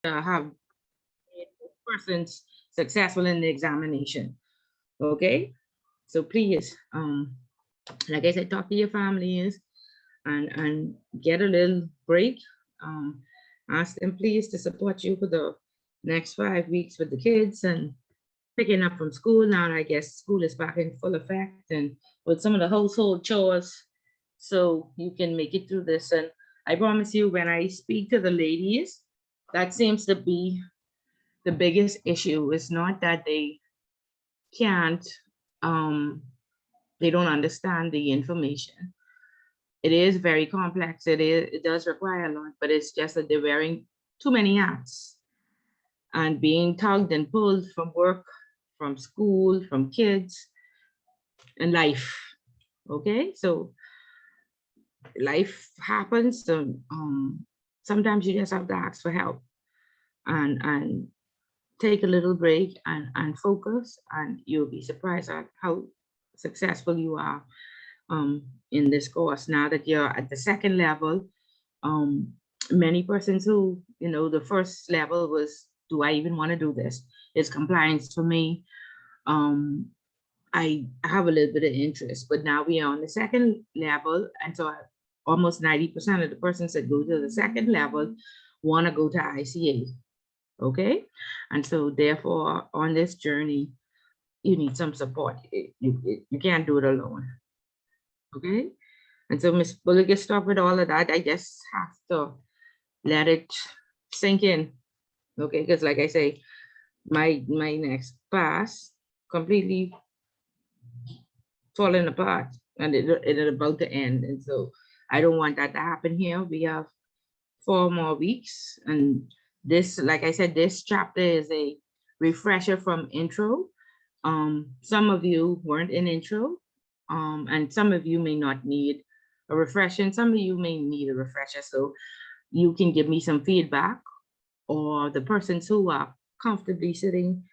have persons successful in the examination. Okay, so please, like I said, talk to your families and get a little break. Um, Ask them please to support you for the next 5 weeks with the kids and picking up from school now. I guess school is back in full effect and with some of the household chores, so you can make it through this. And I promise you, when I speak to the ladies, that seems to be the biggest issue. It's not that can't, um, they don't understand the information. It is very complex. It does require a lot, but it's just that they're wearing too many hats and being tugged and pulled from work, from school, from kids, and life. Okay, so life happens. So sometimes you just have to ask for help and take a little break and focus, and you'll be surprised at how successful you are in this course. Now that you're at the second level, um, many persons who, the first level was, do I even want to do this? Is compliance for me? I have a little bit of interest, but now we are on the second level. And so almost 90% of the persons that go to the second level want to go to ICA. Okay. And so therefore on this journey, you need some support. You can't do it alone. Okay. And so Miss Bullock gets stuck with all of that. I just have to let it sink in. Okay. Because like I say, my next pass completely falling apart and it about to end. And so I don't want that to happen here. We have 4 more weeks. And this, like I said, this chapter is a refresher from intro. Some of you weren't in intro, and some of you may not need a refresher, and some of you may need a refresher. So you can give me some feedback, or the persons who are comfortably sitting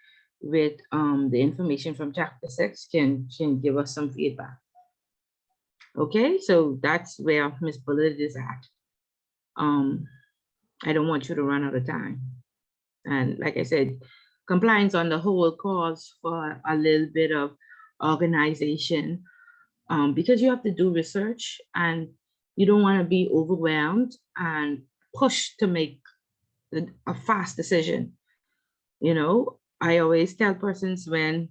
with the information from chapter 6 can give us some feedback. Okay, so that's where Miss Bullitt is at. I don't want you to run out of time. And like I said, compliance on the whole calls for a little bit of organization, because you have to do research and you don't want to be overwhelmed and pushed to make a fast decision. I always tell persons, when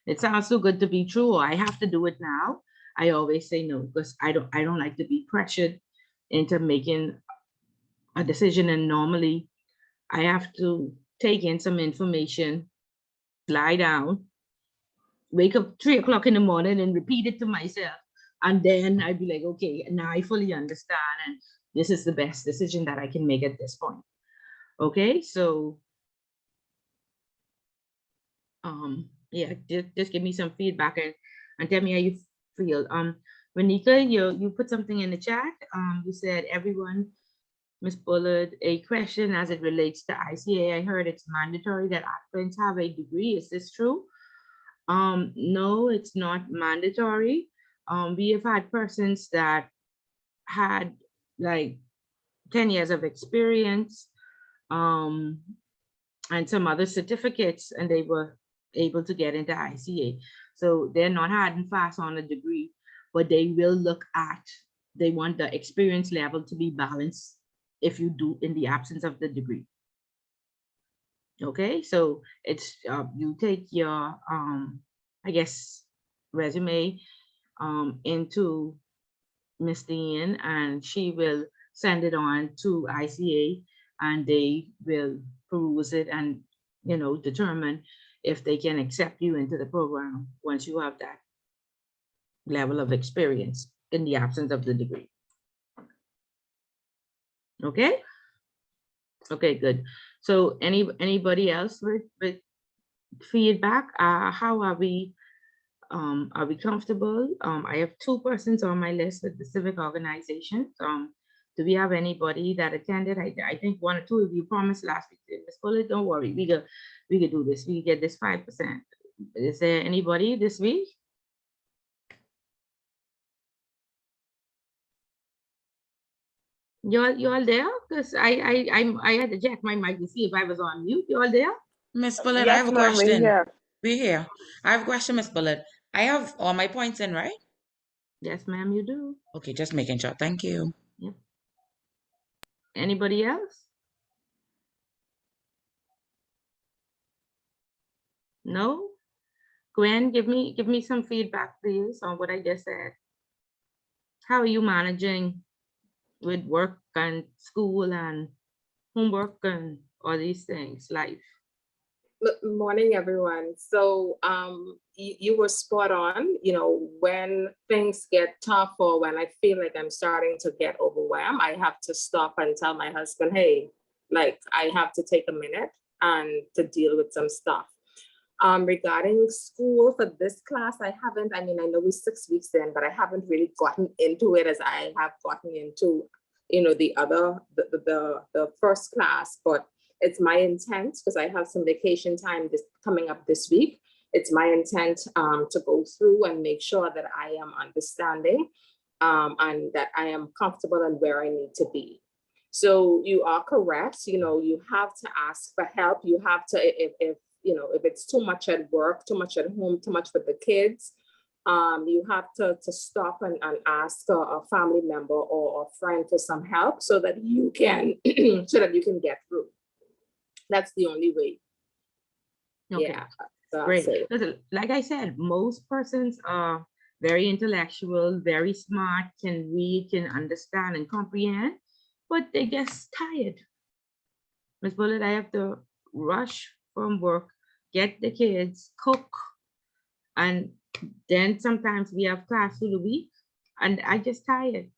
it sounds too good to be true, or I have to do it now, I always say no, because I don't like to be pressured into making a decision. And normally I have to take in some information, lie down, wake up 3 o'clock in the morning and repeat it to myself. And then I'd be like, okay, now I fully understand. And this is the best decision that I can make at this point. Okay, so yeah, just give me some feedback and tell me how you feel. Renika, you put something in the chat. You said, everyone, Ms. Bullard, a question as it relates to ICA. I heard it's mandatory that applicants have a degree. Is this true? No, it's not mandatory. We have had persons that had like 10 years of experience, and some other certificates, and they were able to get into ICA. So they're not hard and fast on a degree, but they will look at, they want the experience level to be balanced if you do in the absence of the degree. Okay, so it's you take your I guess resume into Miss Dean, and she will send it on to ICA, and they will peruse it and determine if they can accept you into the program once you have that level of experience in the absence of the degree. Okay. Okay, good. So anybody else with feedback? How are we? Are we comfortable? I have 2 persons on my list with the civic organizations. Do we have anybody that attended? I think 1 or 2 of you promised last week. Ms. Bullitt, don't worry, we could do this. We get this 5%. Is there anybody this week? You all there? Because I had to check my mic to see if I was on mute. You all there? Miss Bullet, I have Yes, a ma'am, we're question. here. We're here. I have a question, Miss Bullet. I have all my points in, right? Yes, ma'am, you do. Okay, just making sure. Thank you. Yep. Anybody else? No? Gwen, give me some feedback, please, on what I just said. How are you managing with work and school and homework and all these things, life? Morning, everyone. So you were spot on. You know, when things get tough or when I feel like I'm starting to get overwhelmed, I have to stop and tell my husband, hey, like I have to take a minute and to deal with some stuff. Regarding school for this class, I mean, I know we're 6 weeks in, but I haven't really gotten into it as I have gotten into, you know, the first class, but it's my intent, because I have some vacation time coming up this week. It's my intent to go through and make sure that I am understanding and that I am comfortable and where I need to be. So you are correct. You know, you have to ask for help. You have to, if you know, if it's too much at work, too much at home, too much with the kids, you have to stop and ask a family member or a friend for some help so that you can so that you can get through. That's the only way. Okay. Yeah. So Great. Listen, like I said, most persons are very intellectual, very smart, can read, can understand and comprehend, but they get tired. Miss Bullet, I have to rush from work, get the kids, cook, and then sometimes we have class through the week, and I just tired.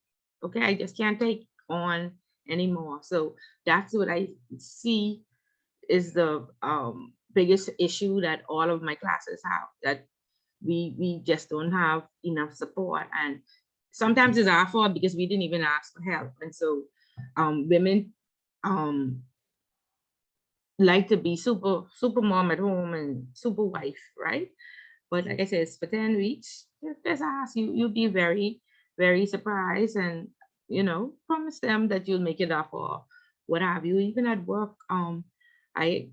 Okay, I just can't take on anymore. So that's what I see is the biggest issue that all of my classes have, that we just don't have enough support. And sometimes it's our fault because we didn't even ask for help. And so women like to be super mom at home and super wife, right? But like I said, it's for 10 weeks. Just ask, you'll be very, very surprised, and you know, promise them that you'll make it up or what have you. Even at work, I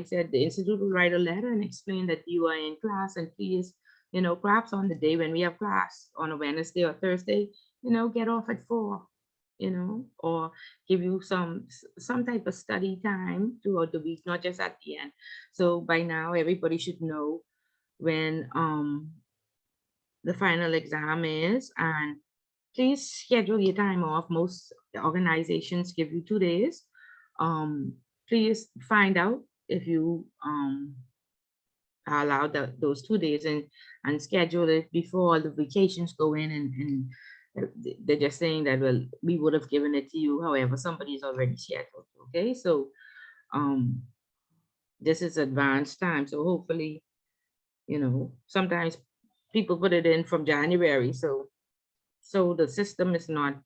said the institute will write a letter and explain that you are in class, and please, you know, perhaps on the day when we have class on a Wednesday or Thursday, you know, get off at 4, you know, or give you some type of study time throughout the week, not just at the end. So by now, everybody should know when the final exam is, and please schedule your time off. Most organizations give you 2 days. Please find out if you are allowed those 2 days, and schedule it before the vacations go in, and they're just saying that, well, we would have given it to you, however somebody's already scheduled. Okay, so this is advanced time, so hopefully, you know, sometimes people put it in from January, so the system is not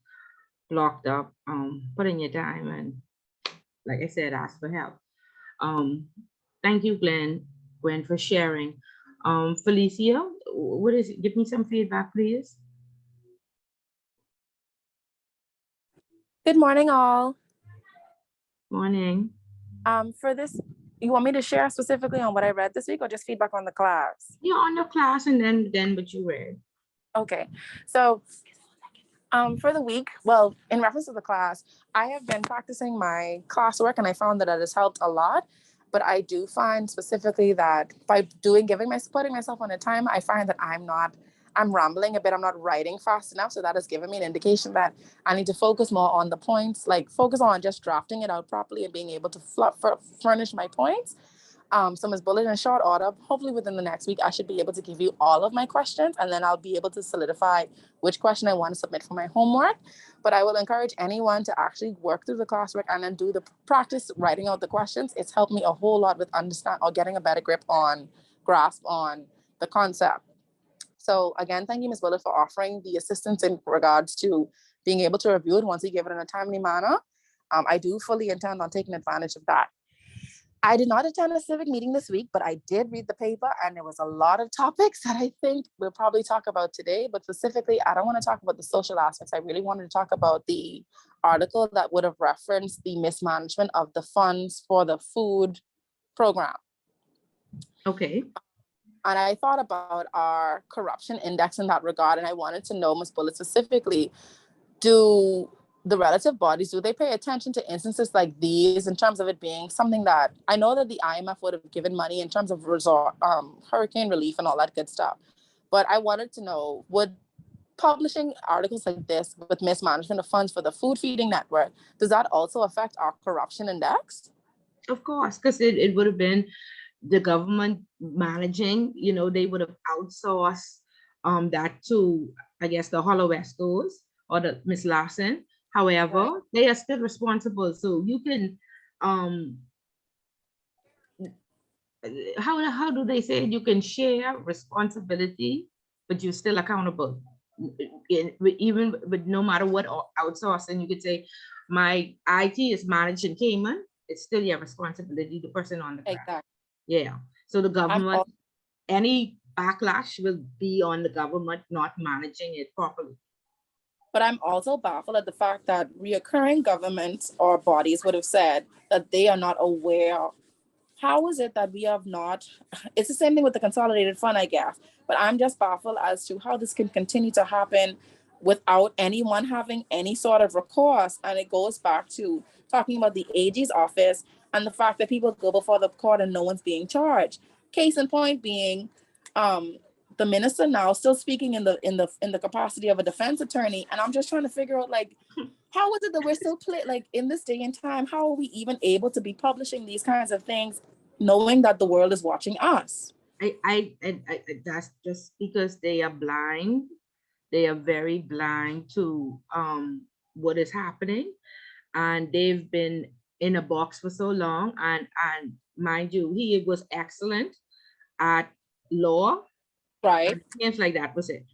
blocked up. Put in your time, and like I said, ask for help. Thank you, Gwen, for sharing. Felicia, what is it? Give me some feedback, please. Good morning, all. Morning. For this, you want me to share specifically on what I read this week, or just feedback on the class? Yeah, on your class, and then what you read. Okay, so for the week, well, in reference to the class, I have been practicing my classwork, and I found that it has helped a lot. But I do find specifically that by putting myself on a time, I find that I'm rambling a bit. I'm not writing fast enough. So that has given me an indication that I need to focus more on the points, like focus on just drafting it out properly and being able to furnish my points. So Ms. Bullet, in short order, hopefully within the next week, I should be able to give you all of my questions, and then I'll be able to solidify which question I want to submit for my homework. But I will encourage anyone to actually work through the classwork and then do the practice writing out the questions. It's helped me a whole lot with getting a better grasp on the concept. So again, thank you, Ms. Bullet, for offering the assistance in regards to being able to review it once you give it in a timely manner. I do fully intend on taking advantage of that. I did not attend a civic meeting this week, but I did read the paper, and there was a lot of topics that I think we'll probably talk about today. But specifically, I don't want to talk about the social aspects. I really wanted to talk about the article that would have referenced the mismanagement of the funds for the food program. Okay. And I thought about our corruption index in that regard, and I wanted to know, Ms. Bullitt, specifically, do the relative bodies, do they pay attention to instances like these in terms of it being something that, I know that the IMF would have given money in terms of hurricane relief and all that good stuff, but I wanted to know, would publishing articles like this with mismanagement of funds for the food feeding network, does that also affect our corruption index? Of course, because it would have been the government managing, you know, they would have outsourced that to, I guess, the Hollow West Coast or the Miss Larson. However, Right. they are still responsible. So you can, how do they say it? You can share responsibility, but you're still accountable. Even with no matter what outsourcing, you could say, my IT is managed in Cayman. It's still your responsibility, the person on the ground. Exactly. Yeah. So the government, any backlash will be on the government not managing it properly. But I'm also baffled at the fact that reoccurring governments or bodies would have said that they are not aware. How is it that we have not? It's the same thing with the consolidated fund, I guess. But I'm just baffled as to how this can continue to happen without anyone having any sort of recourse. And it goes back to talking about the AG's office and the fact that people go before the court and no one's being charged. Case in point being, the minister now still speaking in the capacity of a defense attorney, and I'm just trying to figure out, like, how is it that we're still like in this day and time, how are we even able to be publishing these kinds of things knowing that the world is watching us? I that's just because they are blind. They are very blind to what is happening, and they've been in a box for so long. And mind you, he was excellent at law. Right. Things like that was it.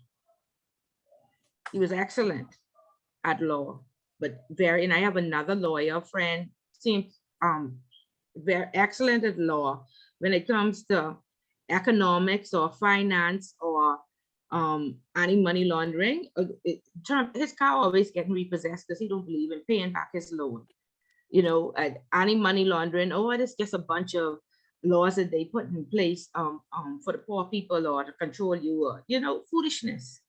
He was excellent at law, but very, and I have another lawyer friend, seems very excellent at law when it comes to economics or finance or anti-money laundering. His car always getting repossessed because he don't believe in paying back his loan. You know, anti-money laundering, oh, it's just a bunch of laws that they put in place for the poor people or to control you, or, you know, foolishness.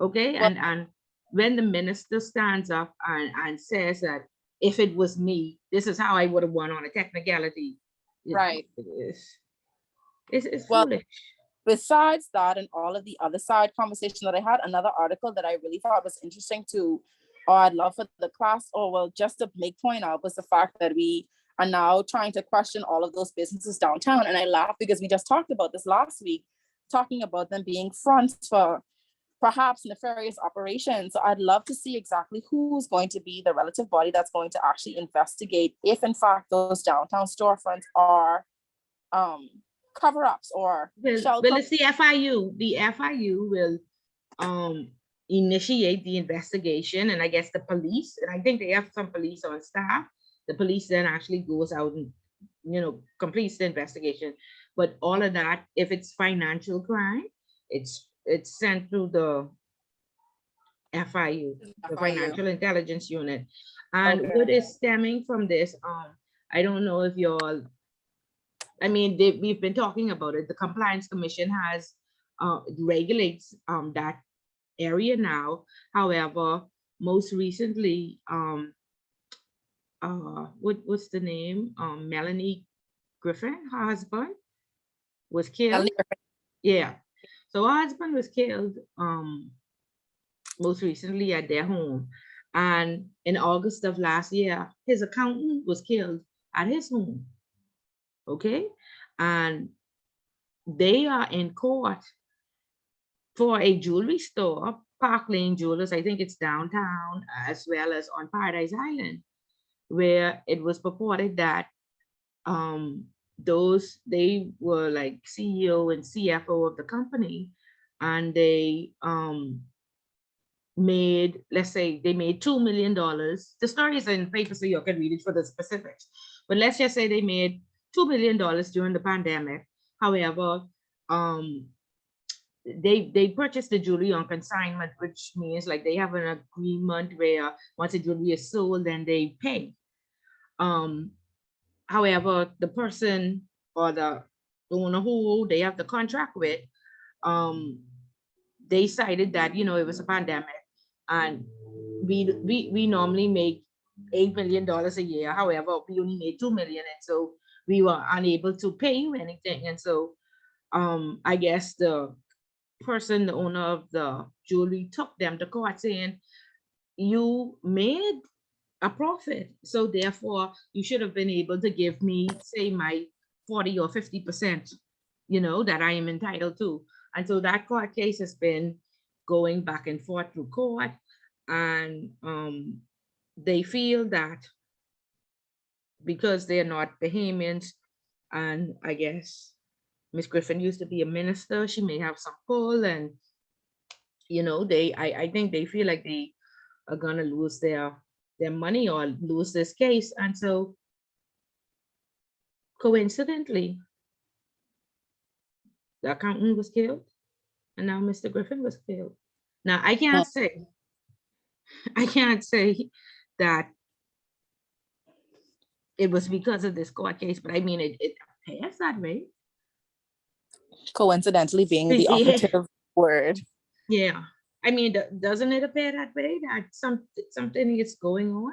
Okay. Well, and when the minister stands up and says that if it was me, this is how I would have won on a technicality. right. It's Well, foolish. besides that and all of the other side conversation that I had, another article that I really thought was interesting to, or I'd love for the class, or well, just to make point out, was the fact that we are now trying to question all of those businesses downtown. And I laugh because we just talked about this last week, talking about them being fronts for perhaps nefarious operations. So I'd love to see exactly who's going to be the relative body that's going to actually investigate if in fact those downtown storefronts are cover-ups or Well, it's the FIU. The FIU will initiate the investigation, and I guess the police, and I think they have some police on staff. The police then actually goes out and, you know, completes the investigation. But all of that, if it's financial crime, it's sent through the FIU, the Financial Intelligence Unit. And what is stemming from this, I don't know if you're, I mean, we've been talking about it. The Compliance Commission has regulates that area now. However, most recently, what's the name? Melanie Griffin, her husband, was killed. Yeah. So her husband was killed most recently at their home. And in August of last year, his accountant was killed at his home. Okay. And they are in court for a jewelry store, Park Lane Jewelers, I think it's downtown, as well as on Paradise Island, where it was purported that they were like CEO and CFO of the company, and they made, let's say they made $2 million. The story is in paper, so you can read it for the specifics. But let's just say they made $2 billion during the pandemic. However, they purchased the jewelry on consignment, which means like they have an agreement where once the jewelry is sold, then they pay. However, the person or the owner who they have the contract with, they cited that, you know, it was a pandemic and we normally make $8 million a year. However, we only made 2 million. And so we were unable to pay you anything. And so I guess the person, the owner of the jewelry, took them to court saying, you made a profit, so therefore you should have been able to give me, say, my 40 or 50%, you know, that I am entitled to. And so that court case has been going back and forth through court, and they feel that because they're not Bahamians, and I guess Miss Griffin used to be a minister, she may have some pull, and you know, I think they feel like they are gonna lose their money or lose this case. And so coincidentally, the accountant was killed and now Mr. Griffin was killed. Now I can't say that it was because of this court case, but I mean it appears that way. Coincidentally being the operative word. Yeah. I mean, doesn't it appear that way, that something is going on?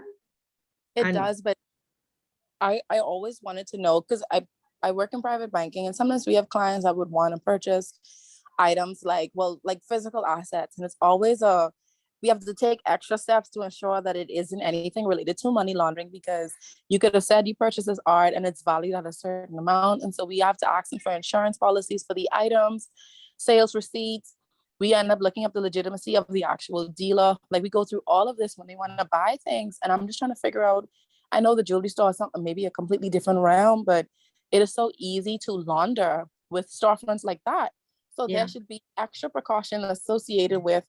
It does, but I always wanted to know, because I work in private banking, and sometimes we have clients that would want to purchase items like physical assets, and it's always we have to take extra steps to ensure that it isn't anything related to money laundering, because you could have said you purchased this art and it's valued at a certain amount, and so we have to ask them for insurance policies for the items, sales receipts. We end up looking up the legitimacy of the actual dealer. Like, we go through all of this when they want to buy things, and I'm just trying to figure out, I know the jewelry store is something, maybe a completely different realm, but it is so easy to launder with storefronts like that. So there should be extra precaution associated with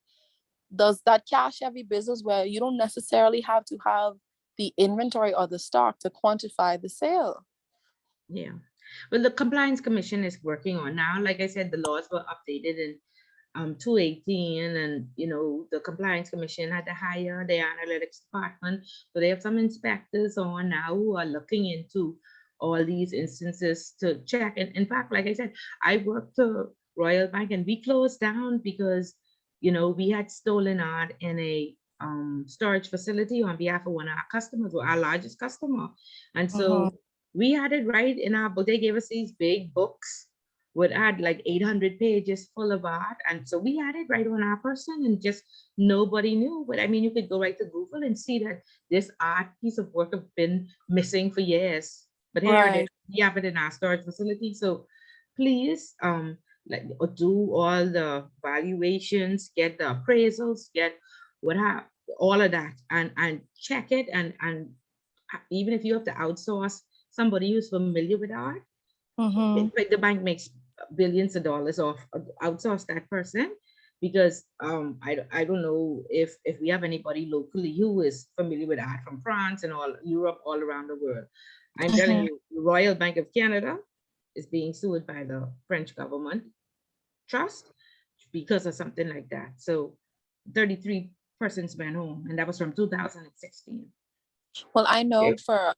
that cash heavy business, where you don't necessarily have to have the inventory or the stock to quantify the sale. Yeah. Well, the Compliance Commission is working on now. Like I said, the laws were updated in 2018, and you know, the Compliance Commission had to hire the analytics department, so they have some inspectors on now who are looking into all these instances to check. And in fact, like I said, I worked for Royal Bank and we closed down because, you know, we had stolen art in a storage facility on behalf of one of our customers, or our largest customer. And so we had it right in our book. They gave us these big books would add like 800 pages full of art. And so we had it right on our person, and just nobody knew. But I mean, you could go right to Google and see that this art piece of work have been missing for years. But here it is. We have it in our storage facility. So please do all the valuations, get the appraisals, get all of that, and check it. And even if you have to outsource somebody who's familiar with art, the bank makes billions of dollars off outsource that person, because I don't know if we have anybody locally who is familiar with art from France and all Europe, all around the world. I'm telling you, the Royal Bank of Canada is being sued by the French government trust because of something like that. So 33 persons went home, and that was from 2016. Well, I know for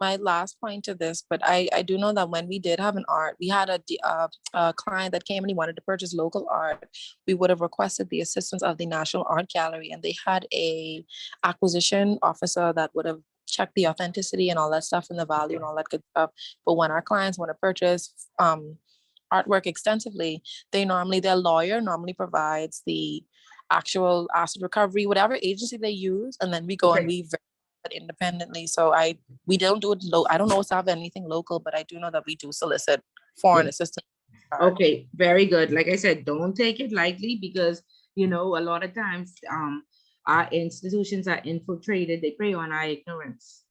my last point to this, but I do know that when we did have an art, we had a client that came and he wanted to purchase local art. We would have requested the assistance of the National Art Gallery, and they had a acquisition officer that would have checked the authenticity and all that stuff, and the value and all that good stuff. But when our clients want to purchase artwork extensively, their lawyer normally provides the actual asset recovery, whatever agency they use, and then we go and we verify it independently. So we don't do it I don't know if I have anything local, but I do know that we do solicit foreign assistance. Okay, very good. Like I said, don't take it lightly, because you know, a lot of times our institutions are infiltrated. They prey on our ignorance,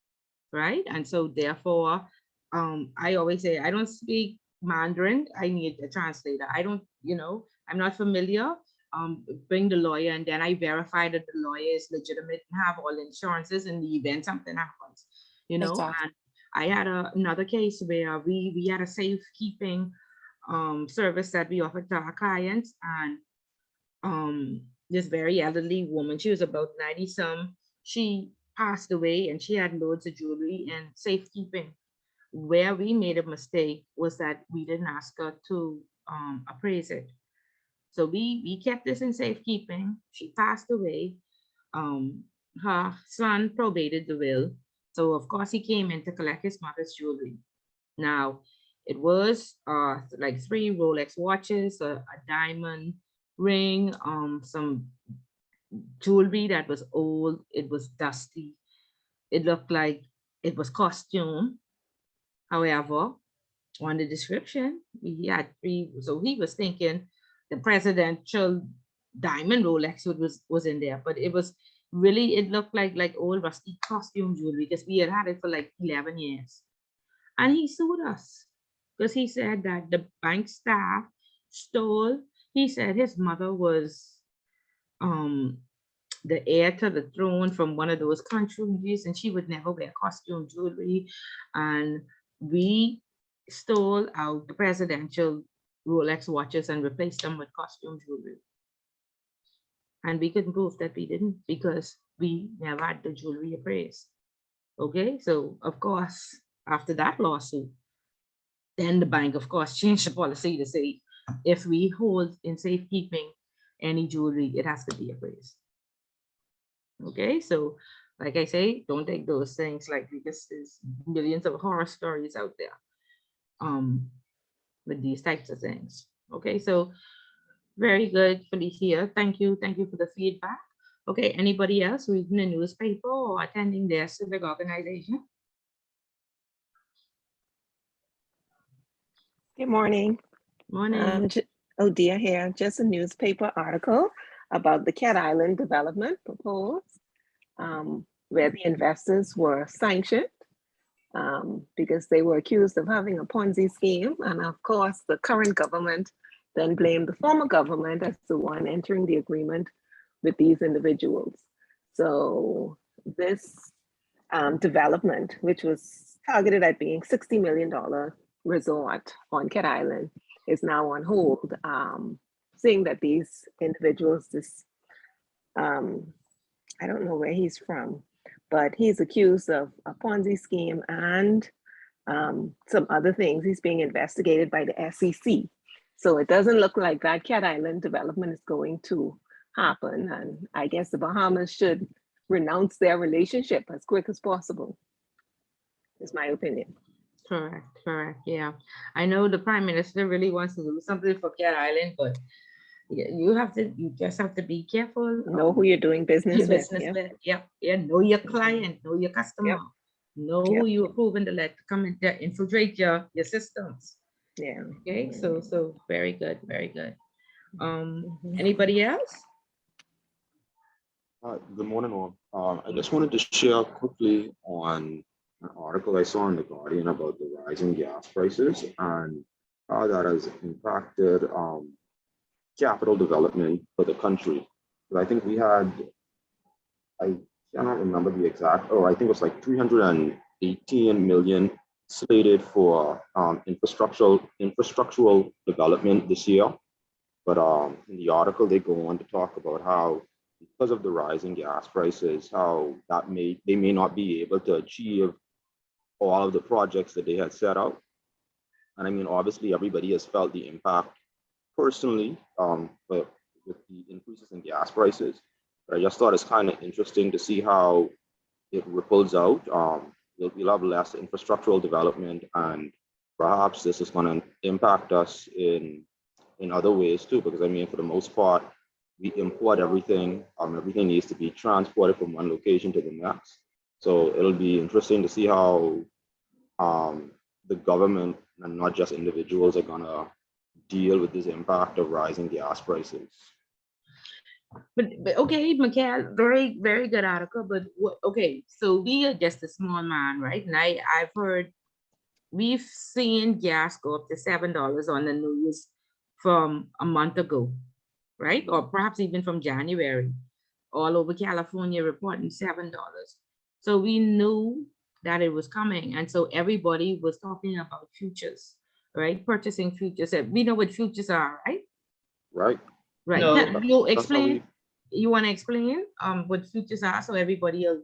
right? And so therefore, I always say, I don't speak Mandarin. I need a translator. I don't, you know, I'm not familiar. Bring the lawyer, and then I verify that the lawyer is legitimate and have all insurances in the event something happens, you know. And I had another case where we had a safekeeping service that we offered to our clients, and this very elderly woman, she was about 90 some, she passed away and she had loads of jewelry in safekeeping. Where we made a mistake was that we didn't ask her to appraise it. So we kept this in safekeeping. She passed away. Her son probated the will. So of course he came in to collect his mother's jewelry. Now it was like 3 Rolex watches, a diamond ring, some jewelry that was old, it was dusty. It looked like it was costume. However, on the description, he had 3, so he was thinking the presidential diamond Rolex was in there, but it was really, it looked like old rusty costume jewelry because we had it for like 11 years. And he sued us because he said that the bank staff stole, he said his mother was the heir to the throne from one of those countries and she would never wear costume jewelry. And we stole out the presidential Rolex watches and replaced them with costume jewelry. And we couldn't prove that we didn't because we never had the jewelry appraised. Okay, so of course, after that lawsuit, then the bank, of course, changed the policy to say if we hold in safekeeping any jewelry, it has to be appraised. Okay, so like I say, don't take those things like because there's millions of horror stories out there with these types of things. Okay, so very good, Felicia. Thank you for the feedback. Okay, anybody else reading the newspaper or attending their civic organization? Good morning. Morning. Odia here, just a newspaper article about the Cat Island development proposed, where the investors were sanctioned because they were accused of having a Ponzi scheme. And of course, the current government then blamed the former government as the one entering the agreement with these individuals. So this development, which was targeted at being $60 million resort on Cat Island, is now on hold, seeing that these individuals, I don't know where he's from, but he's accused of a Ponzi scheme and some other things. He's being investigated by the SEC. So it doesn't look like that Cat Island development is going to happen. And I guess the Bahamas should renounce their relationship as quick as possible, is my opinion. Correct. Yeah, I know the Prime Minister really wants to do something for Cat Island, but you just have to be careful. Know who you're doing business with. Yeah. Know your client, know your customer, know who you are approving to let come in there, infiltrate your systems. Yeah. Okay, so very good. Anybody else? Good morning, all. I just wanted to share quickly on an article I saw in The Guardian about the rising gas prices and how that has impacted capital development for the country. But I think we had, I cannot remember the exact, I think it was like 318 million slated for infrastructural development this year. But in the article, they go on to talk about how because of the rising gas prices, how that they may not be able to achieve all of the projects that they had set out. And I mean, obviously, everybody has felt the impact personally, but with the increases in gas prices. But I just thought it's kind of interesting to see how it ripples out. We'll have less infrastructural development, and perhaps this is going to impact us in other ways too, because I mean, for the most part, we import everything. Everything needs to be transported from one location to the next. So it'll be interesting to see how the government and not just individuals are gonna deal with this impact of rising gas prices. But okay, Mikhail, very good article. But okay, so we are just a small man, right? And I've heard we've seen gas go up to $7 on the news from a month ago, right? Or perhaps even from January, all over California reporting $7. So we knew that it was coming. And so everybody was talking about futures, right? Purchasing futures. We know what futures are, right? Right? Right. No. Can you That's how explain? You want to explain what futures are so everybody will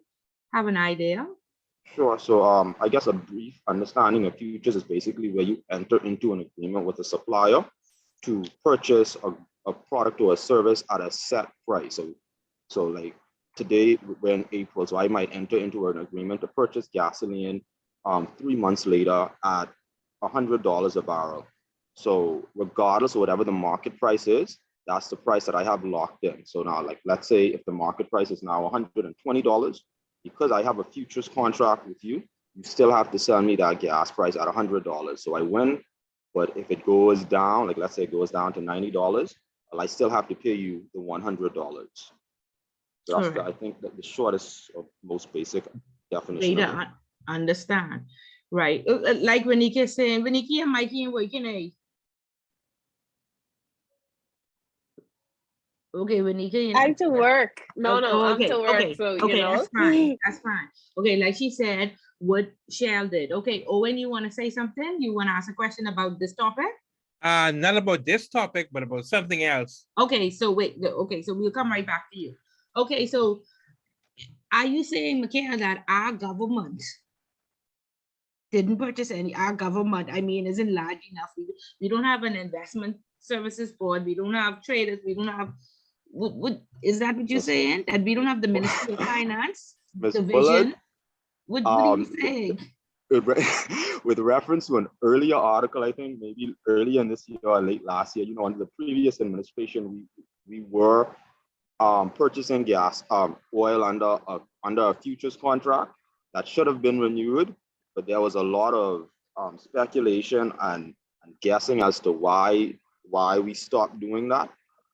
have an idea? Sure. So I guess a brief understanding of futures is basically where you enter into an agreement with a supplier to purchase a product or a service at a set price. So like today we're in April, so I might enter into an agreement to purchase gasoline 3 months later at $100 a barrel. So regardless of whatever the market price is, that's the price that I have locked in. So now, like, let's say if the market price is now $120, because I have a futures contract with you, you still have to sell me that gas price at $100. So I win. But if it goes down, like let's say it goes down to $90, well, I still have to pay you the $100. So that's Correct. I think that the shortest or most basic Way definition of to it. understand, right? Like when Nikki is saying, when Nikki and Mikey ain't working, okay, when Nikki, I'm to work. No, I'm okay, to work. okay, So, okay, that's fine, that's fine. Okay, like she said, what Shell did. Okay, Owen, you want to say something? You want to ask a question about this topic? Not about this topic, but about something else. Okay, so wait, okay, so we'll come right back to you. Okay, so are you saying, Michaela, that our government didn't purchase any, our government, I mean, isn't large enough? We don't have an investment services board, we don't have traders, we don't have, what is that what you're Yes. saying? That we don't have the Ministry of Finance Ms. division? Bullard, What are you um, saying? with reference to an earlier article, I think maybe earlier in this year or late last year, under the previous administration, we were purchasing gas, oil under a futures contract that should have been renewed, but there was a lot of speculation and guessing as to why we stopped doing that.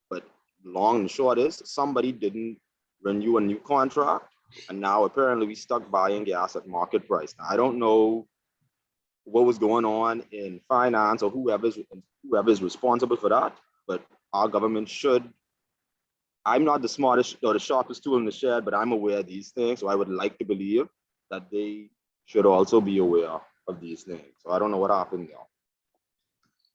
But long and short is somebody didn't renew a new contract, and now apparently we stuck buying gas at market price. Now, I don't know what was going on in finance or whoever's responsible for that, but our government should. I'm not the smartest or the sharpest tool in the shed, but I'm aware of these things. So I would like to believe that they should also be aware of these things. So I don't know what happened there.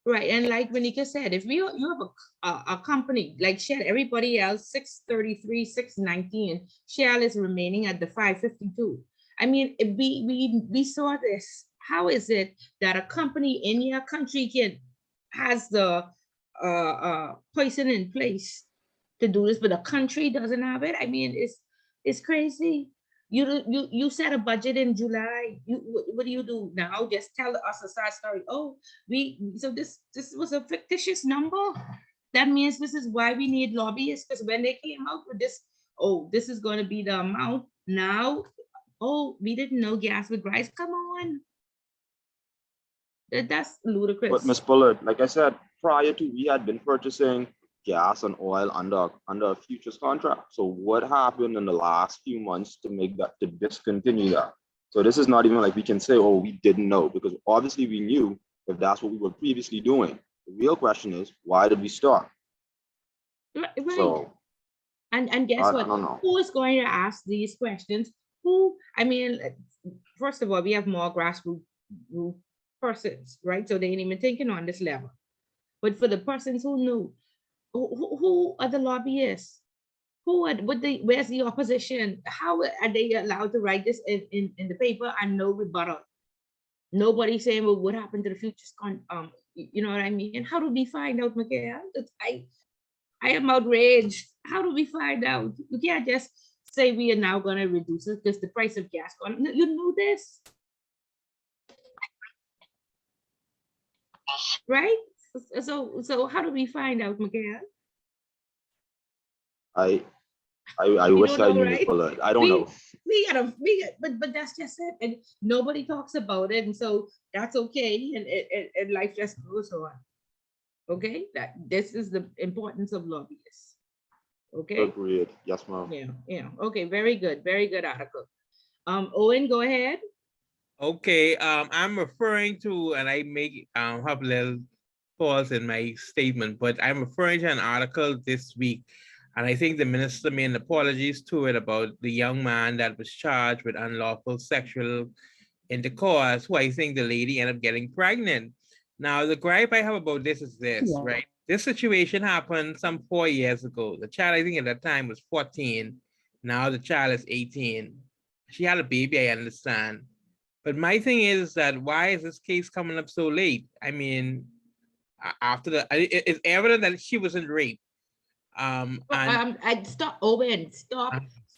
Right, and like Renika said, if you have a company like Shell, everybody else 633, 619, Shell is remaining at the 552. I mean, we saw this. How is it that a company in your country has the person in place to do this, but a country doesn't have it? I mean, it's crazy. You set a budget in July. What do you do now? Just tell us a sad story. Oh, so this was a fictitious number. That means this is why we need lobbyists, because when they came out with this, oh, this is going to be the amount. Now, oh, we didn't know gas would rise. Come on. That's ludicrous. But Ms. Bullard, like I said, prior to we had been purchasing gas and oil under a futures contract. So what happened in the last few months to discontinue that? So this is not even like we can say, oh, we didn't know, because obviously we knew if that's what we were previously doing. The real question is, why did we stop? Right. So, and guess what? I don't know. Who is going to ask these questions? Who? I mean, first of all, we have more grassroots persons, right? So they ain't even thinking on this level. But for the persons who knew, who are the lobbyists? Where's the opposition? How are they allowed to write this in the paper and no rebuttal? Nobody saying, well, what happened to the futures you know what I mean? How do we find out, Michaela? I am outraged. How do we find out? You can't just say we are now going to reduce it because the price of gas gone. You know this, right? So how do we find out, Michaela? I wish I knew, right? But I don't know. But that's just it. And nobody talks about it. And so that's okay. And life just goes on. Okay, this is the importance of lobbyists. Okay. Agreed. Yes, ma'am. Yeah. Okay, very good article. Owen, go ahead. Okay, I'm referring to, and I may have a little pause in my statement, but I'm referring to an article this week, and I think the minister made apologies to it about the young man that was charged with unlawful sexual intercourse, who I think the lady ended up getting pregnant. Now, the gripe I have about this is this, right? This situation happened some 4 years ago. The child, I think at that time, was 14. Now the child is 18. She had a baby, I understand. But my thing is that why is this case coming up so late? I mean, after it's evident that she wasn't raped. I'd stop, Owen, stop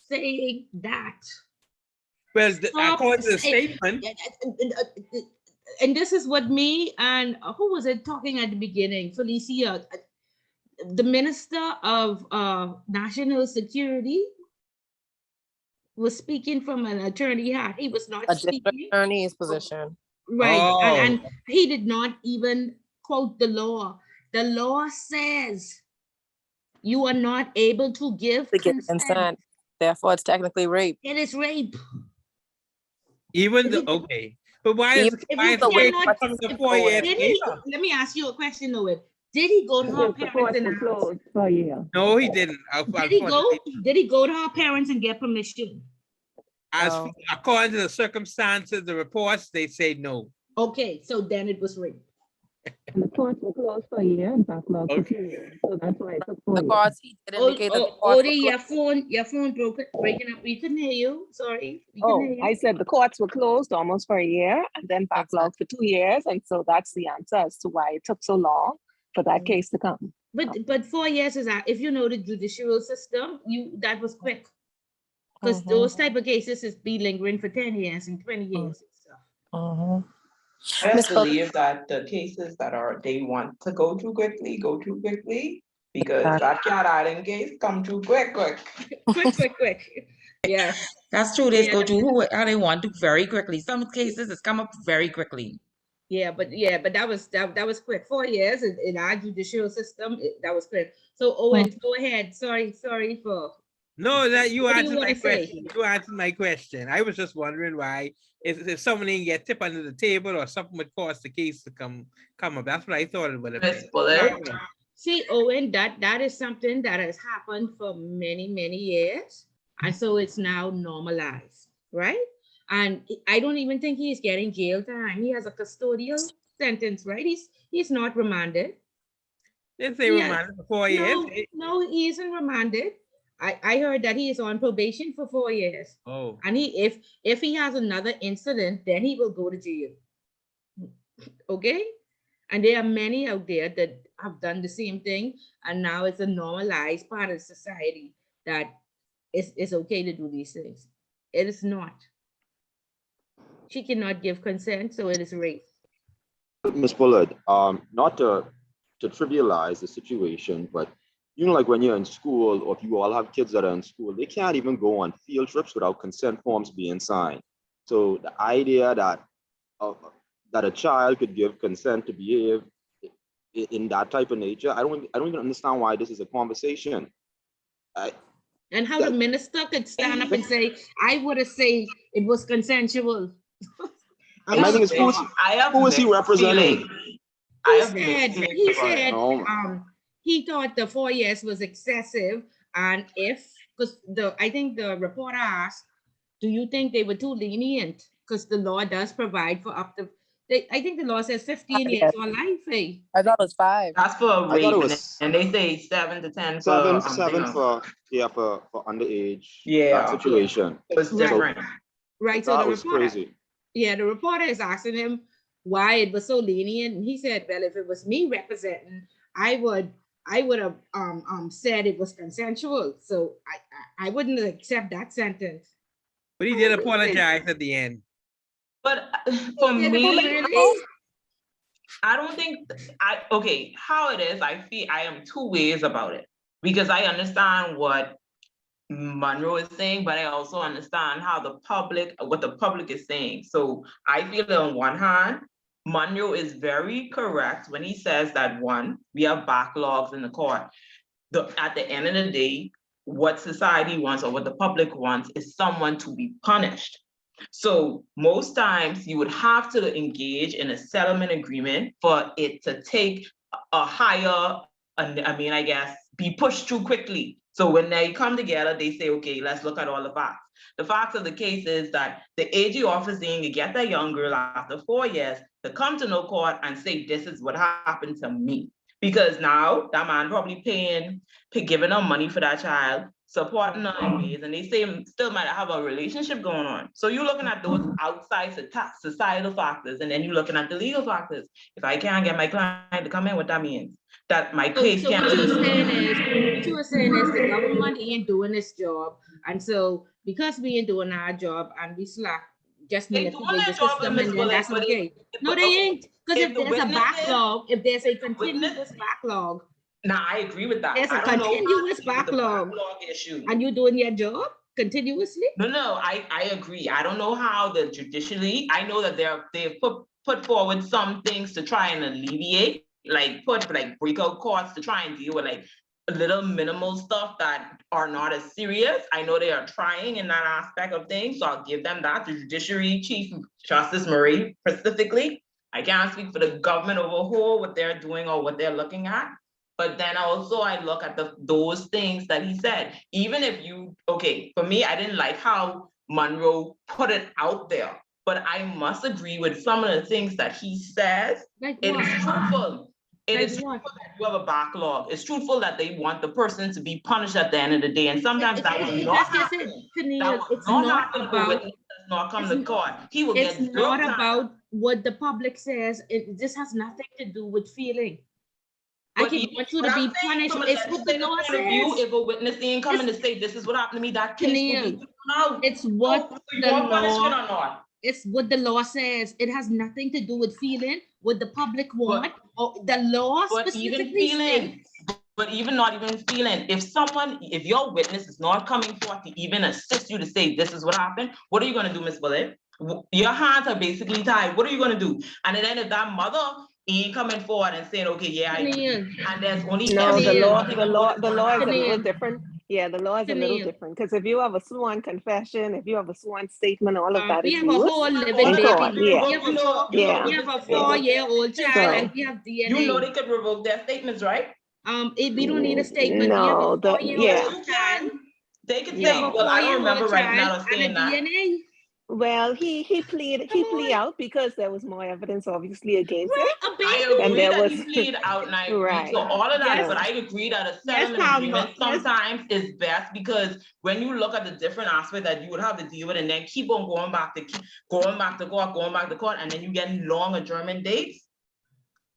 saying that. Well, Stop according to the saying- statement, and this is what me and who was it talking at the beginning? Felicia, the Minister of National Security was speaking from an attorney hat. He was not A district speaking. attorney's position. Right. Oh. And he did not even quote the law. The law says you are not able to give To give consent. consent. Therefore, it's technically rape. It is rape. even the, okay. But why is Even if why you is the cannot- case coming up if- 4 years Did he, later? let me ask you a question, Owen. Did he go to her Because the parents courts and were ask? closed for a year. No, he didn't. Did he go? Did he go to her parents and get permission? As No. according to the circumstances, the reports, they say no. Okay, so then it was rape. And the courts were closed for a year and backlogged for Okay. 2 years. So that's why it took 4 The years. courts did indicate that the courts were Odie, closed. your phone breaking up. We couldn't hear you. Sorry. We couldn't Oh, hear you. I said the courts were closed almost for a year and then backlogged for 2 years. And so that's the answer as to why it took so long for that case to come. But 4 years is if you know the judicial system, that was quick. Because Mhm. those type of cases is be lingering for 10 years and 20 years and stuff. Mhm. I Miss just believe that the cases that they want to go through quickly, because that Cat Island case come through quick. Quick. Yes. That's true. They Yeah. go to how they want to very quickly. Some cases it's come up very quickly. Yeah, but that was quick. 4 years in our judicial system, that was quick. So Owen, go ahead. Sorry for. No, that you What do you answered my wanna say? question. You answered my question. I was just wondering why if someone didn't get tip under the table or something would cause the case to come up. That's what I thought it would have Miss been. Bullet. See, Owen, that is something that has happened for many, many years. And so it's now normalized, right? And I don't even think he's getting jail time. He has a custodial sentence, right? He's not remanded. Didn't say Yeah. remanded for 4 years. No, he isn't remanded. I heard that he is on probation for 4 years. Oh, And if he has another incident, then he will go to jail. Okay? And there are many out there that have done the same thing. And now it's a normalized part of society that it's okay to do these things. It is not. She cannot give consent, so it is rape. Ms. Bullard, not to trivialize the situation, but like when you're in school, or if you all have kids that are in school, they can't even go on field trips without consent forms being signed. So the idea that a child could give consent to behave in that type of nature, I don't even understand why this is a conversation. And how the minister could stand up and say, I would have said it was consensual. And my thing is, who is he representing? He said Oh. he thought the 4 years was excessive, and because I think the reporter asked, do you think they were too lenient? Because the law does provide for up to, I think the law says 15 years or life. Eh? I thought it was 5. That's for I thought rape, it was and they say 7 to 10 seven for for underage Yeah. situation. So it's different. Right. So That the was reporter, crazy. the reporter is asking him why it was so lenient, and he said, "Well, if it was me representing, I would have said it was consensual. So I wouldn't accept that sentence." but he did apologize at the end. But for Did me, he really? I don't think how it is, I feel I am two ways about it, because I understand what Monroe is saying, but I also understand what the public is saying. So I feel that on one hand, Monroe is very correct when he says that one, we have backlogs in the court. At the end of the day, what society wants or what the public wants is someone to be punished. So most times you would have to engage in a settlement agreement for it to take a higher, be pushed through quickly. So when they come together, they say, okay, let's look at all the facts. The fact of the case is that the AG office ain't to get that young girl after 4 years to come to no court and say, this is what happened to me. Because now that man probably giving her money for that child, supporting her in ways, and they say still might have a relationship going on. So you're looking at those outside societal factors, and then you're looking at the legal factors. If I can't get my client to come in, what that means? That my case So can't. what you were saying is the government ain't doing its job, and so because we ain't doing our job and we slack, just They doing manipulate the their job, system, Miss and then Willett, that's but okay. No, they ain't. Because if the there's a witnesses- backlog, if there's a witness- continuous backlog, Nah, I agree with that. there's a I don't know continuous how to deal with the backlog, issue. and you're doing your job continuously. No, I agree. I don't know how the judicially, I know that they've put forward some things to try and alleviate, like break out courts to try and deal with like little minimal stuff that are not as serious. I know they are trying in that aspect of things, so I'll give them that. The Judiciary Chief Justice Murray specifically. I can't speak for the government overall, what they're doing or what they're looking at. But then also I look at those things that he said. Even if for me, I didn't like how Monroe put it out there, but I must agree with some of the things that he says. Like It what? is truthful. It Like is what? truthful that you have a backlog. It's truthful that they want the person to be punished at the end of the day. And sometimes that will not That's just happen. it, Tennille. That will It's not not happen if a about. witness does not come to it's- court. He will It's get not zero time. about what the public says. This has nothing to do with feeling. I But can even- want you but to be I'm saying punished. from a It's what the legislative law point of view, says. if a witness ain't coming to say, this is what happened to me, that case will be Tennille, thrown out. it's what So you the want punishment law. or not? It's what the law says. It has nothing to do with feeling, what the public want, or the law But even specifically feeling, states. but even not even feeling, if your witness is not coming forth to even assist you to say, this is what happened, what are you gonna do, Ms. Bullitt? Your hands are basically tied. What are you gonna do? And then if that mother ain't coming forward and saying, okay, yeah, I agree, Tennille, and there's only No, the Tennille, law, nothing the about law, it the gonna law is a happen. little Tennille, different. Yeah, the law is a little Tennille. different, because if you have a sworn confession, if you have a sworn statement, all of that We is have a used whole living in baby. court. Yeah, We have a yeah, we have a yeah. 4-year-old child, and So, we have You know DNA. they could revoke their statements, right? We don't need a statement. We have a no, the, 4-year-old yeah, You child. can. They could We say, have a no. well, I don't remember 4-year-old right now child and a saying that. DNA. Well, he plea Come on. out because there was more evidence obviously against Right, him. a I baby. agree there that was- he pleaded out, and I agree Right. to all of that, Yes. but I agree that a Yes, settlement Palmer. agreement Yes. sometimes is best, because when you look at the different aspects that you would have to deal with and then keep on going back to court, and then you get long adjournment dates.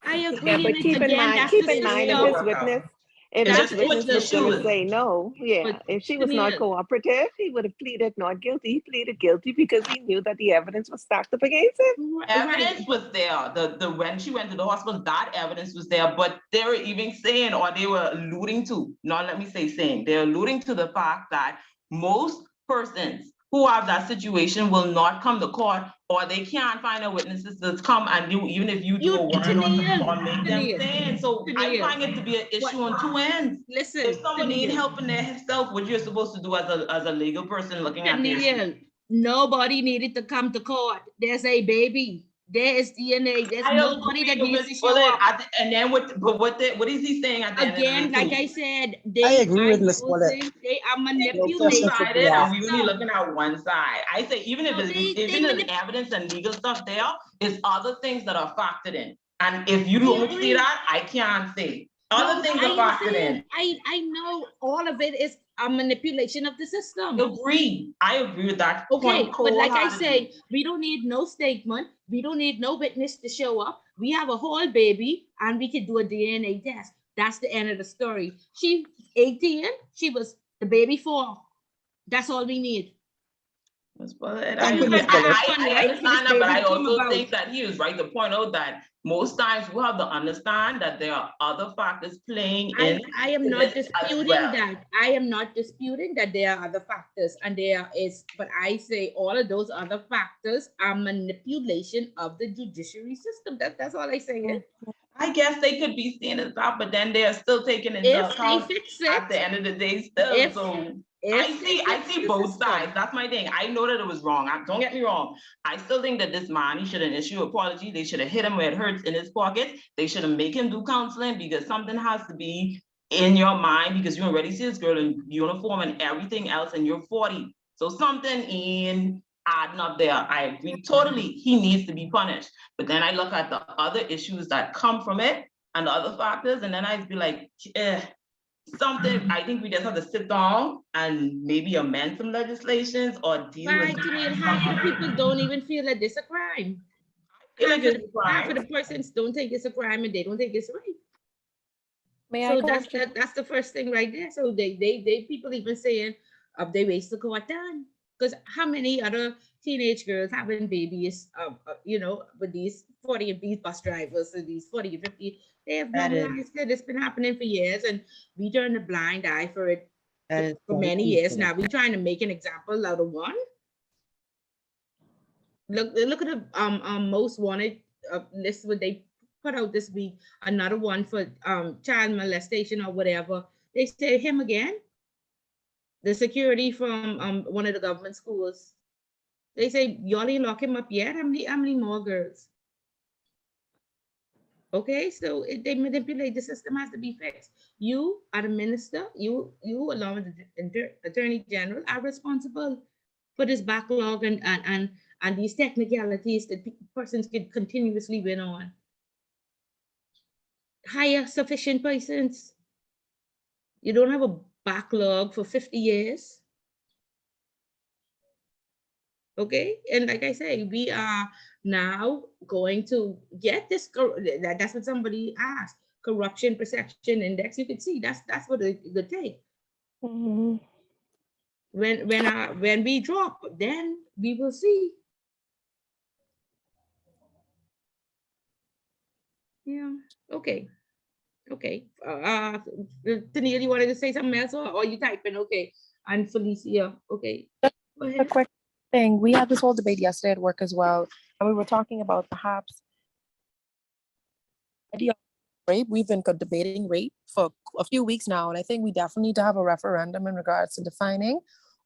I Yeah, agree. but And it's keep in again, mind, that's keep the in mind if system. this witness, if It's this just witness switching was going to shoes. say no, yeah, But if she was not Tennille, cooperative, he would have pleaded not guilty. He pleaded guilty because he knew that the evidence was stacked up against him. right, Evidence was there. The when she went to the hospital, that evidence was there, but they were even saying, or they were alluding to, not let me say saying, they're alluding to the fact that most persons who have that situation will not come to court, or they can't find a witnesses to come and do, even if you do a warrant Tennille, or make them Tennille, stand. So I Tennille. find it to be an issue on two ends. Listen, If someone ain't Tennille, helping themselves, what you're supposed to do as a legal person looking at this. Tennille, nobody needed to come to court. There's a baby. There is DNA. There's I nobody agree that with needs to Ms. show Bullitt. up. And then what is he saying at the end of Again, the day like too? I said, I they agree are with Ms. Bullitt. using, they are No manipulating. question should be Two-sided, and asked. we only looking at one side. I say even if No, it's, they even if the evidence and legal stuff there, is other things that are factored in. And if you don't see that, I can't say. Other No, things I are factored in. understand. I know all of it is a manipulation of the system. I agree with that. Okay, point but like I wholeheartedly. say, we don't need no statement. We don't need no witness to show up. We have a whole baby and we can do a DNA test. That's the end of the story. She 18, she was the baby 4. That's all we need. Ms. Bullitt, Thank you, Ms. Bullitt. I understand that, but I This baby came also about. think that he was right to point out that most times we have to understand that there are other factors playing in. I am to not this as disputing well. that. I am not disputing that there are other factors and there is, but I say all of those other factors are manipulation of the judiciary system. That's all I say. I guess they could be seeing it out, but then they're still taking into If they account fix at the it, end of the day still. if- So if they I fix see the both system. sides. That's my thing. I know that it was wrong. Don't get me wrong. I still think that this man, he should have issued an apology. They should have hit him where it hurts in his pocket. They should have made him do counseling, because something has to be in your mind, because you already see this girl in uniform and everything else, and you're 40. So something in adding up there. I agree totally. He needs to be punished. But then I look at the other issues that come from it and the other factors, and then I'd be like, something, I think we just have to sit down and maybe amend some legislations or deal with Right, Janelle, half of the people don't even feel that it's a crime. Half of the persons don't think it's a crime and they don't think it's right. May I So question? that's the first thing right there. So they people even saying they waste the court time. Because how many other teenage girls having babies, with these 40 and these bus drivers and these 40 and 50, they have That is- normalized it. It's been happening for years, and we turn a blind eye for it That is for very many years equal. now. We're trying to make an example out of one. Look at the most wanted list what they put out this week. Another one for child molestation or whatever. They say him again. The security from one of the government schools. They say y'all ain't lock him up yet. How many more girls? Okay, so they manipulate the system, has to be fixed. You are the minister. You along with the attorney general are responsible for this backlog and these technicalities that persons could continuously win on. Hire sufficient persons. You don't have a backlog for 50 years. Okay, and like I say, we are now going to get this. That's what somebody asked. Corruption perception index. You can see that's what it take. Mm-hmm. When we drop, then we will see. Yeah. Okay. Tania, you wanted to say something else, or you typing? Okay. And Felicia. Okay. Go A ahead. quick thing. We had this whole debate yesterday at work as well, and we were talking about perhaps rape. We've been debating rape for a few weeks now, and I think we definitely need to have a referendum in regards to defining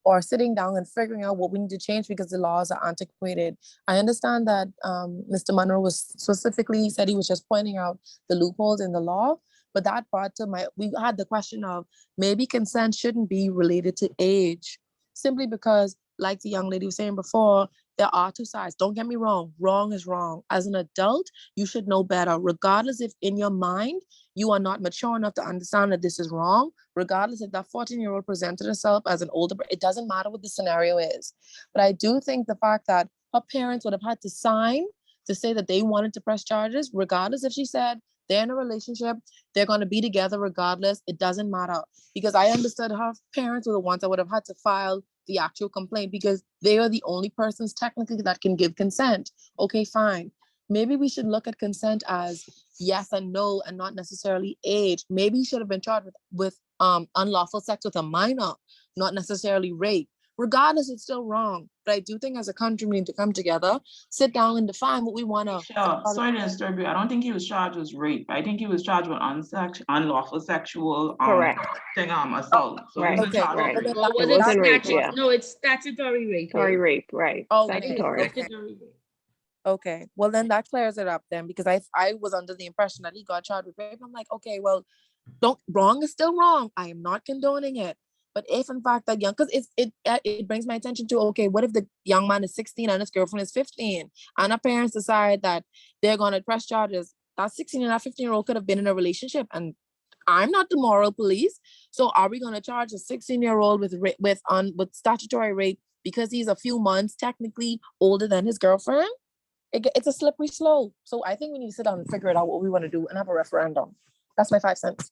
or sitting down and figuring out what we need to change because the laws are antiquated. I understand that Mr. Monroe was specifically said he was just pointing out the loopholes in the law, but that brought to we had the question of maybe consent shouldn't be related to age, simply because, like the young lady was saying before, there are two sides. Don't get me wrong. Wrong is wrong. As an adult, you should know better, regardless if in your mind you are not mature enough to understand that this is wrong, regardless if that 14-year-old presented herself as an older, it doesn't matter what the scenario is. But I do think the fact that her parents would have had to sign to say that they wanted to press charges, regardless if she said they're in a relationship, they're going to be together regardless, it doesn't matter. Because I understood her parents were the ones that would have had to file the actual complaint because they are the only persons technically that can give consent. Okay, fine. Maybe we should look at consent as yes and no and not necessarily age. Maybe he should have been charged with unlawful sex with a minor, not necessarily rape. Regardless, it's still wrong. But I do think as a country, we need to come together, sit down and define what we want to. Sure. Sorry to disturb you. I don't think he was charged with rape. I think he was charged with unlawful sexual Correct. assault. So Right. he was Okay. charged Right. with rape. Or was It wasn't rape, statute? yeah. No, it's statutory rape. Statutory rape, right. Okay. Statutory. Statutory rape. Okay, well then that clears it up then, because I was under the impression that he got charged with rape. I'm like, okay, well, wrong is still wrong. I am not condoning it. But if in fact that young, because it brings my attention to, okay, what if the young man is 16 and his girlfriend is 15, and our parents decide that they're gonna press charges? That 16 and that 15-year-old could have been in a relationship, and I'm not the moral police. So are we gonna charge a 16-year-old with statutory rape because he's a few months technically older than his girlfriend? It's a slippery slope. So I think we need to sit down and figure it out what we want to do and have a referendum. That's my 5 cents.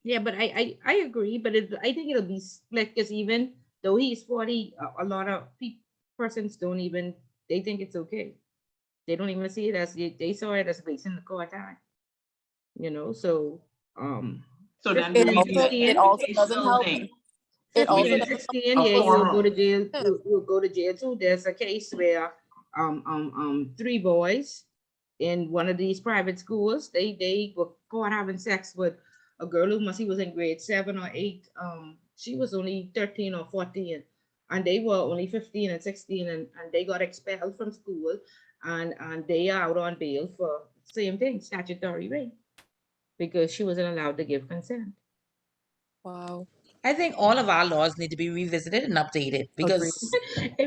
Yeah, but I agree, but I think it'll be split because even though he's 40, a lot of persons don't even, they think it's okay. They don't even see it as, they saw it as wasting the court time. So So then It also doesn't help. It also 15, doesn't 16, yeah, you'll go to jail. You'll go to jail too. There's a case where 3 boys in one of these private schools, they were caught having sex with a girl who was in grade 7 or 8. She was only 13 or 14, and they were only 15 and 16, and they got expelled from school, and they are out on bail for same thing, statutory rape, because she wasn't allowed to give consent. Wow. I think all of our laws need to be revisited and updated because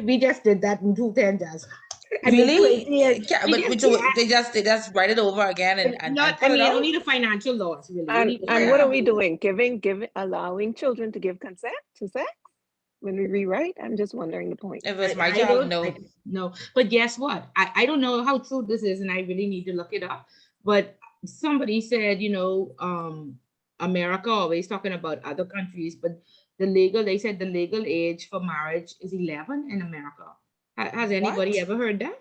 We just did that in 2010, Jazz. And in really, 20 years, yeah, we but just so did they just write it over again and not, put I it mean, out. only the financial laws, really. We And, need to and what are we find- doing? Allowing children to give consent to sex when we rewrite? I'm just wondering the point. If it's my I child, don't- no. No, but guess what? I don't know how true this is, and I really need to look it up. But somebody said, America always talking about other countries, but they said the legal age for marriage is 11 in America. Has anybody What? ever heard that?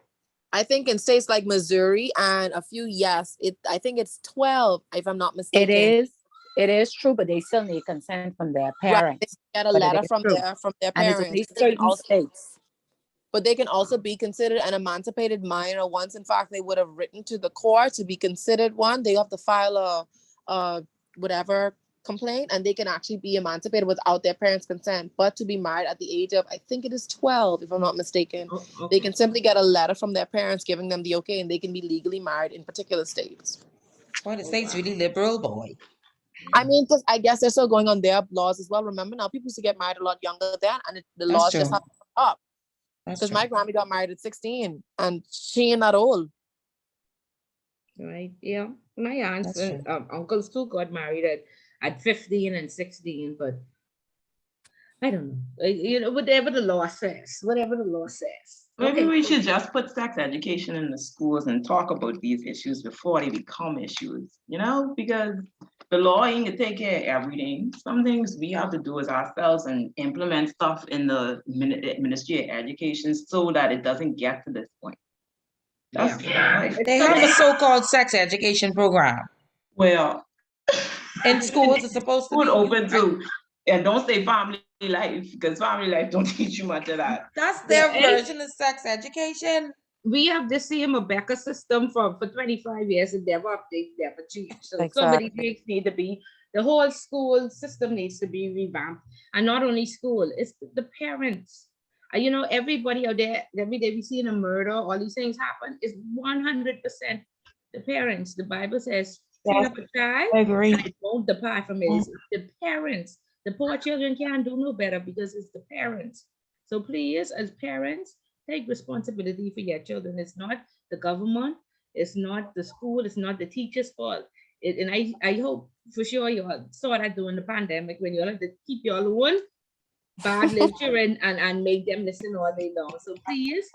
I think in states like Missouri and a few, yes, I think it's 12, if I'm not It mistaken. is true, but they still need consent from their Right, they parents. get a But it letter is from true. their And it's parents. only They can certain also- states. But they can also be considered an emancipated minor once, in fact, they would have written to the court to be considered one. They have to file a whatever complaint, and they can actually be emancipated without their parents' consent. But to be married at the age of, I think it is 12, if I'm not mistaken, Oh, they okay. can simply get a letter from their parents giving them the okay, and they can be legally married in particular states. Boy, the state's really liberal, boy. I mean, because I guess they're still going on their laws as well. Remember now, people used to get married a lot younger then, and the That's laws just true. have up. That's Because true. my Grammy got married at 16, and she ain't that old. Right, yeah. My aunts That's and uncles too got married at 15 and 16, but I don't know. Whatever the law says, whatever the law says. Maybe we should just put sex education in the schools and talk about these issues before they become issues, because the law ain't gonna take care of everything. Some things we have to do as ourselves and implement stuff in the Ministry of Education so that it doesn't get to this point. That's right. They have a so-called sex education program Well, in schools. It's supposed to would be open to, and don't say family life, because family life don't teach you much of that. That's their Yeah, version of sex education. We have the same Rebecca system for 25 years and never updated, never changed. So many Exactly. things need to be, the whole school system needs to be revamped. And not only school, it's the parents. Everybody out there, every day we see a murder, all these things happen, is 100% the parents. The Bible says, train Yes, up a child, I agree. and it won't depart from it. It's the parents. The poor children can't do no better because it's the parents. So please, as parents, take responsibility for your children. It's not the government, it's not the school, it's not the teacher's fault. And I hope for sure you all saw that during the pandemic when you all had to keep your own bad little children and make them listen all day long. So please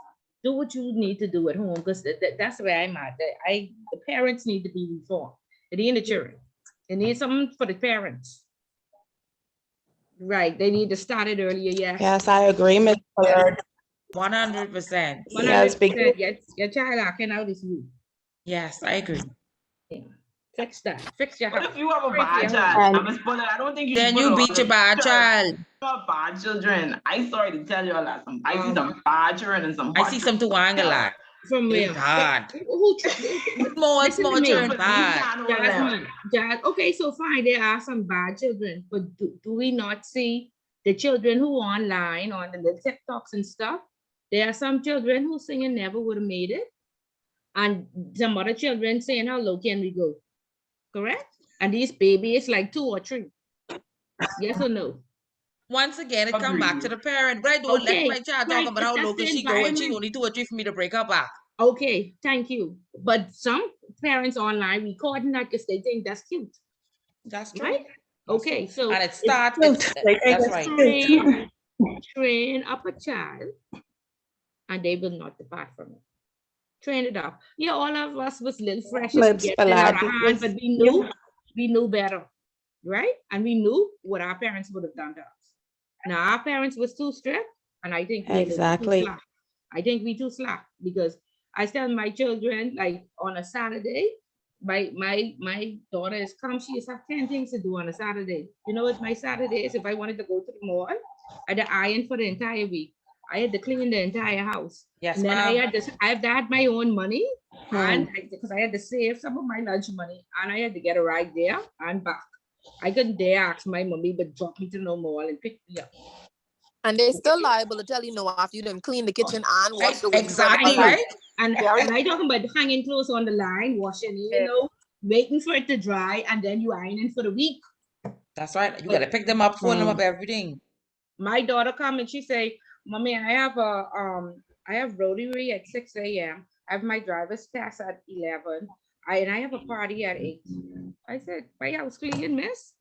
do what you need to do at home, because that's where I'm at. The parents need to be reformed. It ain't the children. It needs something for the parents. Right, they need to start it earlier, yes. Yes, I agree, Ms. Bullard. 100%. Yes, 100%. Your child acting out is you. Yes, I agree. Yeah. Fix that. Fix your What house. if you have a Fix bad your child? home. I don't think you Then should you put it beat on your the bad church. child. You have bad children. I'm sorry to tell you all that. I see some bad children and some I hot see some children. Tuangala. From where? It's hard. Listen to Small me. children You bad. can't hold them. Jasmine, okay, so fine, there are some bad children, but do we not see the children who online on the TikToks and stuff? There are some children who singing never would have made it, and some other children saying, how low can we go? Correct? And these babies like 2 or 3. Yes or no? Once again, it come back to the parent. But I don't let my child talk right, about how that's low the can she go and she environment. only 2 or 3 for me to break her back. Okay, thank you. But some parents online recording that because they think that's cute, That's true. right? Okay, so And it it's starts. Like, That's it's right. train up a child and they will not depart from it. Train it up. Yeah, all of us was little fresh and Let's get in our Pilates. hand, but we knew better, right? And we knew what our parents would have done to us. Now our parents was too strict, and I think we Exactly. too slack. I think we too slack, because I tell my children, like on a Saturday, my daughter is come, she has 10 things to do on a Saturday. You know what my Saturday is? If I wanted to go to the mall, I had to iron for the entire week. I had to clean the entire house. Yes, And then ma'am. I had my own money, and because I had to save some of my lunch money, and I had to get a ride there and back. I couldn't dare ask my mommy, but drop me to no mall and pick me up. And they're still liable to tell you no after you didn't clean the kitchen and wash the windows. Exactly right. And I talking about hanging clothes on the line, washing, waiting for it to dry, and then you ironing for the week. That's right. You But- gotta pick them up, phone them up, everything. My daughter come and she say, "Mommy, I have Rotary at 6 a.m. I have my driver's test at 11. And I have a party at 8. I said, "My house clean, miss?"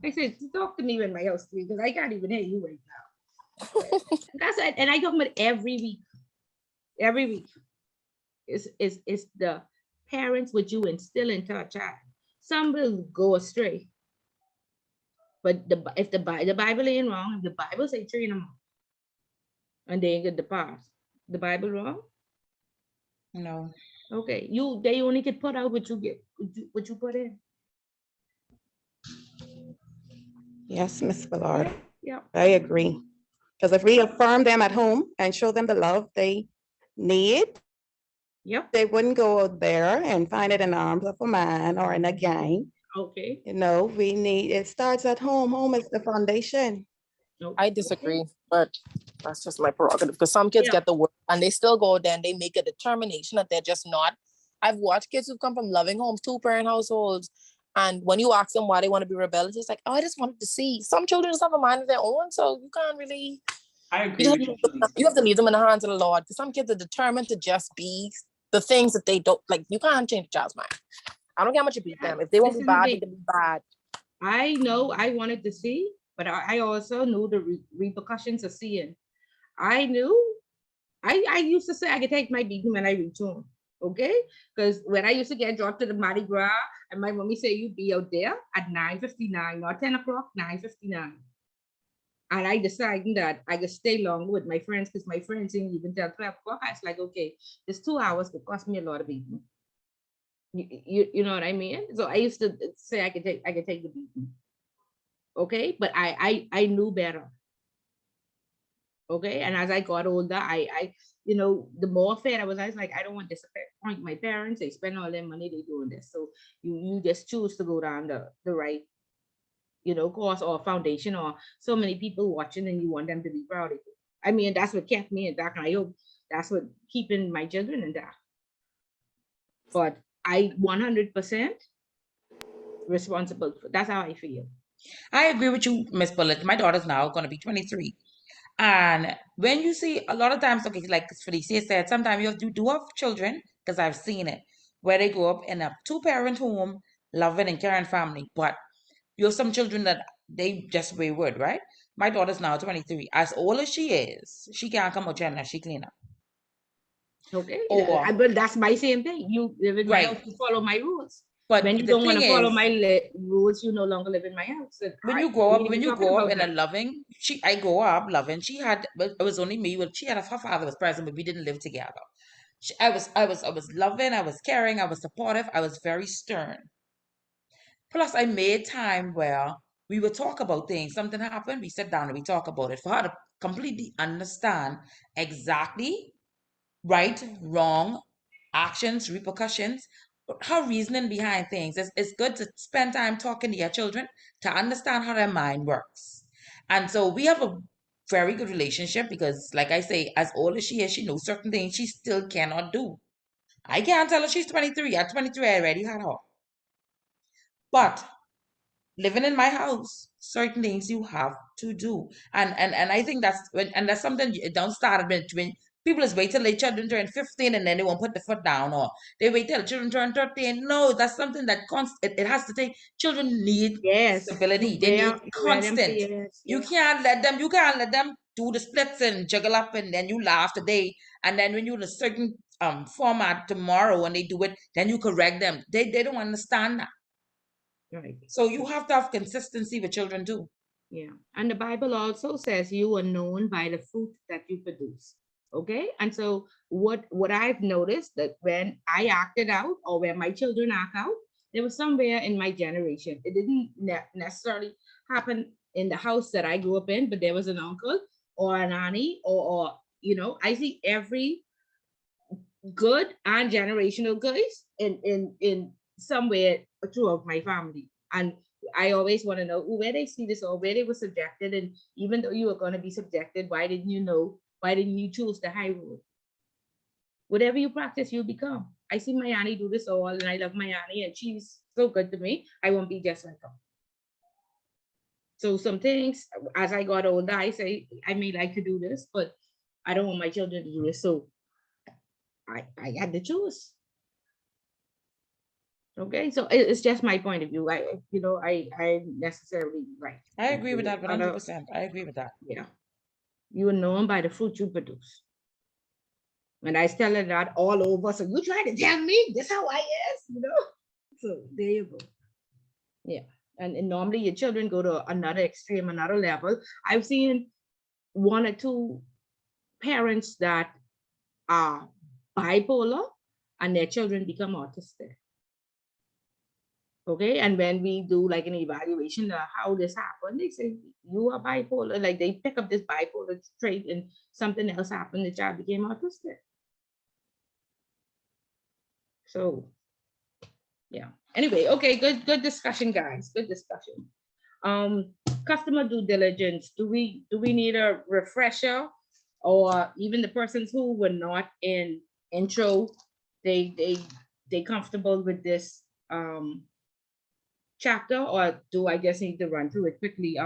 I said, "Talk to me when my house clean, because I can't even hear you right now." That's it. And I talk about every week. Every week. Is the parents what you instill into a child. Some will go astray. But if the Bible ain't wrong, if the Bible say train them up, and they ain't get the pass, the Bible wrong? No. Okay, they only get put out what you get, what you put in. Yes, Ms. Ballard, Yeah. I agree. Because if we affirm them at home and show them the love they need, Yep. they wouldn't go out there and find it in the arms of a man or in a gang. Okay. You know, it starts at home. Home is the foundation. I disagree, but that's just my prerogative, because some kids Yeah. get the word and they still go there and they make a determination that they're just not. I've watched kids who come from loving homes, 2-parent households, and when you ask them why they want to be rebellious, it's like, oh, I just wanted to see. Some children just have a mind of their own, so you can't really. I agree with you. You have to leave them in the hands of the Lord, because some kids are determined to just be the things that they don't like. You can't change a child's mind. I don't care how much you beat them. If they want to be Listen to bad, me. they can be bad. I know I wanted to see, but I also knew the repercussions of seeing. I knew, I used to say I could take my beating when I reach home. Okay, because when I used to get dropped to the Mardi Gras, and my mommy said, "You be out there at 9:59, not 10 o'clock, 9:59." And I decided that I could stay longer with my friends, because my friends didn't even tell 12 o'clock. I was like, okay, this 2 hours could cost me a lot of beating. You know what I mean? So I used to say I could take the beating. Okay, but I knew better. Okay, and as I got older, I the more fair I was like, I don't want to disappoint my parents. They spend all their money, they doing this. So you just choose to go down the right, course or foundation, or so many people watching and you want them to be proud of you. I mean, that's what kept me in that, and I hope that's what keeping my children in that. But I 100% responsible for, that's how I feel. I agree with you, Miss Bullet. My daughter's now gonna be 23. And when you see a lot of times, okay, like Felicia said, sometimes you do have children, because I've seen it, where they grow up in a 2-parent home, loving and caring family, but you have some children that they just wayward, right? My daughter's now 23. As old as she is, she can't come out here unless she clean up. Okay, Or but that's my same thing. You live in my Right. house, you follow my rules. but When you the don't want thing to follow is, my rules, you no longer live in my house. And when I- you grow we up, ain't when you talking grow up about in a that. loving, I grew up loving. She had, but it was only me. Well, she had her father was present, but we didn't live together. I was loving. I was caring. I was supportive. I was very stern. Plus, I made time where we would talk about things. Something happened, we sit down and we talk about it. For her to completely understand exactly right, wrong, actions, repercussions, her reasoning behind things. It's good to spend time talking to your children to understand how their mind works. And so we have a very good relationship, because, like I say, as old as she is, she knows certain things she still cannot do. I can't tell her she's 23. At 23, I already had her. But living in my house, certain things you have to do. And I think that's something it don't start when people just wait till their children turn 15 and then they won't put the foot down, or they wait till children turn 13. No, that's something that it has to take. Children need Yes, stability. They need you wear them for constant. years, You yeah. can't let them do the splits and juggle up, and then you laugh today, and then when you're in a certain format tomorrow and they do it, then you correct them. They don't understand that. Right. So you have to have consistency with children too. Yeah, and the Bible also says you are known by the fruit that you produce. Okay, and so what I've noticed that when I acted out, or when my children act out, there was somewhere in my generation. It didn't necessarily happen in the house that I grew up in, but there was an uncle or an auntie, or I see every good and generational goods in somewhere throughout my family. And I always want to know where they see this, or where they were subjected. And even though you were going to be subjected, why didn't you know? Why didn't you choose the high road? Whatever you practice, you become. I see my auntie do this all, and I love my auntie, and she's so good to me. I won't be just like her. So some things, as I got older, I say, I may like to do this, but I don't want my children to do this. So I had to choose. Okay, so it's just my point of view. I necessarily right. I agree with that Other- 100%. I agree with that. Yeah. You are known by the fruit you produce. And I tell her that all over. So you trying to tell me this how I is, So there you go. Yeah. And normally your children go to another extreme, another level. I've seen one or two parents that are bipolar and their children become autistic. Okay, and when we do like an evaluation of how this happened, they say you are bipolar. Like they pick up this bipolar trait and something else happened, the child became autistic. So yeah. Anyway, okay, good discussion, guys. Good discussion. Customer due diligence. Do we need a refresher, or even the persons who were not in intro, they comfortable with this chapter, or do I just need to run through it quickly?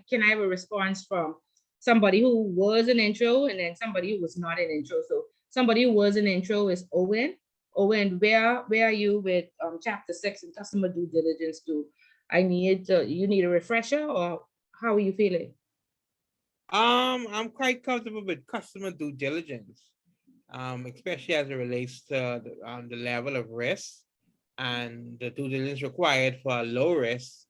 Can I have a response from somebody who was an intro and then somebody who was not an intro? So somebody who was an intro is Owen. Owen, where are you with chapter 6 and customer due diligence? You need a refresher, or how are you feeling? I'm quite comfortable with customer due diligence, especially as it relates to the level of risk and the due diligence required for a low risk,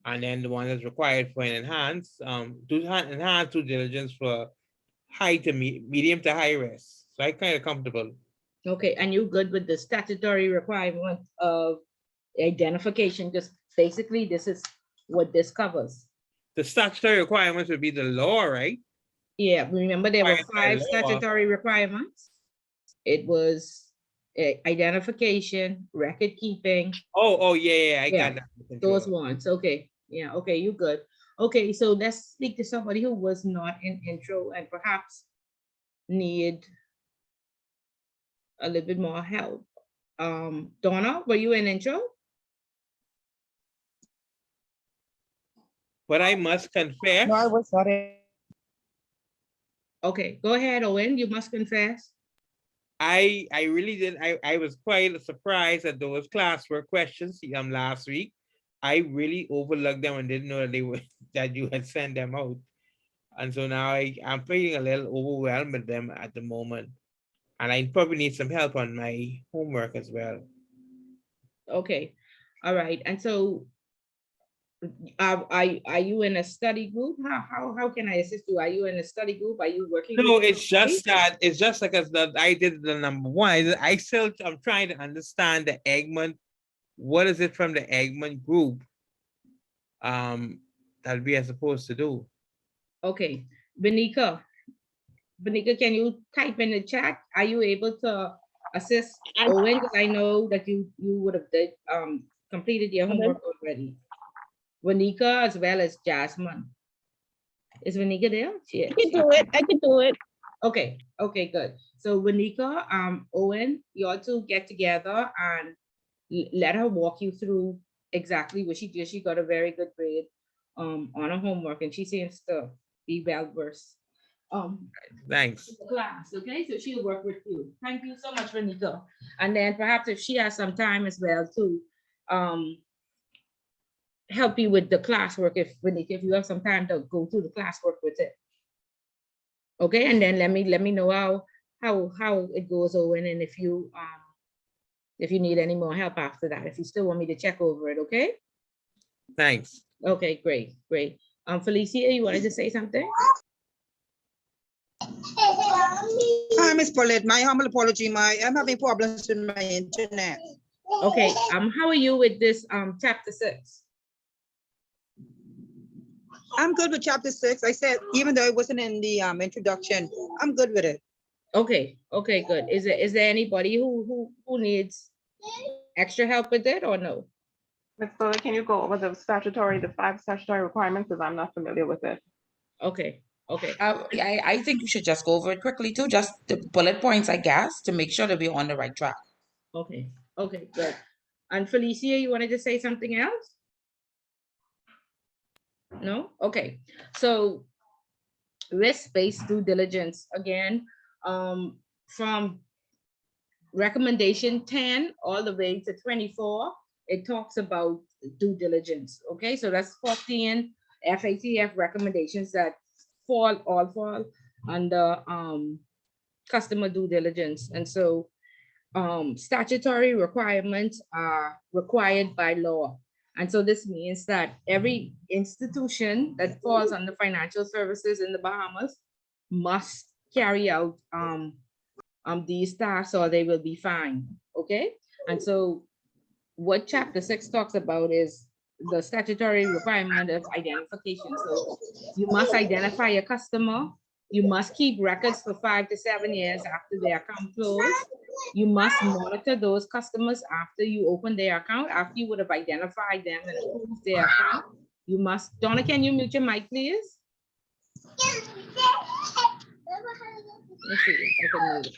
and then the one that's required for an enhanced due diligence for medium to high risk. So I'm kind of comfortable. Okay, and you good with the statutory requirement of identification? Because basically this is what this covers. The statutory requirements would be the law, right? Yeah, remember there were Required by 5 law. statutory requirements. It was identification, record keeping. Oh, yeah, I got that. Those ones. Okay, yeah, okay, you good. Okay, so let's speak to somebody who was not in intro and perhaps need a little bit more help. Donna, were you in intro? But I must confess. No, I was not in. Okay, go ahead, Owen. You must confess. I really did. I was quite surprised at those classwork questions last week. I really overlooked them and didn't know that that you had sent them out. And so now I'm feeling a little overwhelmed with them at the moment. And I probably need some help on my homework as well. Okay, all right. And so are you in a study group? How can I assist you? Are you in a study group? Are you working? No, it's just like as I did the number one. I'm trying to understand the Egmont. What is it from the Egmont group that we are supposed to do? Okay, Benika, can you type in the chat? Are you able to assist Owen? Because I know that you would have completed your homework already. Vanika as well as Jasmine. Is Vanika there? Yes. I can do it. Okay, good. So Vanika, Owen, you all two get together and let her walk you through exactly what she did. She got a very good grade on her homework, and she seems to be well versed. Thanks. Class, okay, so she'll work with you. Thank you so much, Vanika. And then perhaps if she has some time as well to help you with the classwork, if you have some time to go through the classwork with it. Okay, and then let me know how it goes, Owen, and if you need any more help after that, if you still want me to check over it, okay? Thanks. Okay, great. Felicia, you wanted to say something? Hi, Miss Paulette. My humble apology. I'm having problems with my internet. Okay. How are you with this chapter 6? I'm good with chapter 6. I said, even though it wasn't in the introduction, I'm good with it. Okay, good. Is there anybody who needs extra help with it or no? Ms. Fuller, can you go over the 5 statutory requirements, because I'm not familiar with it? Okay. I think we should just go over it quickly too, just the bullet points, I guess, to make sure that we're on the right track. Okay, good. And Felicia, you wanted to say something else? No? Okay. So risk-based due diligence, again, from recommendation 10 all the way to 24, it talks about due diligence. Okay, so that's 14 FATF recommendations that all fall under customer due diligence. And so statutory requirements are required by law. And so this means that every institution that falls under financial services in the Bahamas must carry out these tasks or they will be fined. Okay. And so what chapter 6 talks about is the statutory requirement of identification. So you must identify a customer. You must keep records for 5 to 7 years after their account closed. You must monitor those customers after you open their account, after you would have identified them and approved their account. You must, Donna, can you mute your mic, please? Let's see if I can mute it.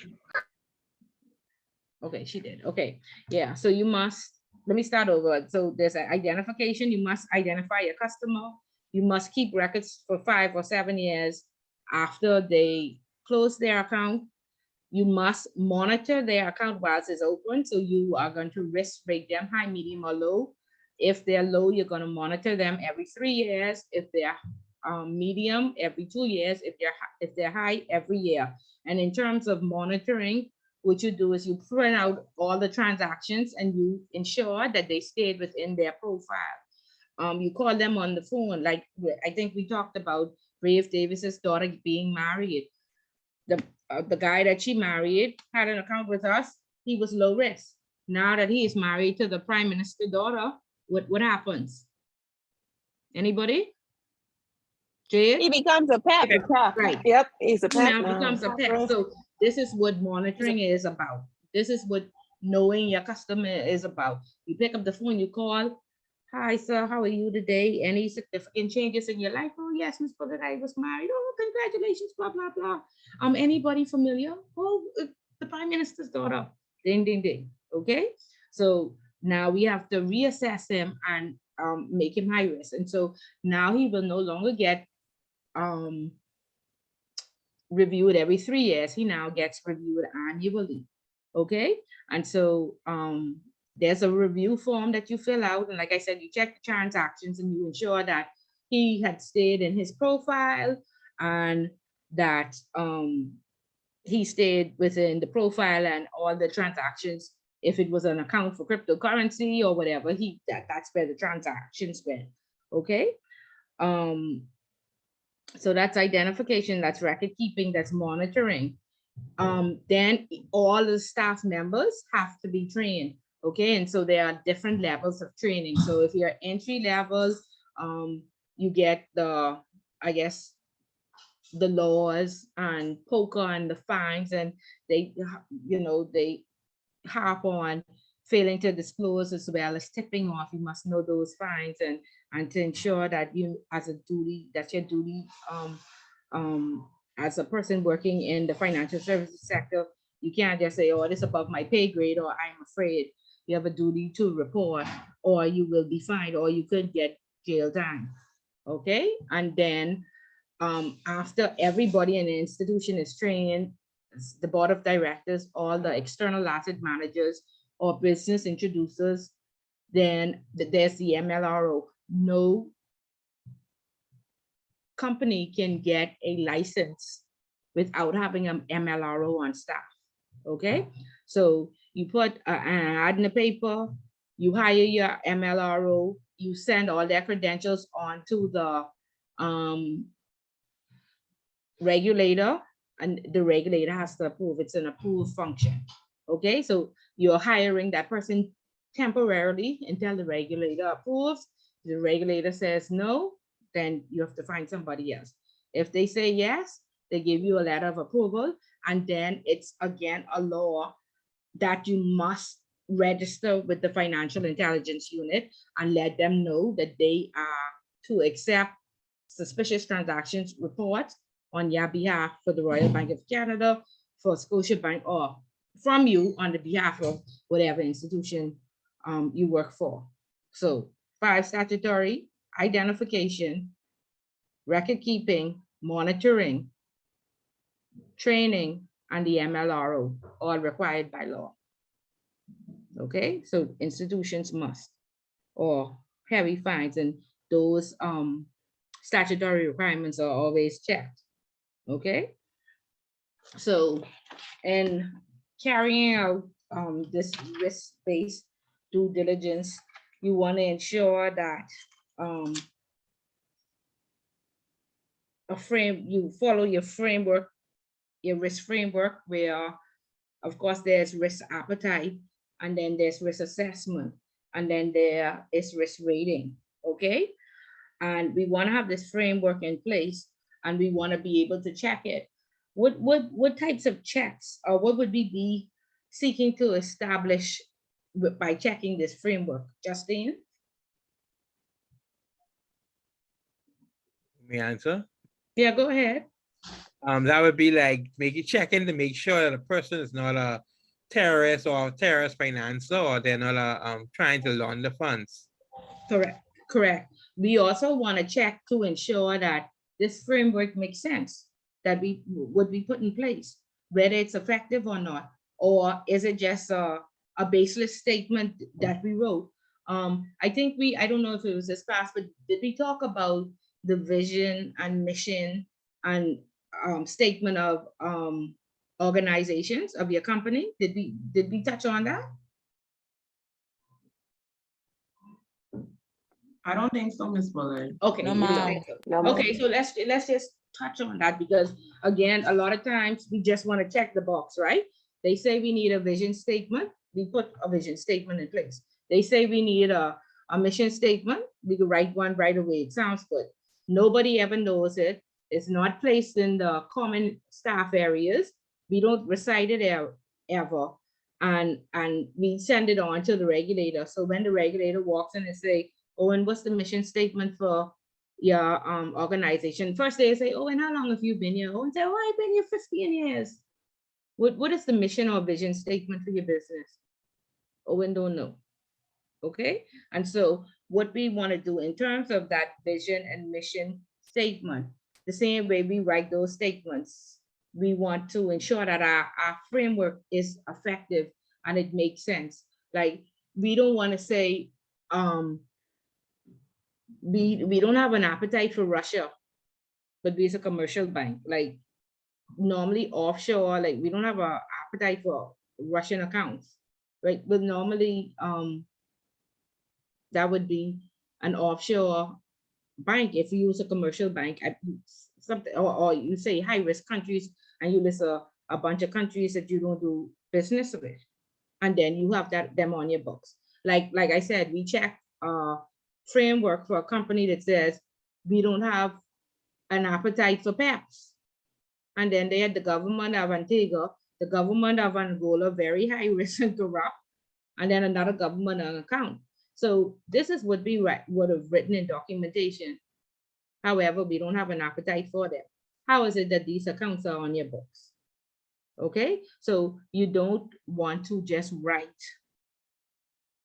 Okay, she did. Okay, yeah, so you must, let me start over. So there's an identification. You must identify a customer. You must keep records for 5 or 7 years after they close their account. You must monitor their account while it's open. So you are going to risk rate them high, medium, or low. If they're low, you're going to monitor them every 3 years. If they're medium, every 2 years. If they're high, every year. And in terms of monitoring, what you do is you print out all the transactions and you ensure that they stayed within their profile. You call them on the phone, like I think we talked about Brave Davis's daughter being married. The guy that she married had an account with us. He was low risk. Now that he is married to the Prime Minister's daughter, what happens? Anybody? Jade? He becomes a pet. Right. Yep, he's a pet Now now. becomes a pet. So this is what monitoring is about. This is what knowing your customer is about. You pick up the phone, you call. Hi, sir, how are you today? Any significant changes in your life? Oh, yes, Miss Brother, I was married. Oh, congratulations, blah, blah, blah. Anybody familiar? Oh, the Prime Minister's daughter. Ding, ding, ding. Okay. So now we have to reassess him and make him high risk. And so now he will no longer get reviewed every 3 years. He now gets reviewed annually. Okay. And so there's a review form that you fill out. And like I said, you check the transactions and you ensure that he had stayed in his profile and that he stayed within the profile and all the transactions. If it was an account for cryptocurrency or whatever, that's where the transactions went. Okay. So that's identification, that's record keeping, that's monitoring. Then all the staff members have to be trained. Okay, and so there are different levels of training. So if you're entry level, you get the, I guess, the laws and POCA and the fines, and they, you know, they harp on failing to disclose as well as tipping off. You must know those fines and to ensure that you, as a duty, that's your duty as a person working in the financial services sector. You can't just say, oh, this is above my pay grade, or I'm afraid. You have a duty to report, or you will be fined, or you could get jail time. Okay, and then after everybody in the institution is trained, the board of directors, all the external asset managers or business introducers, then there's the MLRO. No company can get a license without having an MLRO on staff. Okay, so you put an ad in the paper, you hire your MLRO, you send all their credentials on to the regulator, and the regulator has to approve. It's an approved function. Okay, so you're hiring that person temporarily until the regulator approves. The regulator says no, then you have to find somebody else. If they say yes, they give you a letter of approval, and then it's again a law that you must register with the Financial Intelligence Unit and let them know that they are to accept suspicious transactions reports on your behalf for the Royal Bank of Canada, for Scotiabank, or from you on the behalf of whatever institution you work for. So 5, statutory, identification, record keeping, monitoring, training, and the MLRO, all required by law. Okay, so institutions must, or heavy fines, and those statutory requirements are always checked. Okay, so in carrying out this risk-based due diligence, you want to ensure that you follow your framework, your risk framework, where of course there's risk appetite, and then there's risk assessment, and then there is risk rating. Okay, and we want to have this framework in place, and we want to be able to check it. What types of checks, or what would we be seeking to establish by checking this framework, Justine? May I answer? Yeah, go ahead. That would be like checking to make sure that a person is not a terrorist or a terrorist financer, or they're not trying to launder funds. Correct. We also want to check to ensure that this framework makes sense, that we would be put in place, whether it's effective or not, or is it just a baseless statement that we wrote. I think I don't know if it was this class, but did we talk about the vision and mission and statement of organizations of your company? Did we touch on that? I don't think so, Ms. Bullard. Okay. No, you don't ma'am. think so? No, ma'am. Okay, so let's just touch on that, because again, a lot of times we just want to check the box, right? They say we need a vision statement, we put a vision statement in place. They say we need a mission statement, we can write one right away. It sounds good. Nobody ever knows it. It's not placed in the common staff areas. We don't recite it ever. And we send it on to the regulator. So when the regulator walks in and say, oh, and what's the mission statement for your organization? First they say, oh, and how long have you been here? Oh, and say, oh, I've been here 15 years. What is the mission or vision statement for your business? Oh, and don't know. Okay, and so what we want to do in terms of that vision and mission statement, the same way we write those statements, we want to ensure that our framework is effective and it makes sense. Like, we don't want to say we don't have an appetite for Russia, but we're a commercial bank. Like, normally offshore, like, we don't have an appetite for Russian accounts, right? But normally that would be an offshore bank. If you use a commercial bank at something, or you say high risk countries, and you list a bunch of countries that you don't do business with, and then you have them on your books. Like I said, we check framework for a company that says we don't have an appetite for PEPs, and then they had the government of Antigua, the government of Angola, very high risk and corrupt, and then another government on account. So this is what we would have written in documentation. However, we don't have an appetite for them. How is it that these accounts are on your books? Okay, so you don't want to just write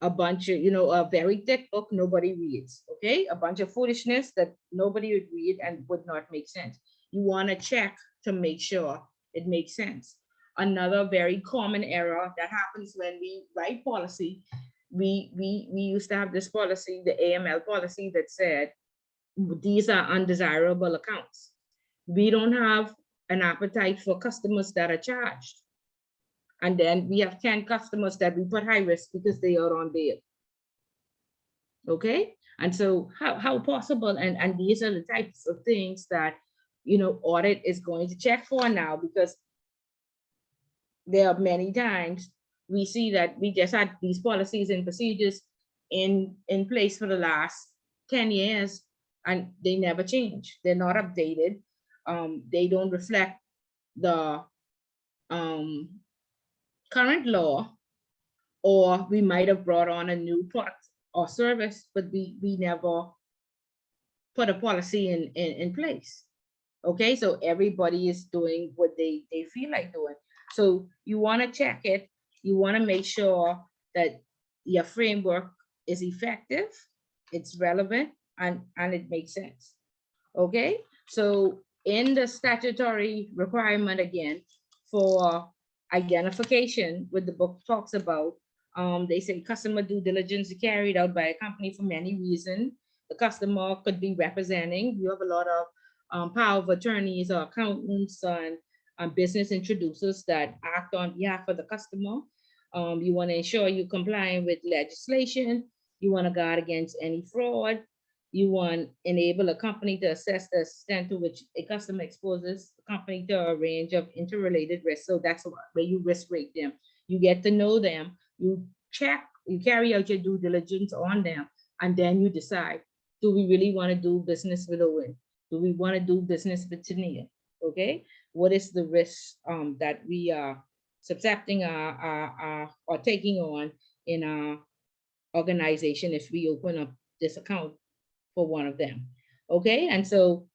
a bunch of, a very thick book nobody reads, okay? A bunch of foolishness that nobody would read and would not make sense. You want to check to make sure it makes sense. Another very common error that happens when we write policy, we used to have this policy, the AML policy, that said these are undesirable accounts. We don't have an appetite for customers that are charged. And then we have 10 customers that we put high risk because they are on bail. Okay, and so how possible, and these are the types of things that audit is going to check for now, because there are many times we see that we just had these policies and procedures in place for the last 10 years and they never change. They're not updated. They don't reflect the current law, or we might have brought on a new product or service, but we never put a policy in place. Okay, so everybody is doing what they feel like doing. So you want to check it. You want to make sure that your framework is effective, it's relevant, and it makes sense. Okay, So in the statutory requirement again for identification, what the book talks about, they say customer due diligence is carried out by a company for many reasons. The customer could be representing. You have a lot of power of attorneys or accountants and business introducers that act on behalf of the customer. You want to ensure you're complying with legislation. You want to guard against any fraud. You want enable a company to assess the extent to which a customer exposes the company to a range of interrelated risks. So that's where you risk rate them. You get to know them. You check, you carry out your due diligence on them, and then you decide, do we really want to do business with Owen? Do we want to do business with Tania? Okay, what is the risk that we are subjecting or taking on in our organization if we open up this account for one of them? Okay, and so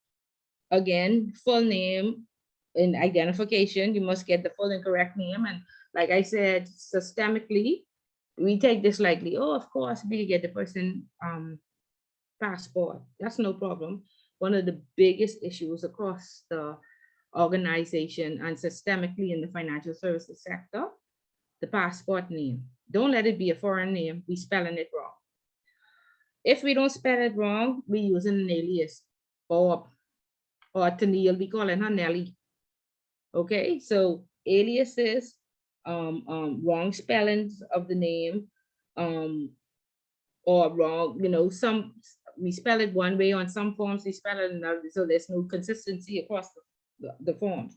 again, full name and identification, you must get the full and correct name. And like I said, systemically, we take this lightly. Oh, of course, we get the person passport. That's no problem. One of the biggest issues across the organization and systemically in the financial services sector, the passport name. Don't let it be a foreign name. We spelling it wrong. If we don't spell it wrong, we using an alias or Tennille, we call it her Nelly. Okay, so aliases, wrong spellings of the name, or wrong, some we spell it one way on some forms, we spell it another, so there's no consistency across the forms.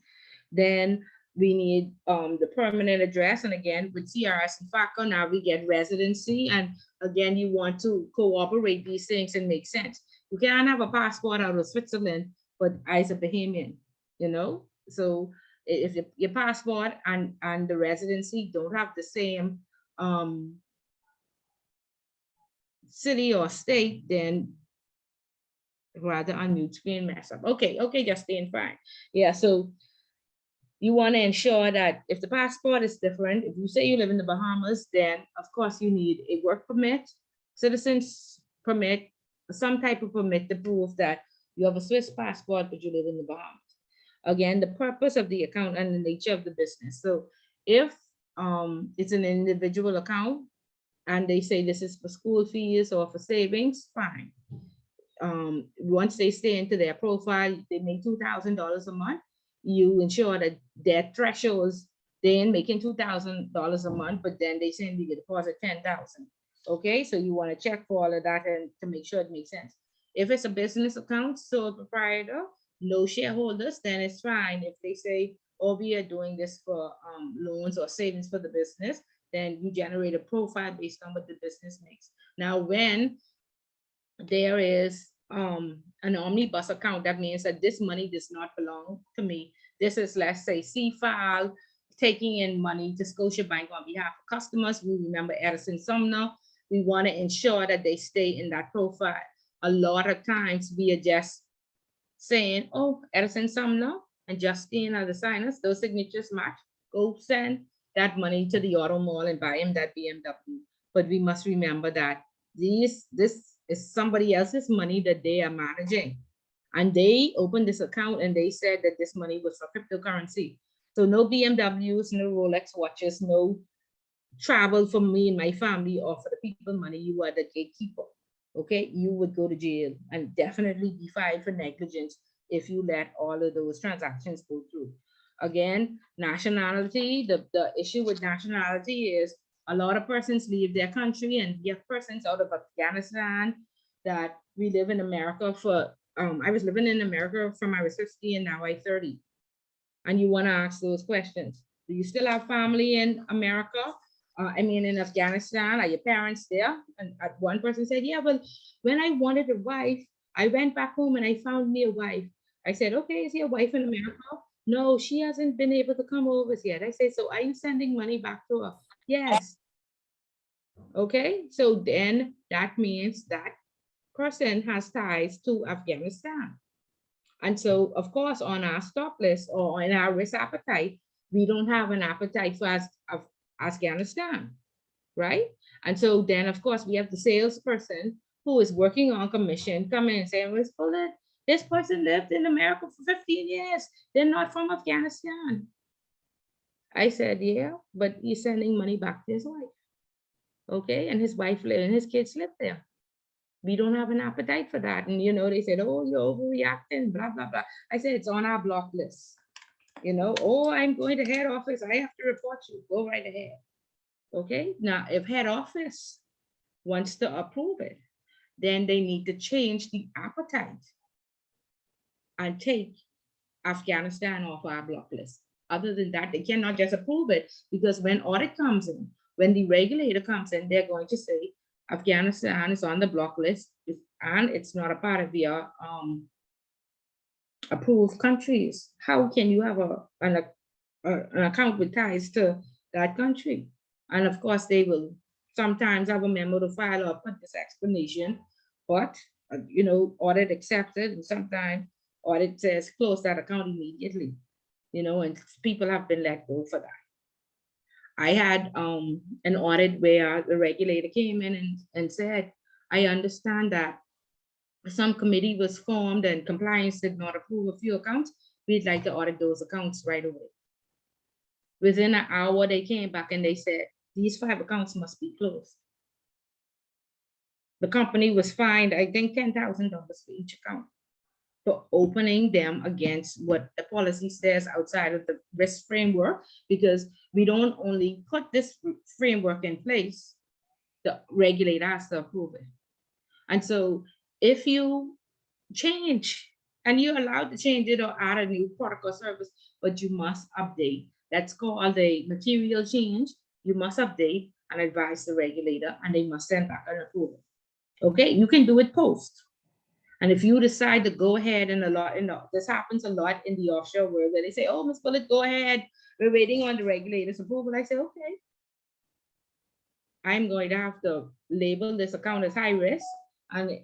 Then we need the permanent address, and again with CRS and FACA, now we get residency, and again you want to cooperate these things and make sense. You can't have a passport out of Switzerland but as a Bahamian, so if your passport and the residency don't have the same city or state, then rather unmute screen mess up. Okay, Justine, fine. Yeah, so you want to ensure that if the passport is different, if you say you live in the Bahamas, then of course you need a work permit, citizens permit, some type of permit to prove that you have a Swiss passport, but you live in the Bahamas. Again, the purpose of the account and the nature of the business. So if it's an individual account and they say this is for school fees or for savings, fine. Once they stay into their profile, they make $2,000 a month. You ensure that their thresholds, they ain't making $2,000 a month, but then they send you the deposit $10,000. Okay, so you want to check for all of that and to make sure it makes sense. If it's a business account, sole proprietor, no shareholders, then it's fine. If they say, oh, we are doing this for loans or savings for the business, then you generate a profile based on what the business makes. Now, when there is an omnibus account, that means that this money does not belong to me. This is, let's say, C-File taking in money to Scotiabank on behalf of customers. We remember Edison Sumner. We want to ensure that they stay in that profile. A lot of times we are just saying, oh, Edison Sumner and Justine are the signers, those signatures match, go send that money to the auto mall and buy him that BMW. But we must remember that this is somebody else's money that they are managing. And they opened this account and they said that this money was for cryptocurrency. So no BMWs, no Rolex watches, no travel for me and my family or for the people money. You are the gatekeeper. Okay, you would go to jail and definitely be fined for negligence if you let all of those transactions go through. Again, nationality, the issue with nationality is a lot of persons leave their country, and we have persons out of Afghanistan that we live in America for, I was living in America from I was 50 and now I'm 30. And you want to ask those questions. Do you still have family in America? In Afghanistan, are your parents there? And one person said, yeah, well, when I wanted a wife, I went back home and I found me a wife. I said, okay, is your wife in America? No, she hasn't been able to come over yet. I say, so are you sending money back to her? Yes. Okay, so then that means that person has ties to Afghanistan. And so, of course, on our stop list or in our risk appetite, we don't have an appetite for Afghanistan, right? And so then, of course, we have the salesperson who is working on commission, come in and say, let's pull it. This person lived in America for 15 years. They're not from Afghanistan. I said, yeah, but he's sending money back to his wife. Okay, and his wife and his kids live there. We don't have an appetite for that. And, they said, oh, you're overreacting, blah, blah, blah. I said, it's on our block list. Oh, I'm going to head office. I have to report you. Go right ahead. Okay, now if head office wants to approve it, then they need to change the appetite and take Afghanistan off our block list. Other than that, they cannot just approve it, because when audit comes in, when the regulator comes in, they're going to say Afghanistan is on the block list and it's not a part of the approved countries. How can you have an account with ties to that country? And of course, they will sometimes have a memo to file or put this explanation, but audit accepted, and sometimes audit says close that account immediately, and people have been let go for that. I had an audit where the regulator came in and said, I understand that some committee was formed and compliance did not approve a few accounts. We'd like to audit those accounts right away. Within an hour, they came back and they said, these 5 accounts must be closed. The company was fined, I think, $10,000 for each account for opening them against what the policy says outside of the risk framework, because we don't only put this framework in place, the regulator has to approve it. And so if you change, and you're allowed to change it or add a new product or service, but you must update. That's called a material change. You must update and advise the regulator, and they must send back an approval. Okay, you can do it post. And if you decide to go ahead, and this happens a lot in the offshore world, where they say, oh, Ms. Bullitt, go ahead. We're waiting on the regulator's approval. I say, okay. I'm going to have to label this account as high risk and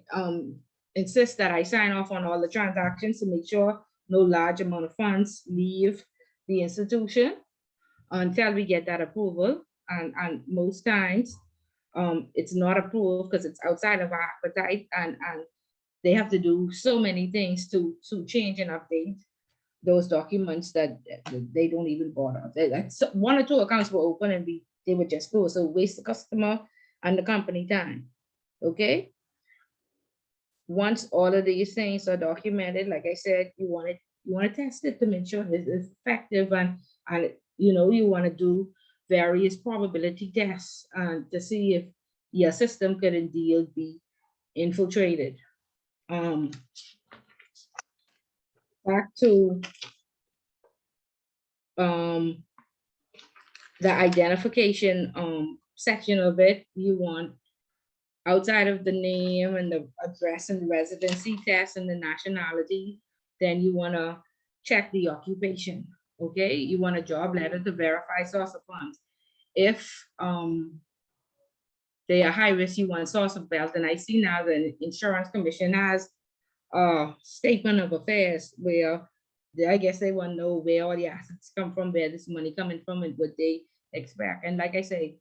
insist that I sign off on all the transactions to make sure no large amount of funds leave the institution until we get that approval. And most times it's not approved because it's outside of our appetite, and they have to do so many things to change and update those documents that they don't even bother. That's 1 or 2 accounts were open and they would just close. So waste the customer and the company time. Okay. Once all of these things are documented, like I said, you want to test it to make sure it's effective, and you want to do various probability tests to see if your system could indeed be infiltrated. Back to the identification section of it, you want, outside of the name and the address and the residency test and the nationality, then you want to check the occupation. Okay, you want a job letter to verify source of funds. If they are high risk, you want source of wealth. And I see now the Insurance Commission has a statement of affairs where I guess they want to know where all the assets come from, where this money coming from, and what they expect. And like I say,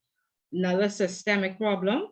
another systemic problem.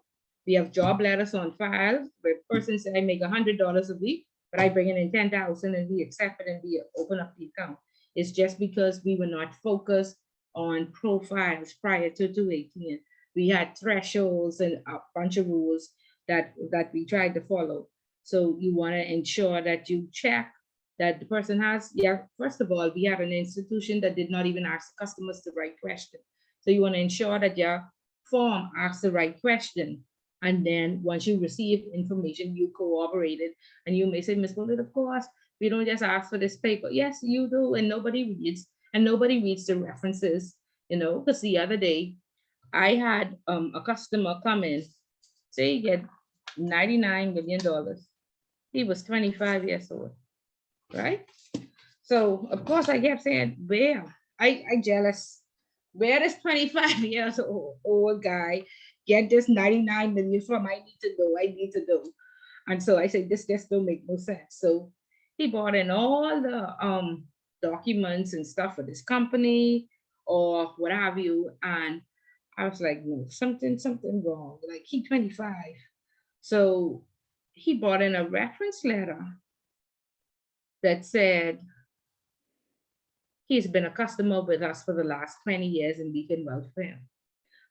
We have job letters on file where persons say I make $100 a week, but I bring in 10,000 and we accept it and we open up the account. It's just because we were not focused on profiles prior to 218. We had thresholds and a bunch of rules that we tried to follow. So you want to ensure that you check that the person has, first of all, we have an institution that did not even ask the customers the right question. So you want to ensure that your form asks the right question. And then once you receive information, you corroborate it. And you may say, Ms. Bullitt, of course, we don't just ask for this paper. Yes, you do, and nobody reads. And nobody reads the references, because the other day, I had a customer come in, say he had $99 million. He was 25 years old, right? So of course I kept saying, where? I jealous. Where this 25 years old guy get this 99 million from? I need to know. And so I said, this just don't make no sense. So he brought in all the documents and stuff for this company or what have you. And I was like, no, something wrong. Like, he 25. So he brought in a reference letter that said he's been a customer with us for the last 20 years and we can vouch for him.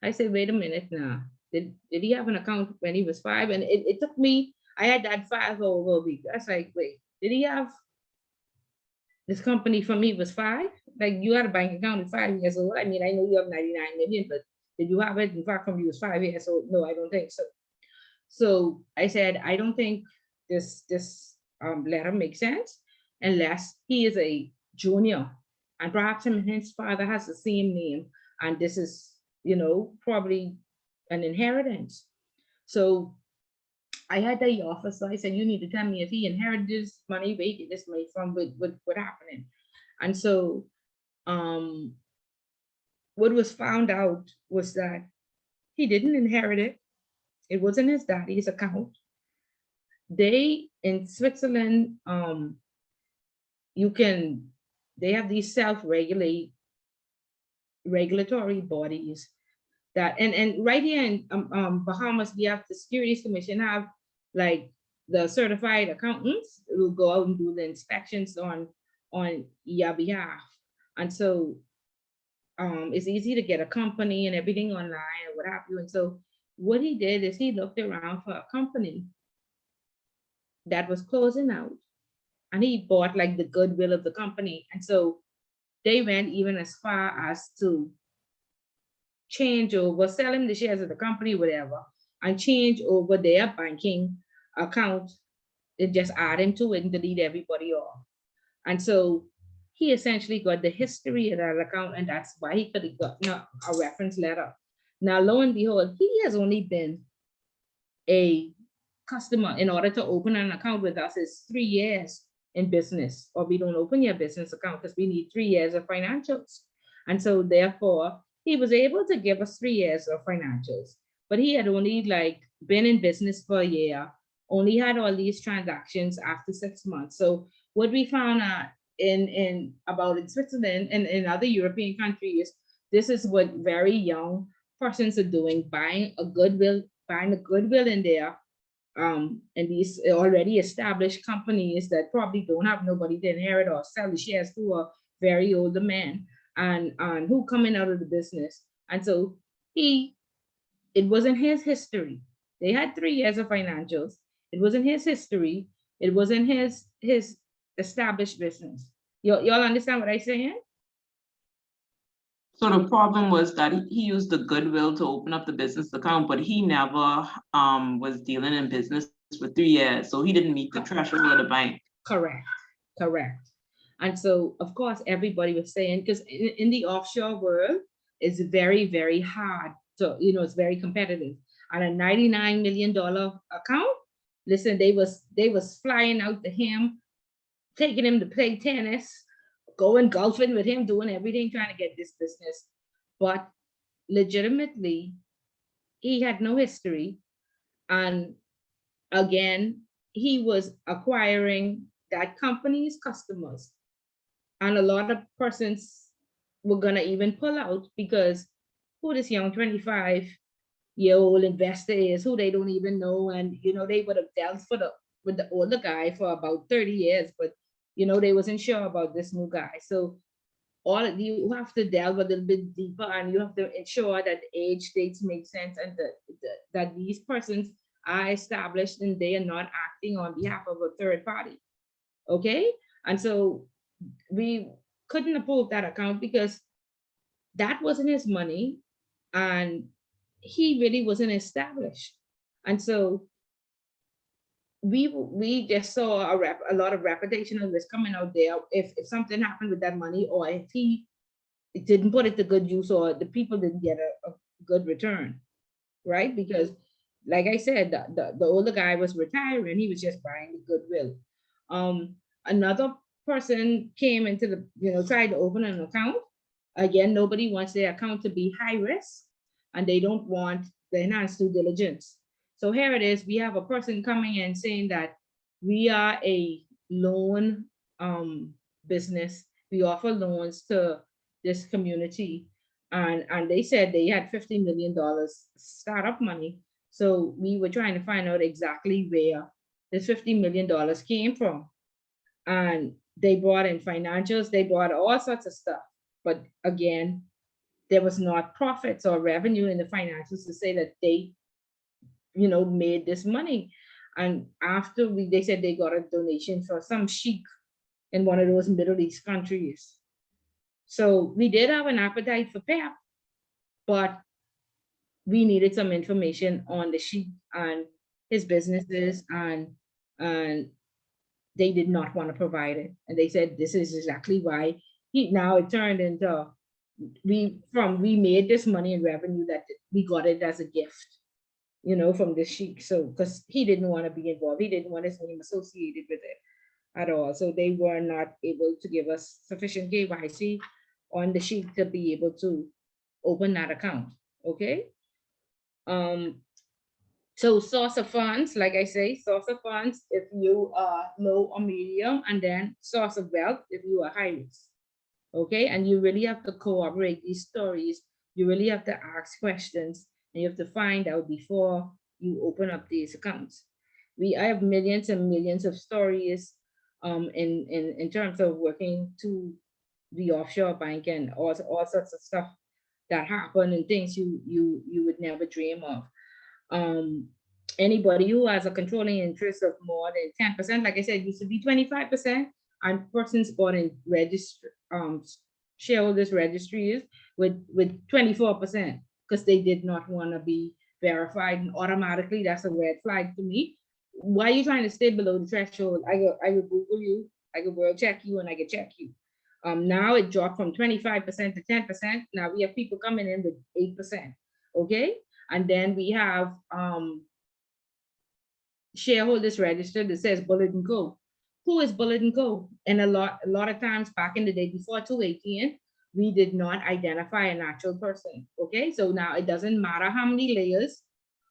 I said, wait a minute now. Did he have an account when he was 5? And it took me, I had that file for over a week. I was like, wait, did he have this company from he was 5? Like, you had a bank account at 5 years old. I mean, I know you have 99 million, but did you have it in fact from you was 5 years old? No, I don't think so. So I said, I don't think this letter makes sense unless he is a junior and perhaps him and his father has the same name. And this is, you know, probably an inheritance. So I had the officer, I said, you need to tell me if he inherited this money, where he get this money from, what happening. And so what was found out was that he didn't inherit it. It wasn't his daddy's account. They, in Switzerland, they have these regulatory bodies that, and right here in Bahamas, we have the Securities Commission have like the certified accountants who go out and do the inspections on your behalf. And so it's easy to get a company and everything online or what have you. And so what he did is he looked around for a company that was closing out and he bought like the goodwill of the company. And so they went even as far as to change over, sell him the shares of the company, whatever, and change over their banking account and just add him to it and delete everybody off. And so he essentially got the history of that account, and that's why he could have gotten a reference letter. Now, lo and behold, he has only been a customer in order to open an account with us is 3 years in business, or we don't open your business account because we need 3 years of financials. And so therefore, he was able to give us 3 years of financials, but he had only like been in business for a year, only had all these transactions after 6 months. So what we found out in Switzerland and in other European countries, this is what very young persons are doing, buying a goodwill in there. And these already established companies that probably don't have nobody to inherit or sell the shares to a very older man and who coming out of the business. And so it wasn't his history. They had 3 years of financials. It wasn't his history. It wasn't his established business. Y'all understand what I'm saying? So the problem was that he used the goodwill to open up the business account, but he never was dealing in business for 3 years. So he didn't meet the threshold of the bank. Correct. And so, of course, everybody was saying, because in the offshore world, it's very, very hard. So, you know, it's very competitive. On a $99 million account, listen, they was flying out to him, taking him to play tennis, going golfing with him, doing everything, trying to get this business. But legitimately, he had no history. And again, he was acquiring that company's customers. And a lot of persons were gonna even pull out because who this young 25-year-old investor is, who they don't even know. And, you know, they would have dealt with the older guy for about 30 years, but, you know, they wasn't sure about this new guy. So you have to delve a little bit deeper and you have to ensure that age dates make sense and that these persons are established and they are not acting on behalf of a third party. Okay. And so we couldn't approve that account because that wasn't his money and he really wasn't established. And so we just saw a lot of reputational risk coming out there if something happened with that money, or if he didn't put it to good use, or the people didn't get a good return, right? Because like I said, the older guy was retiring, he was just buying the goodwill. Another person came into the, you know, tried to open an account. Again, nobody wants their account to be high risk and they don't want the enhanced due diligence. So here it is, we have a person coming in saying that we are a loan business. We offer loans to this community. And they said they had $50 million startup money. So we were trying to find out exactly where this $50 million came from. and they brought in financials, they brought all sorts of stuff. But again, there was not profits or revenue in the financials to say that they, you know, made this money. And after they said they got a donation for some sheik in one of those Middle East countries. So we did have an appetite for PEP, but we needed some information on the sheik and his businesses, and they did not want to provide it. And they said, this is exactly why now it turned into, we made this money in revenue that we got it as a gift, you know, from the sheik. So, because he didn't want to be involved, he didn't want his name associated with it at all. So they were not able to give us sufficient KYC on the sheik to be able to open that account. Okay. So source of funds, like I say, source of funds if you are low or medium, and then source of wealth if you are high risk. Okay, and you really have to corroborate these stories. You really have to ask questions, and you have to find out before you open up these accounts. I have millions and millions of stories in terms of working to the offshore bank and all sorts of stuff that happen and things you would never dream of. Anybody who has a controlling interest of more than 10%, like I said, used to be 25%, and persons bought in shareholders registries with 24%, because they did not want to be verified, and automatically that's a red flag to me. Why are you trying to stay below the threshold? I could Google you, I could world check you, and I could check you. Now it dropped from 25% to 10%. Now we have people coming in with 8%. Okay, and then we have shareholders registered that says Bullet and Co. Who is Bullet and Co? And a lot of times back in the day before 2018, we did not identify a natural person. Okay, so now it doesn't matter how many layers,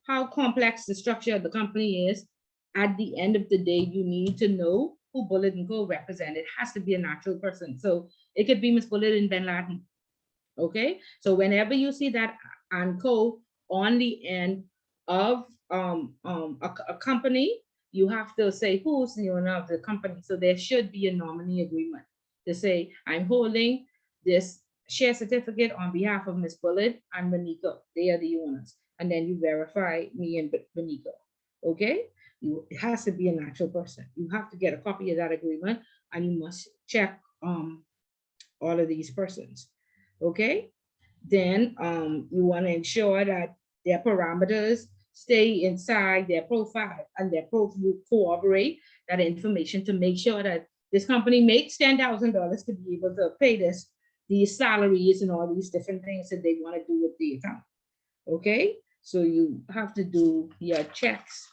how complex the structure of the company is. At the end of the day, you need to know who Bullet and Co represent. It has to be a natural person. So it could be Miss Bullet and Ben Laden. Okay, so whenever you see that and Co on the end of a company, you have to say who's the owner of the company. So there should be a nominee agreement to say, I'm holding this share certificate on behalf of Miss Bullet and Monica. They are the owners. And then you verify me and Monica. Okay, it has to be a natural person. You have to get a copy of that agreement, and you must check all of these persons. Okay, then you want to ensure that their parameters stay inside their profile, and their profile corroborate that information to make sure that this company makes $10,000 to be able to pay these salaries and all these different things that they want to do with the account. Okay, so you have to do your checks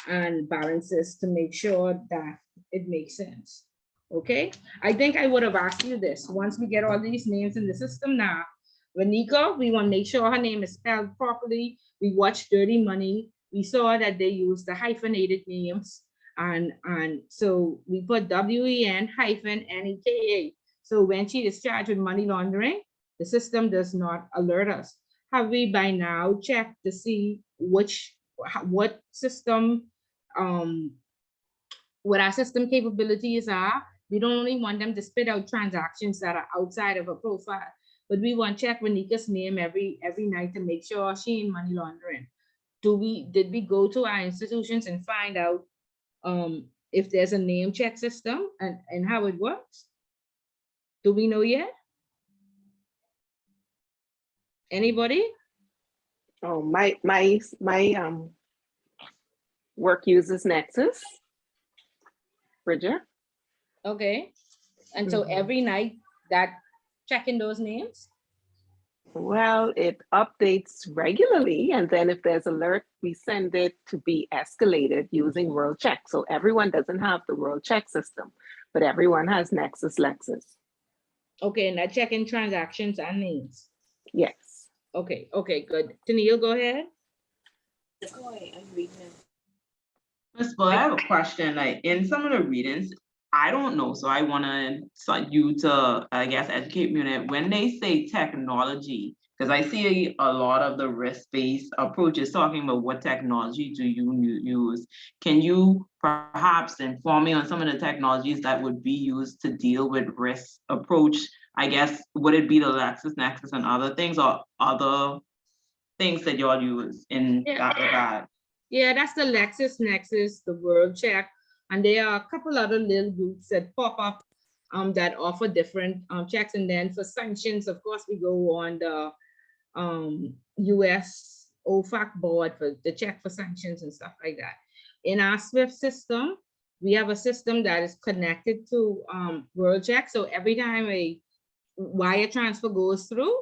and balances to make sure that it makes sense. Okay, I think I would have asked you this once we get all these names in the system. Now Renika, we want to make sure her name is spelled properly. We watched Dirty Money. We saw that they used the hyphenated names, and so we put WEN-NEKA. So when she is charged with money laundering, the system does not alert us. Have we by now checked to see what system, what our system capabilities are? We don't only want them to spit out transactions that are outside of a profile, but we want to check Renika's name every night to make sure she ain't money laundering. Did we go to our institutions and find out if there's a name check system and how it works? Do we know yet? Anybody? Oh, my work uses Nexus. Bridger. Okay, and so every night that checking those names? Well, it updates regularly, and then if there's alert, we send it to be escalated using World Check. So everyone doesn't have the World Check system, but everyone has Nexus Lexus. Okay, and that checking transactions and names. Yes. Okay, good. Tennille, go ahead. Miss Bull, I have a question. Like in some of the readings, I don't know, so I want you to, I guess, educate me on it. When they say technology, Because I see a lot of the risk-based approaches talking about what technology do you use. Can you perhaps inform me on some of the technologies that would be used to deal with risk approach? I guess, would it be the LexisNexis and other things, or other things that y'all use in that regard? Yeah, that's the LexisNexis, the World Check, and there are a couple other little groups that pop up that offer different checks. And then for sanctions, of course, we go on the US OFAC board for the check for sanctions and stuff like that. In our SWIFT system, we have a system that is connected to World Check. So every time a wire transfer goes through,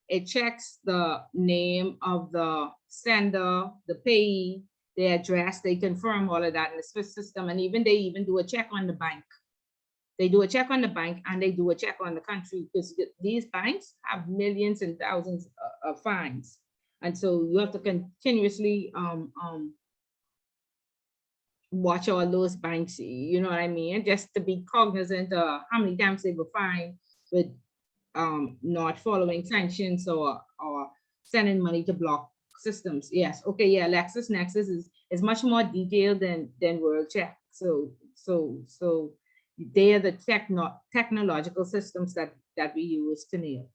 it checks the name of the sender, the payee, their address, they confirm all of that in the SWIFT system. And they even do a check on the bank. They do a check on the bank and they do a check on the country, because these banks have millions and thousands of fines. And so you have to continuously watch all those banks, you know what I mean? And just to be cognizant of how many times they were fined with not following sanctions or sending money to block systems. Yes, okay, yeah, LexisNexis is much more detailed than World Check. So they are the technological systems that we use to nail.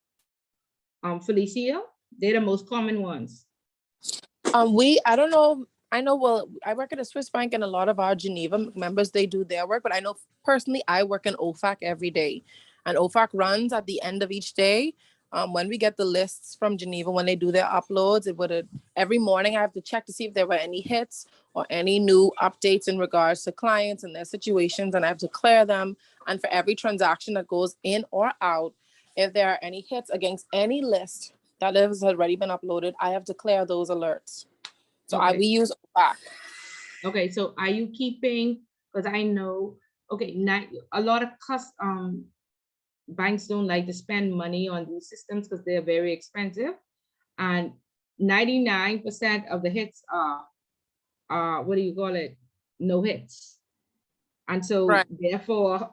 Felicia, they're the most common ones. I don't know. I know, well, I work at a Swiss bank and a lot of our Geneva members, they do their work, but I know personally, I work in OFAC every day, and OFAC runs at the end of each day. When we get the lists from Geneva, when they do their uploads, every morning I have to check to see if there were any hits or any new updates in regards to clients and their situations, and I have to clear them. And for every transaction that goes in or out, if there are any hits against any list that has already been uploaded, I have to clear those alerts. So Okay. we use OFAC. Okay, so are you keeping, because I know, okay, now a lot of banks don't like to spend money on these systems because they're very expensive, and 99% of the hits are what do you call it? No hits. And so therefore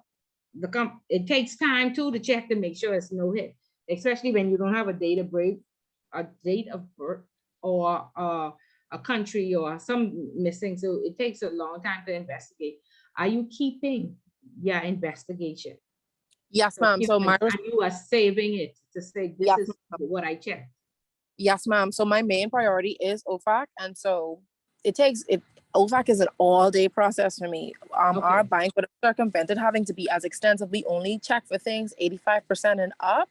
it takes time too to check to make sure it's no hit, especially when you don't have a date of birth or a country or some missing. So it takes a long time to investigate. Are you keeping your investigation? Yes, ma'am. So you are saving it to say, this is what I checked. Yes, ma'am. So my main priority is OFAC. And so OFAC is an all-day process for me. Our bank would have circumvented having to be as extensive. We only check for things 85% and up.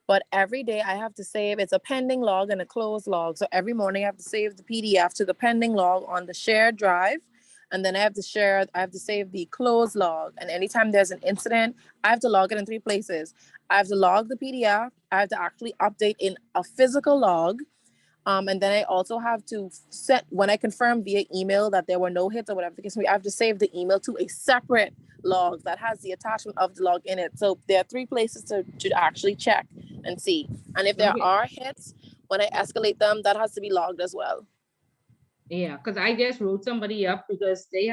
But every day I have to save, it's a pending log and a closed log. So every morning I have to save the PDF to the pending log on the shared drive. And then I have to save the closed log. And anytime there's an incident, I have to log it in 3 places. I have to log the PDF. I have to actually update in a physical log. And then I also have to when I confirm via email that there were no hits or whatever the case may be, I have to save the email to a separate log that has the attachment of the log in it. So there are 3 places to actually check and see. And if there are hits, when I escalate them, that has to be logged as well. Yeah, because I just wrote somebody up because they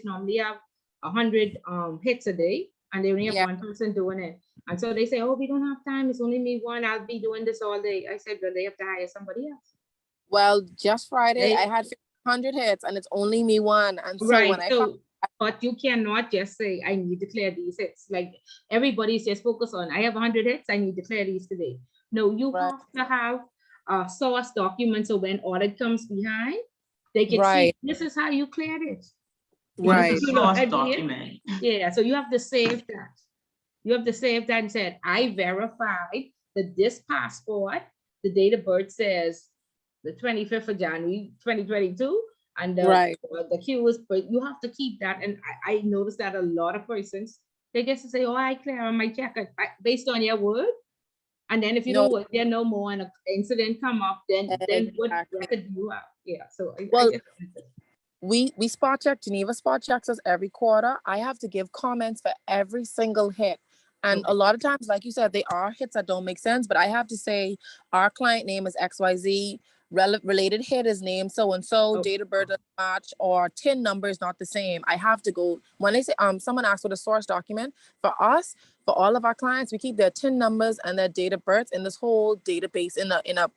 normally have 100 hits a day, and they only have one person doing it. And so they say, oh, we don't have time. It's only me one. I'll be doing this all day. I said, well, they have to hire somebody else. Well, just Friday, I had 100 hits and it's only me one. And so but you cannot just say, I need to clear these hits. Like everybody's just focused on, I have 100 hits. I need to clear these today. No, you have to have a source document. So when audit comes behind, they can see, this is how you cleared it. Right. Source document. Yeah, so you have to save that. You have to save that and said, I verified that this passport, the date of birth says the 25th of January, 2022, and the queue is, but you have to keep that. And I noticed that a lot of persons, they just say, oh, I clear on my check based on your word. And then if you don't work there no more and an incident come up, then what record do you have? Yeah, so we spot check, Geneva spot checks us every quarter. I have to give comments for every single hit. And a lot of times, like you said, they are hits that don't make sense, but I have to say our client name is XYZ. related hit is name so-and-so, Oh. date of birth doesn't match, or TIN number is not the same. I have to go, when they say, someone asked for the source document, for us, for all of our clients, we keep their TIN numbers and their date of birth in this whole database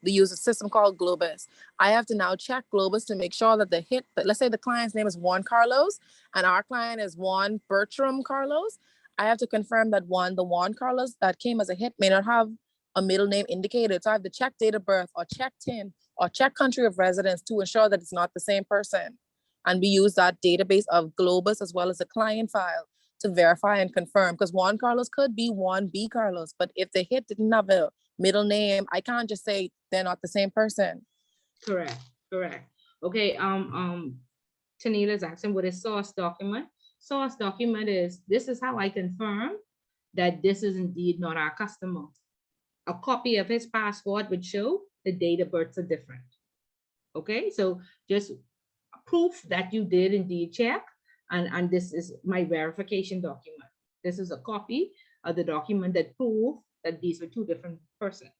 we use a system called Globus. I have to now check Globus to make sure that the hit, let's say the client's name is Juan Carlos and our client is Juan Bertram Carlos. I have to confirm that the Juan Carlos that came as a hit may not have a middle name indicated. So I have to check date of birth or check TIN or check country of residence to ensure that it's not the same person. And we use that database of Globus as well as a client file to verify and confirm, because Juan Carlos could be Juan B. Carlos, but if the hit didn't have a middle name, I can't just say they're not the same person. Correct. Okay, Tanila's asking what is source document? Source document is, this is how I confirm that this is indeed not our customer. A copy of his passport would show the date of births are different. Okay, so just proof that you did indeed check, and this is my verification document. This is a copy of the document that prove that these are two different persons.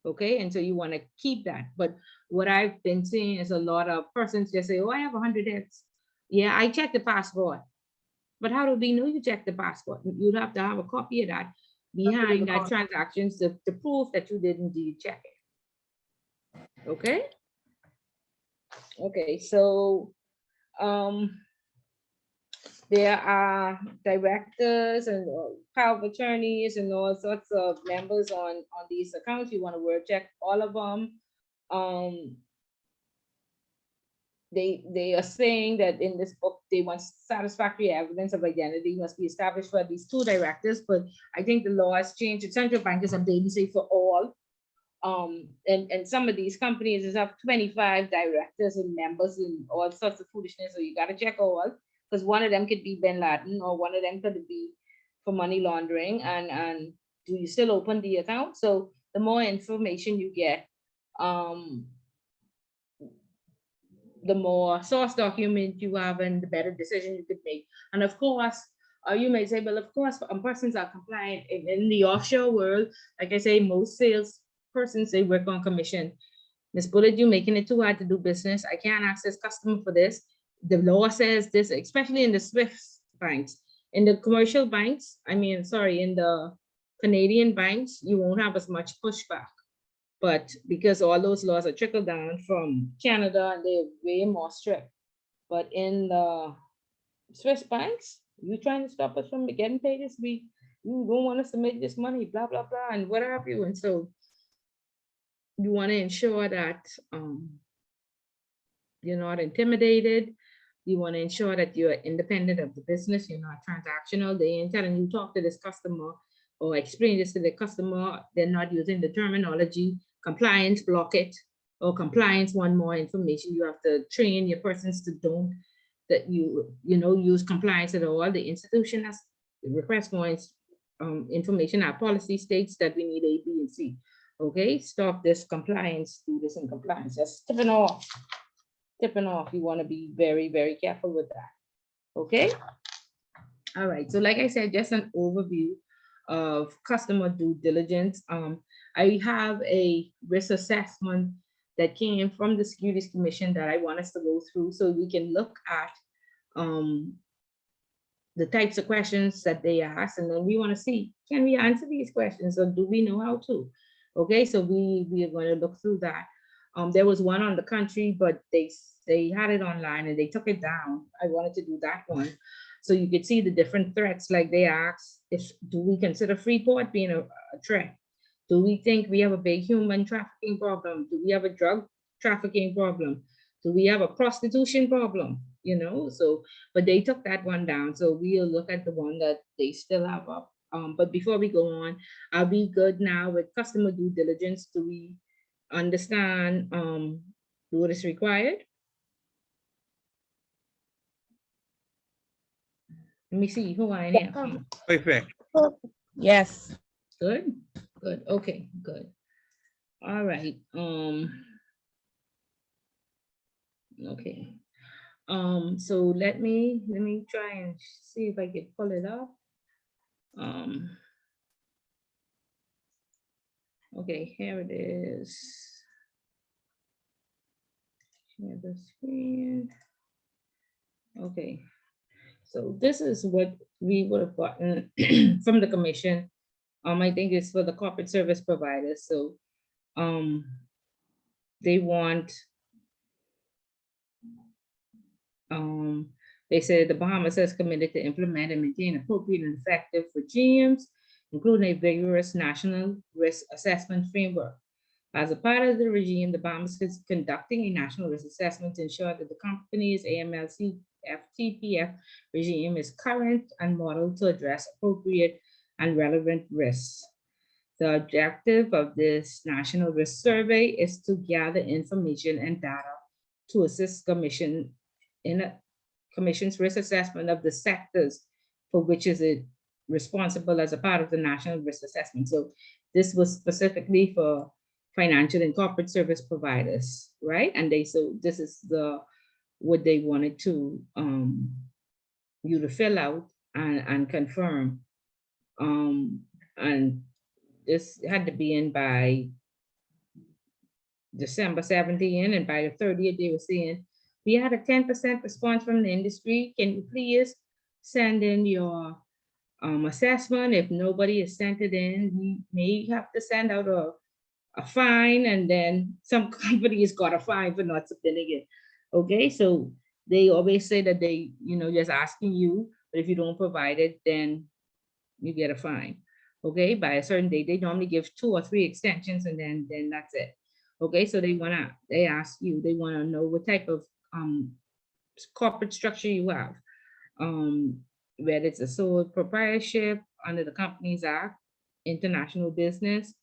Okay, and so you want to keep that. But what I've been seeing is a lot of persons just say, oh, I have 100 hits. Yeah, I checked the passport. But how do we know you checked the passport? You'd have to have a copy of that behind that transactions to prove that you did indeed check it. Okay. Okay, so there are directors and power of attorneys and all sorts of members on these accounts. You want to word check all of them. They are saying that in this book, they want satisfactory evidence of identity must be established for at least 2 directors, but I think the law has changed. The central bank is updating, say, for all. And some of these companies is have 25 directors and members and all sorts of foolishness, so you got to check all, because one of them could be Bin Laden or one of them could be for money laundering, and do you still open the account? So the more information you get, the more source document you have and the better decision you could make. And of course, you may say, well, of course, persons are compliant in the offshore world. Like I say, most sales persons, they work on commission. Ms. Bullitt, you making it too hard to do business. I can't access customer for this. The law says this, especially in the Swiss banks. In the commercial banks, in the Canadian banks, you won't have as much pushback. But because all those laws are trickled down from Canada and they're way more strict. But in the Swiss banks, you trying to stop us from getting paid this week, you don't want us to make this money, blah, blah, blah, and what have you. And so you want to ensure that you're not intimidated. You want to ensure that you're independent of the business. You're not transactional. They ain't telling you talk to this customer or explain this to the customer. They're not using the terminology. Compliance, block it. Or compliance, want more information. You have to train your persons to don't use compliance at all. The institution has request more information. Our policy states that we need A, B, and C. Okay, stop this compliance, do this in compliance. Just tipping off. You want to be very, very careful with that. Okay. All right. So like I said, just an overview of customer due diligence. I have a risk assessment that came from the Securities Commission that I want us to go through so we can look at the types of questions that they ask, and then we want to see, can we answer these questions or do we know how to? Okay, so we are going to look through that. There was one on the country, but they had it online and they took it down. I wanted to do that one. So you could see the different threats, like they asked, do we consider Freeport being a threat? Do we think we have a big human trafficking problem? Do we have a drug trafficking problem? Do we have a prostitution problem? So, but they took that one down. So we'll look at the one that they still have up. But before we go on, are we good now with customer due diligence? Do we understand what is required? Let me see who I am. Perfect. Yes. Good. Okay, good. All right. Okay. So let me try and see if I can pull it up. Okay, here it is. share the screen. Okay, so this is what we would have gotten from the commission. I think it's for the corporate service providers. So they want, they said the Bahamas has committed to implement and maintain appropriate and effective regimes, including a vigorous national risk assessment framework. As a part of the regime, the Bahamas is conducting a national risk assessment to ensure that the company's AML TPF regime is current and modeled to address appropriate and relevant risks. The objective of this National Risk Survey is to gather information and data to assist Commission in a Commission's risk assessment of the sectors for which is it responsible as a part of the National Risk Assessment. So this was specifically for financial and corporate service providers, right? And so this is what they wanted to you to fill out and confirm. And this had to be in by December 17, and by the 30th, they were saying, we had a 10% response from the industry. Can you please send in your assessment? If nobody has sent it in, we may have to send out a fine, and then some companies got a fine for not submitting it. Okay, so they always say that they, just asking you, but if you don't provide it, then you get a fine. Okay, by a certain date. They normally give 2 or 3 extensions, and then that's it. Okay, so they ask you, they want to know what type of corporate structure you have, whether it's a sole proprietorship under the Companies Act, international business,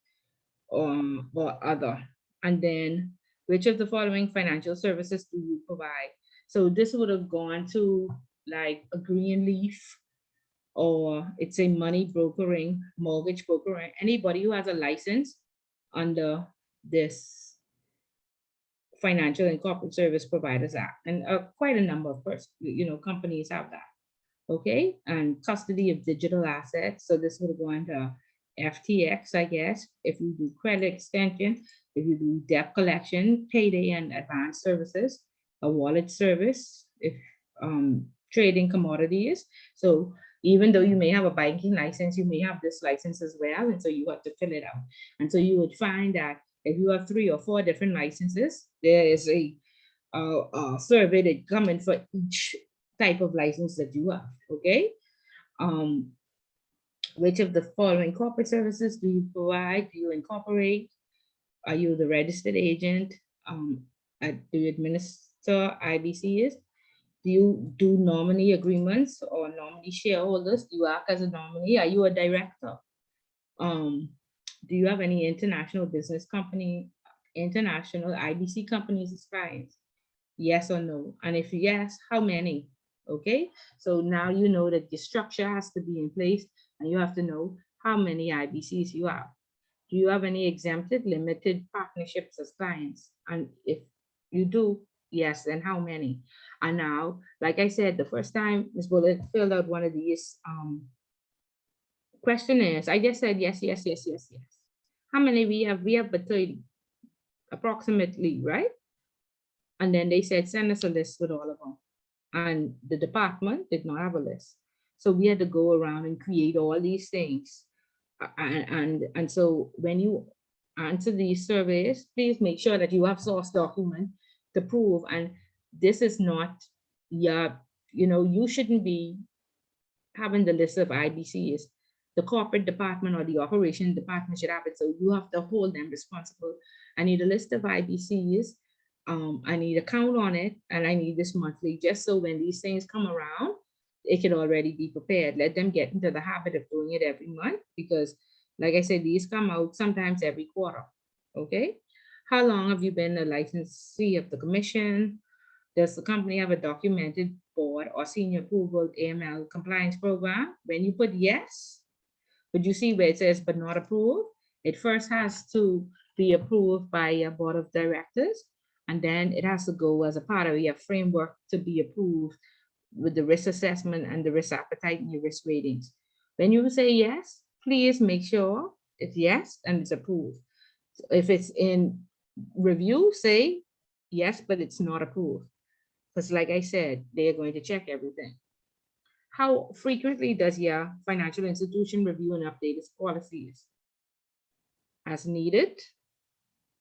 or other. And then which of the following financial services do you provide? So this would have gone to like a Greenleaf, or it's a money brokering, mortgage brokering, anybody who has a license under this Financial and Corporate Service Providers Act. And quite a number of companies have that. Okay, and custody of digital assets. So this would go into FTX, I guess, if you do credit extension, if you do debt collection, payday and advanced services, a wallet service, if trading commodities. So even though you may have a banking license, you may have this license as well, and so you have to fill it out. And so you would find that if you have 3 or 4 different licenses, there is a survey that come in for each type of license that you have. Okay, which of the following corporate services do you provide? Do you incorporate? Are you the registered agent? Do you administer IBCs? Do you do nominee agreements or nominee shareholders? Do you act as a nominee? Are you a director? Do you have any international business company, international IBC companies as clients? Yes or no? And if yes, how many? Okay, so now you know that the structure has to be in place, and you have to know how many IBCs you have. Do you have any exempted limited partnerships as clients? And if you do, yes, then how many? And now, like I said, the first time Ms. Bullitt filled out one of these questionnaires, I just said yes, yes, yes, yes, yes. How many we have? We have but 30, approximately, right? And then they said, send us a list with all of them. And the department did not have a list. So we had to go around and create all these things. And so when you answer these surveys, please make sure that you have source document to prove. And this is not, you shouldn't be having the list of IBCs. The corporate department or the operation department should have it. So you have to hold them responsible. I need a list of IBCs. I need a count on it, and I need this monthly, just so when these things come around, it can already be prepared. Let them get into the habit of doing it every month, because like I said, these come out sometimes every quarter. Okay. How long have you been a licensee of the commission? Does the company have a documented board or senior approval AML compliance program? When you put yes, but you see where it says but not approved, it first has to be approved by a board of directors, and then it has to go as a part of your framework to be approved with the risk assessment and the risk appetite and your risk ratings. When you say yes, please make sure it's yes and it's approved. So if it's in review, say Yes, but it's not approved. Because like I said, they are going to check everything. How frequently does your financial institution review and update its policies? As needed.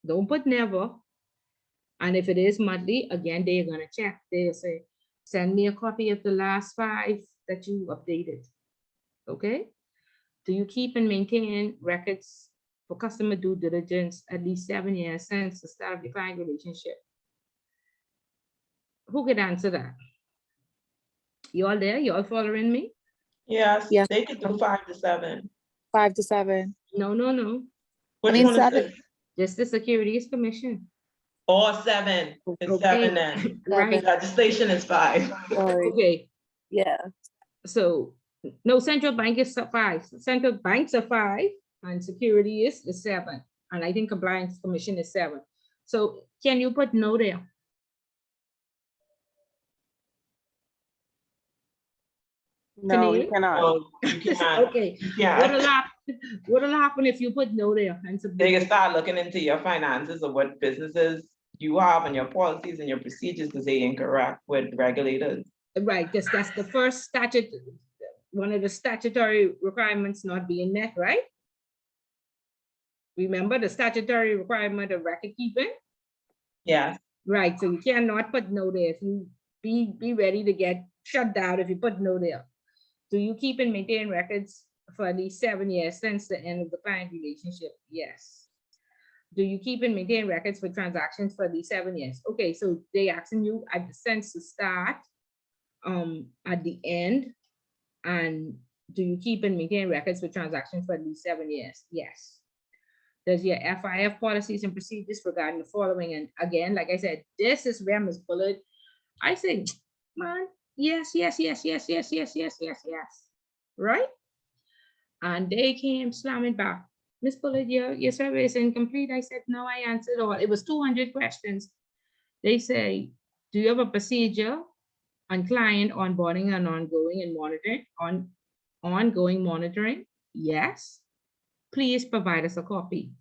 Don't put never. And if it is monthly, again, they're going to check. They'll say, send me a copy of the last 5 that you updated. Okay? Do you keep and maintain records for customer due diligence at least 7 years since the start of the client relationship? Who could answer that? You all there? You all following me? Yes, Yes. they could do 5 to 7. 5 to 7. No, no, no. Which mean, one is 7. this? Just the Securities Commission. Or 7. It's Okay. 7 then. Right. Legislation is 5. Sorry. Okay. Yeah. So no, central bank is 5. Central banks are 5 and security is 7. And I think compliance commission is 7. So can you put no there? No, you Tanae? cannot. So you can't. Okay. Yeah. What'll happen if you put no there and They submit? can start looking into your finances of what businesses you have and your policies and your procedures to say incorrect with regulators. Right, because that's the first statute, one of the statutory requirements not being met, right? Remember the statutory requirement of record keeping? Yes. Right, so you cannot put no there. If you be ready to get shut down if you put no there. Do you keep and maintain records for at least 7 years since the end of the client relationship? Yes. Do you keep and maintain records for transactions for at least 7 years? Okay, so they asking you at the since the start, at the end, and do you keep and maintain records for transactions for at least 7 years? Yes. Does your FIF policies and procedures regarding the following? And again, like I said, this is where Ms. Bullet, I say, man, yes, yes, yes, yes, yes, yes, yes, yes, yes, right? And they came slamming back. Ms. Bullet, your survey is incomplete. I said, no, I answered all. It was 200 questions. They say, do you have a procedure on client onboarding and ongoing and monitoring, ongoing monitoring? Yes. Please provide us a copy.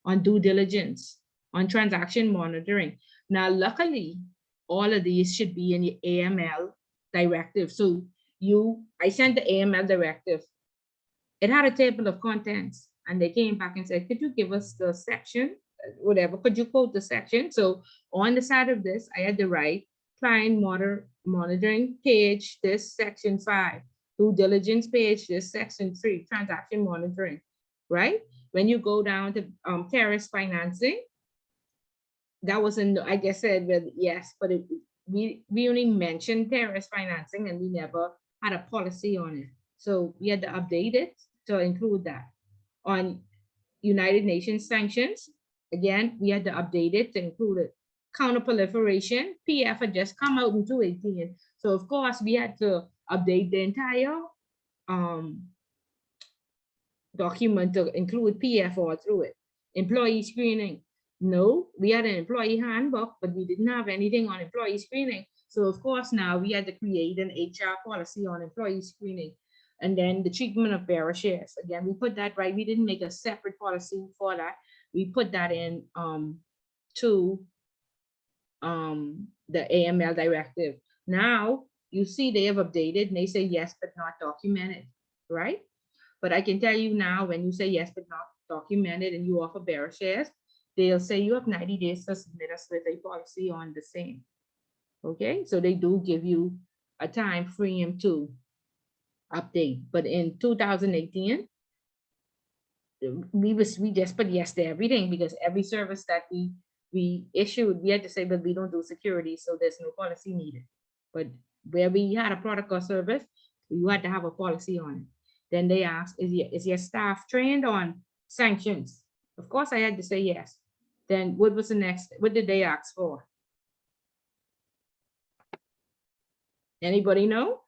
On due diligence, on transaction monitoring. Now, luckily, all of these should be in the AML directive. So I sent the AML directive. It had a table of contents and they came back and said, could you give us the section, whatever, could you quote the section? So on the side of this, I had to write client monitoring page, this section 5, due diligence page, this section 3, transaction monitoring, right? When you go down to terrorist financing, that wasn't, I guess said, well, yes, but we only mentioned terrorist financing and we never had a policy on it. So we had to update it to include that. On United Nations sanctions, again, we had to update it to include it. Counterproliferation, PF had just come out in 2018. So of course we had to update the entire document to include PF all through it. Employee screening. No, we had an employee handbook, but we didn't have anything on employee screening. So of course now we had to create an HR policy on employee screening. And then the treatment of bearer shares. Again, we put that right. We didn't make a separate policy for that. We put that in to the AML directive. Now you see they have updated and they say yes, but not documented, right? But I can tell you now, when you say yes, but not documented and you offer bearer shares, they'll say you have 90 days to submit us with a policy on the same. Okay, so they do give you a time frame to update. But in 2018, we just put yes to everything because every service that we issued, we had to say, but we don't do security, so there's no policy needed. But where we had a product or service, you had to have a policy on it. Then they asked, is your staff trained on sanctions? Of course, I had to say yes. Then what was the next? What did they ask for? Anybody know?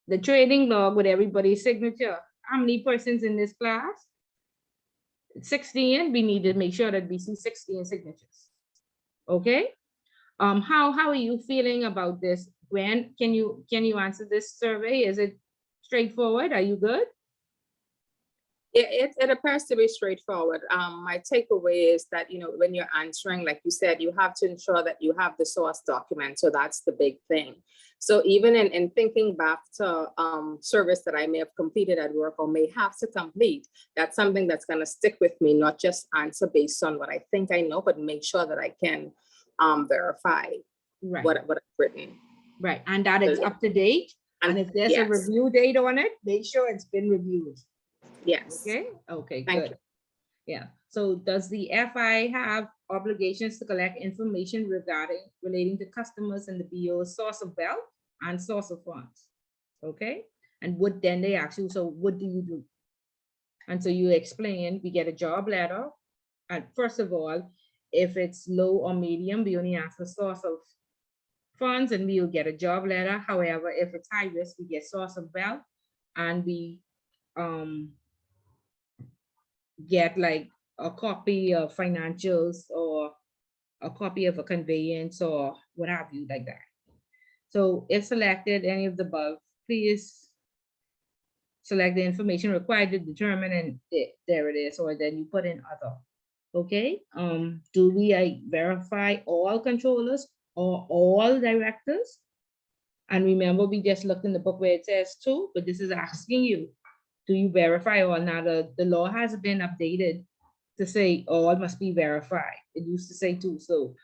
The trading log with everybody's signature. How many persons in this class? 16. We need to make sure that we see 16 signatures. Okay. How are you feeling about this? Gwen, can you answer this survey? Is it straightforward? Are you good? It appears to be straightforward. My takeaway is that, when you're answering, like you said, you have to ensure that you have the source document. So that's the big thing. So even in thinking back to service that I may have completed at work or may have to complete, that's something that's going to stick with me, not just answer based on what I think I know, but make sure that I can verify Right. what I've written. Right. And that it's So, up to date. And if there's a yes. review date on it, make sure it's been reviewed. Yes. Okay. Okay. Thank Good. you. Yeah. So does the FI have obligations to collect information relating to customers and the BO's source of wealth and source of funds? Okay. And what then they ask you, so what do you do? And so you explain, we get a job letter. And first of all, if it's low or medium, we only ask the source of funds and we will get a job letter. However, if it's high risk, we get source of wealth and we get like a copy of financials or a copy of a conveyance or what have you like that. So if selected any of the above, please select the information required to determine, and there it is, or then you put in other. Okay, do we verify all controllers or all directors? And remember, we just looked in the book where it says two, but this is asking you, do you verify all? Now the law has been updated to say all must be verified. It used to say two. So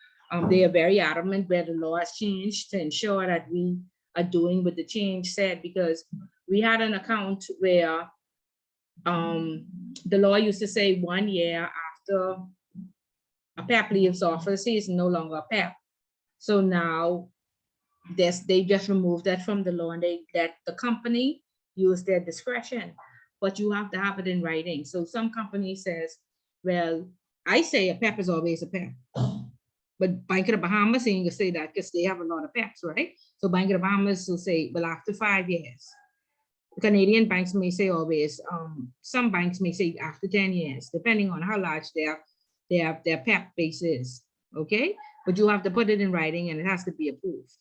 they are very adamant where the law has changed to ensure that we are doing what the change said, because we had an account where the law used to say 1 year after a PEP leaves office, he is no longer a PEP. So now they just removed that from the law and they let the company use their discretion, but you have to have it in writing. So some company says, well, I say a PEP is always a PEP, but Bank of the Bahamas ain't gonna say that because they have a lot of PEPs, right? So Bank of the Bahamas will say, well, after 5 years. Canadian banks may say always, some banks may say after 10 years, depending on how large their PEP base is, okay? But you have to put it in writing and it has to be approved.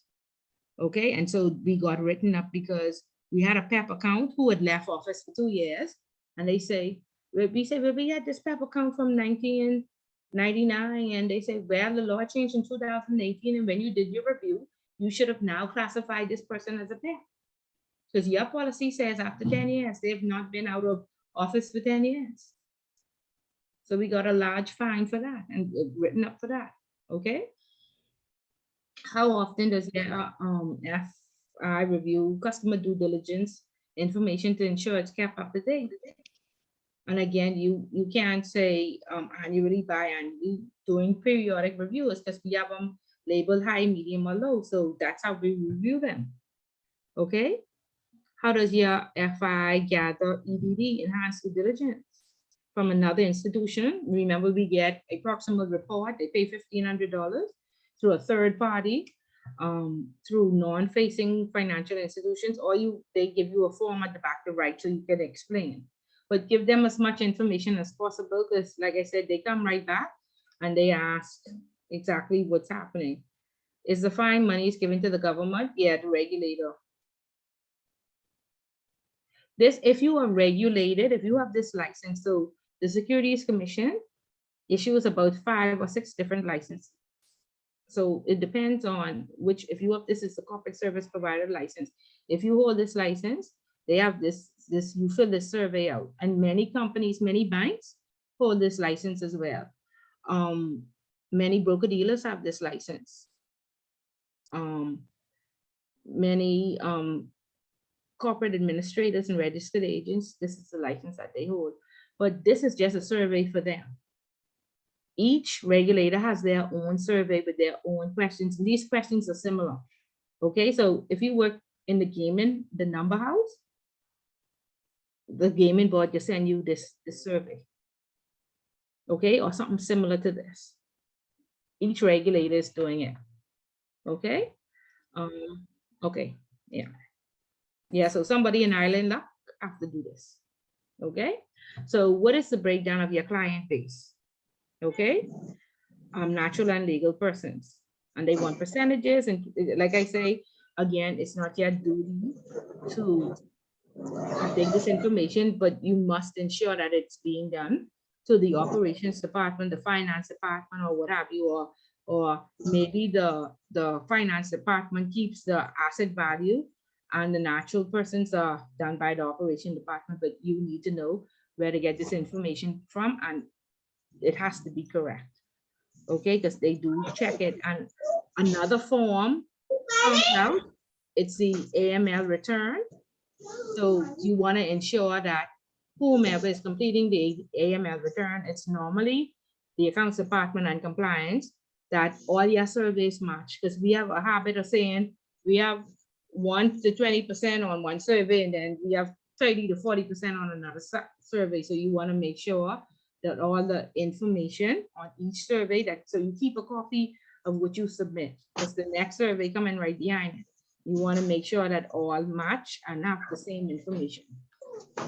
Okay, and so we got written up because we had a PEP account who had left office for 2 years, and they say, we say, well, we had this PEP account from 1999, and they say, well, the law changed in 2018, and when you did your review, you should have now classified this person as a PEP. Because your policy says after 10 years, they've not been out of office for 10 years. So we got a large fine for that and written up for that, okay? How often does your FI review customer due diligence information to ensure it's kept up to date? And again, you can't say annually, biannually, doing periodic reviews because we have them labeled high, medium, or low. So that's how we review them. Okay. How does your FI gather EDD, enhanced due diligence, from another institution? Remember, we get a proximal report. They pay $1,500 through a third party, through non-facing financial institutions, or they give you a form at the back to write so you can explain. But give them as much information as possible because, like I said, they come right back and they ask exactly what's happening. Is the fine money is given to the government? Yeah, the regulator. This, if you are regulated, if you have this license, so the Securities Commission issues about 5 or 6 different licenses. So it depends on which, if you have, this is the corporate service provider license. If you hold this license, they have this, you fill this survey out, and many companies, many banks hold this license as well. Many broker dealers have this license. Many corporate administrators and registered agents, this is the license that they hold, but this is just a survey for them. Each regulator has their own survey with their own questions, and these questions are similar. Okay, so if you work in the gaming, the number house, the gaming board just send you this survey. Okay, or something similar to this. Each regulator is doing it. Okay. Okay. Yeah. So somebody in Ireland have to do this. Okay. So what is the breakdown of your client base? Okay. Natural and legal persons, and they want percentages. And like I say, again, it's not your duty to take this information, but you must ensure that it's being done. So the operations department, the finance department, or what have you, or maybe the finance department keeps the asset value and the natural persons are done by the operation department, but you need to know where to get this information from, and it has to be correct. Okay, because they do check it. And another form comes out, it's the AML return. So you want to ensure that whomever is completing the AML return, it's normally the accounts department and compliance, that all your surveys match, because we have a habit of saying we have 1 to 20% on one survey, and then we have 30 to 40% on another survey. So you want to make sure that all the information on each survey, that so you keep a copy of what you submit, because the next survey coming right behind it. You want to make sure that all match and have the same information.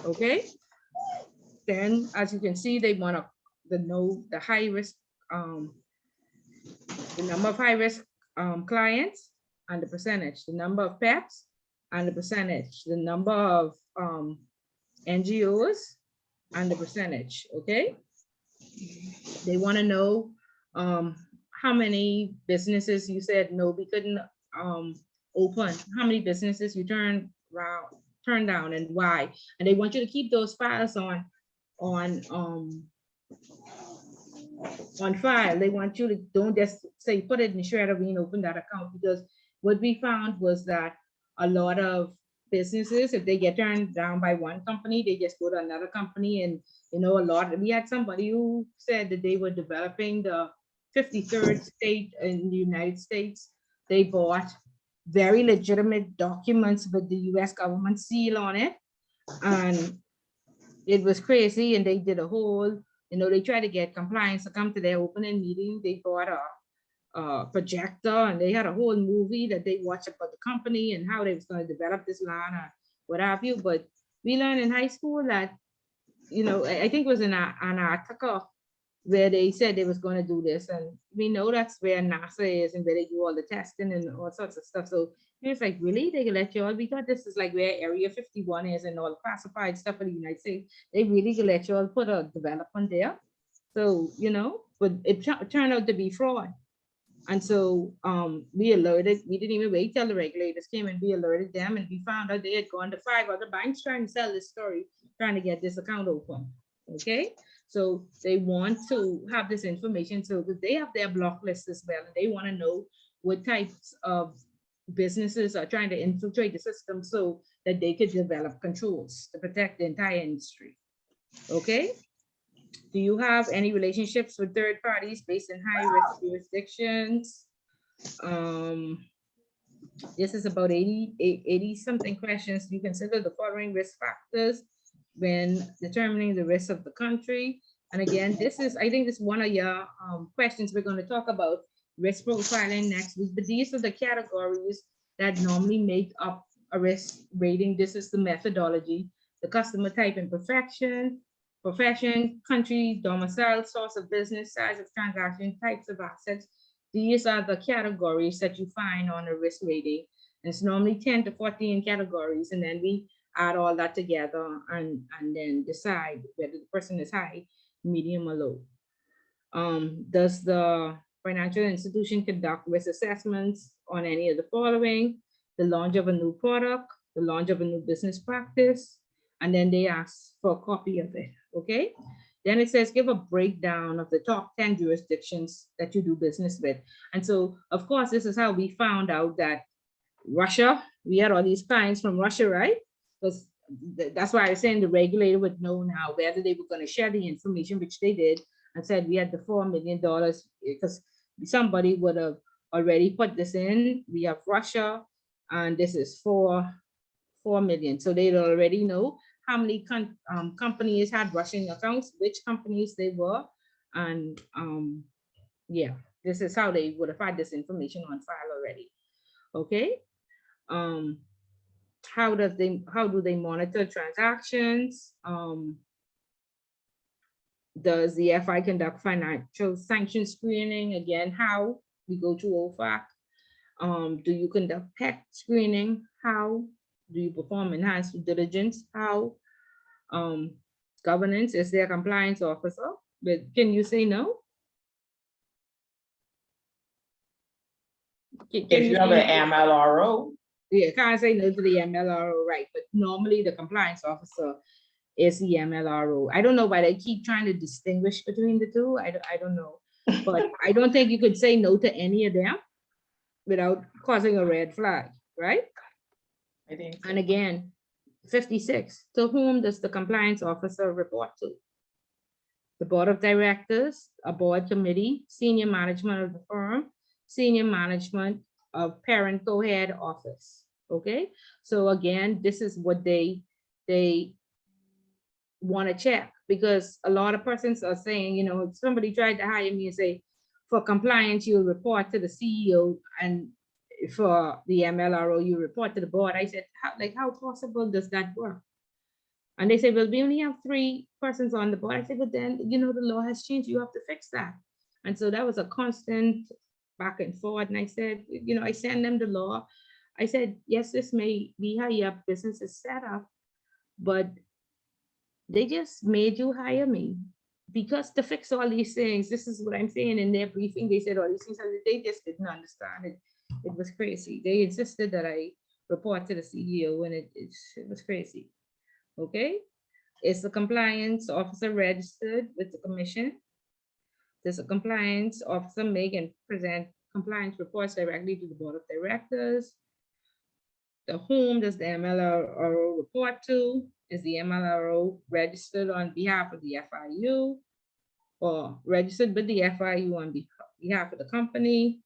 Okay. Then, as you can see, they want to know the high risk, the number of high risk clients and the percentage, the number of PEPs and the percentage, the number of NGOs and the percentage. Okay. They want to know how many businesses you said no, we couldn't open, how many businesses you turn down and why. And they want you to keep those files on file. They want you to don't just say put it in the shredder and open that account, because what we found was that a lot of businesses, if they get turned down by one company, they just go to another company. And you know, we had somebody who said that they were developing the 53rd state in the United States. They bought very legitimate documents with the US government seal on it. And it was crazy. And they did a whole, you know, they tried to get compliance to come to their opening meeting. They bought a projector and they had a whole movie that they watched about the company and how they was going to develop this line or what have you. But we learned in high school that, you know, I think it was an article where they said they was going to do this, and we know that's where NASA is and where they do all the testing and all sorts of stuff. So he was like, really? They can let you all? We thought this is like where Area 51 is and all the classified stuff in the United States. They really can let you all put a development there. So, you know, but it turned out to be fraud. And so we alerted, we didn't even wait till the regulators came, and we alerted them, and we found out they had gone to 5 other banks trying to sell this story, trying to get this account open. Okay. So they want to have this information so that they have their block list as well. And they want to know what types of businesses are trying to infiltrate the system so that they could develop controls to protect the entire industry. Okay. Do you have any relationships with third parties based in high risk jurisdictions? This is about 80 something questions. You consider the following risk factors when determining the risk of the country. And again, this is, I think this is one of your questions. We're going to talk about risk profiling next week, but these are the categories that normally make up a risk rating. This is the methodology: the customer type and profession, country, domicile, source of business, size of transaction, types of assets. These are the categories that you find on a risk rating. And it's normally 10 to 14 categories, and then we add all that together and then decide whether the person is high, medium, or low. Does the financial institution conduct risk assessments on any of the following? The launch of a new product, the launch of a new business practice, and then they ask for a copy of it. Okay. Then it says, give a breakdown of the top 10 jurisdictions that you do business with. And so, of course, this is how we found out that Russia, we had all these clients from Russia, right? Because that's why I was saying the regulator would know now whether they were going to share the information, which they did, and said we had the $4 million because somebody would have already put this in. We have Russia, and this is $4 million. So they'd already know how many companies had Russian accounts, which companies they were, and yeah, this is how they would have had this information on file already. Okay. How do they monitor transactions? Does the FI conduct financial sanction screening? Again, how? We go to OFAC. Do you conduct PEC screening? How? Do you perform enhanced due diligence? How? Governance, is there a compliance officer? But can you say no? Can If you have say an no? MLRO, Yeah, can't say no to the MLRO, right? But normally the compliance officer is the MLRO. I don't know why they keep trying to distinguish between the two. I don't know. But I don't think you could say no to any of them without causing a red flag, right? I think so. And again, 56, to whom does the compliance officer report to? The board of directors, a board committee, senior management of the firm, senior management of parent co-head office. Okay, so again, this is what they want to check, because a lot of persons are saying, you know, if somebody tried to hire me and say, for compliance, you'll report to the CEO, and for the MLRO, you report to the board. I said, how possible does that work? And they say, well, we only have 3 persons on the board. I said, but then, you know, the law has changed. You have to fix that. And so that was a constant back and forth. And I said, you know, I send them the law. I said, yes, this may be how your business is set up, but they just made you hire me because to fix all these things. This is what I'm saying in their briefing. They said all these things, and they just didn't understand it. It was crazy. They insisted that I report to the CEO, and it was crazy. Okay, is the compliance officer registered with the commission? Does the compliance officer make and present compliance reports directly to the board of directors? To whom does the MLRO report to? Is the MLRO registered on behalf of the FIU or registered with the FIU on behalf of the company?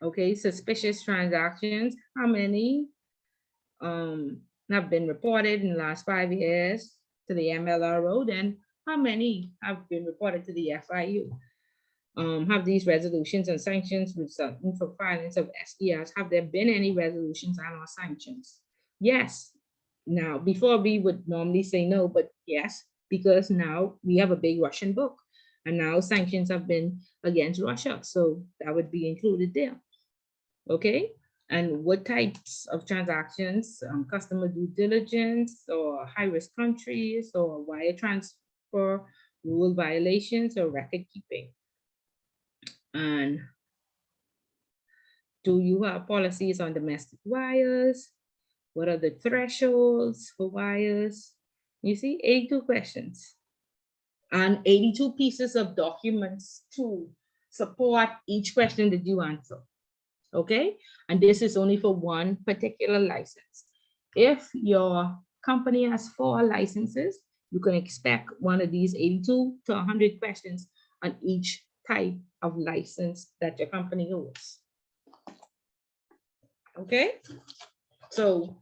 Okay, suspicious transactions, how many have been reported in the last 5 years to the MLRO? Then how many have been reported to the FIU? Have these resolutions and sanctions resulting from filings of SDRs? Have there been any resolutions and or sanctions? Yes. Now, before we would normally say no, but yes, because now we have a big Russian book, and now sanctions have been against Russia, so that would be included there. Okay. And what types of transactions? Customer due diligence, or high-risk countries, or wire transfer, rule violations, or record keeping. And do you have policies on domestic wires? What are the thresholds for wires? You see, 82 questions and 82 pieces of documents to support each question that you answer. Okay, and this is only for one particular license. If your company has 4 licenses, you can expect one of these 82 to 100 questions on each type of license that your company holds. Okay, so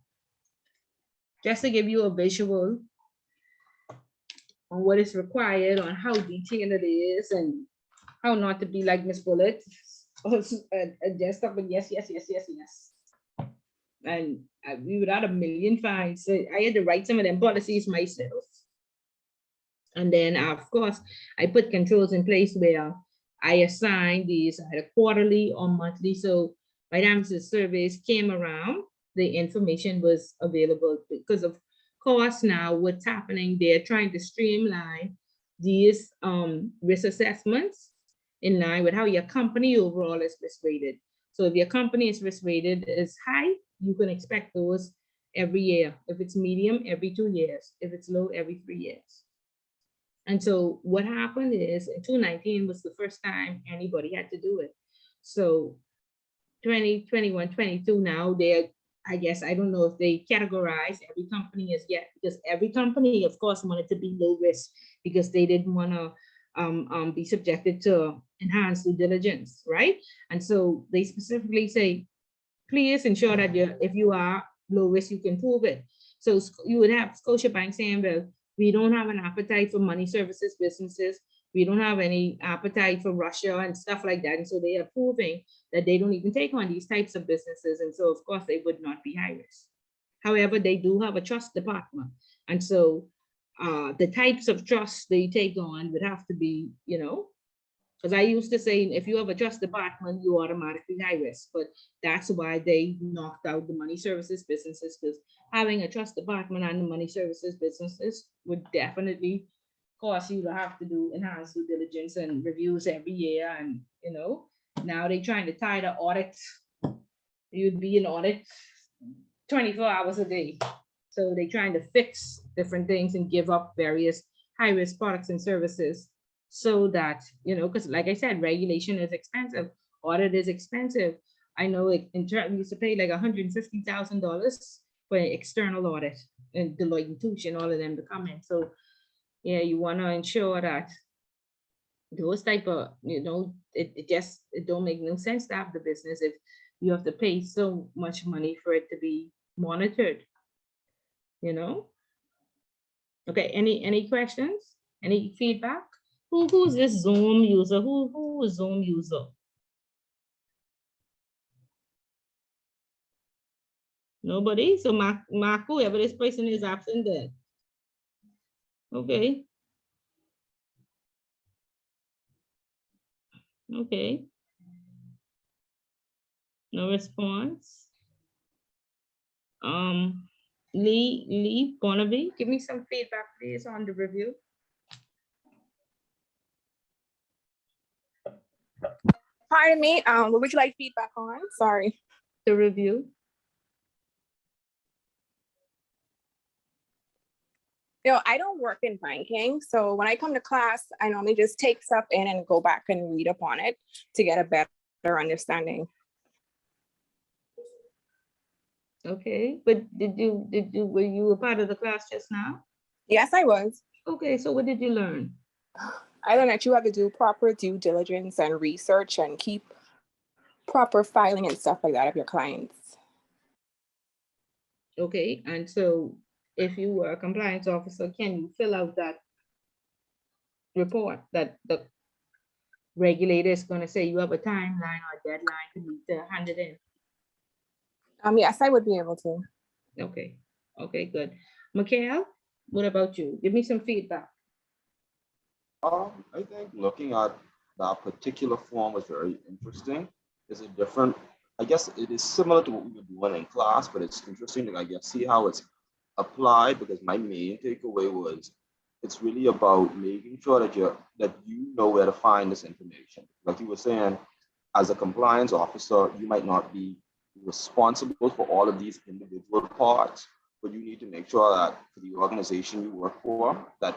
just to give you a visual on what is required, on how detailed it is, and how not to be like Miss Bullet, just stuff with yes. And we without a million fines. So I had to write some of them policies myself. And then of course, I put controls in place where I assign these either quarterly or monthly. So by the time the surveys came around, the information was available. Because of course now what's happening, they're trying to streamline these risk assessments in line with how your company overall is risk rated. So if your company is risk rated is high, you can expect those every year. If it's medium, every 2 years. If it's low, every 3 years. And so what happened is in 2019 was the first time anybody had to do it. So 2021, 22 now, they're, I guess, I don't know if they categorize every company as yet, because every company, of course, wanted to be low risk because they didn't want to be subjected to enhanced due diligence, right? And so they specifically say, please ensure that if you are low risk, you can prove it. So you would have Scotiabank saying, well, we don't have an appetite for money services businesses. We don't have any appetite for Russia and stuff like that. And so they are proving that they don't even take on these types of businesses. And so of course they would not be high risk. However, they do have a trust department. And so the types of trust they take on would have to be, you know, Because I used to say, if you have a trust department, you automatically high risk, but that's why they knocked out the money services businesses, because having a trust department and the money services businesses would definitely cause you to have to do enhanced due diligence and reviews every year. And, you know, now they're trying to tie the audit. You'd be in audit 24 hours a day. So they're trying to fix different things and give up various high-risk products and services so that, you know, because like I said, regulation is expensive, audit is expensive. I know like we used to pay like $150,000 for an external audit, and Deloitte and Touche and all of them to come in. So yeah, you want to ensure that those type of, you know, it don't make no sense to have the business if you have to pay so much money for it to be monitored, you know? Okay, any questions? Any feedback? Who's this Zoom user? Who is Zoom user? Nobody? So Mark, whoever this person is absent there. Okay. Okay. No response. Lee Bonnaby, give me some feedback, please, on the review. Pardon me, what would you like feedback on? Sorry. The review. You know, I don't work in banking, so when I come to class, I normally just take stuff in and go back and read up on it to get a better understanding. Okay, but were you a part of the class just now? Yes, I was. Okay, so what did you learn? I learned that you have to do proper due diligence and research and keep proper filing and stuff like that of your clients. Okay, and so if you were a compliance officer, can you fill out that report that the regulator is going to say you have a timeline or a deadline to meet to hand it in? Yes, I would be able to. Okay, okay, good. Mikhail, what about you? Give me some feedback. I think looking at that particular form was very interesting. It's a different, I guess it is similar to what we were doing in class, but it's interesting to, I guess, see how it's applied, because my main takeaway was it's really about making sure that you know where to find this information. Like you were saying, as a compliance officer, you might not be responsible for all of these individual parts, but you need to make sure that for the organization you work for, that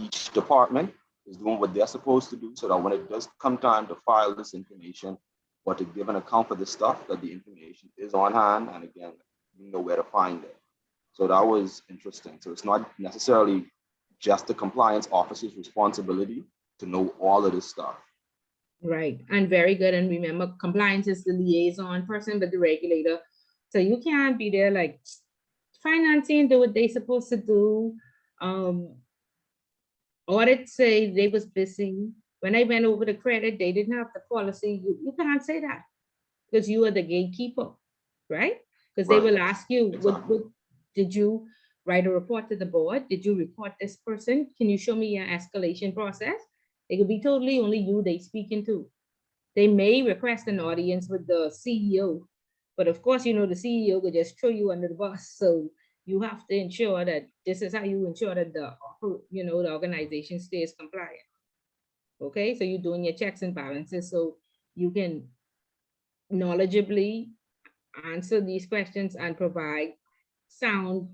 each department is doing what they're supposed to do, so that when it does come time to file this information or to give an account for this stuff, that the information is on hand, and again, you know where to find it. So that was interesting. So it's not necessarily just the compliance officer's responsibility to know all of this stuff. Right, and very good. And remember, compliance is the liaison person, but the regulator. So you can't be there like financing, do what they're supposed to do. Audit say they was busy. When I went over the credit, they didn't have the policy. You can't say that because you are the gatekeeper, right? Because they will ask you, what did you write a report to the board? Did you report this person? Can you show me your escalation process? It could be totally only you they speaking to. They may request an audience with the CEO, but of course, you know, the CEO could just throw you under the bus. So you have to ensure that this is how you ensure that the organization stays compliant. Okay, so you're doing your checks and balances so you can knowledgeably answer these questions and provide sound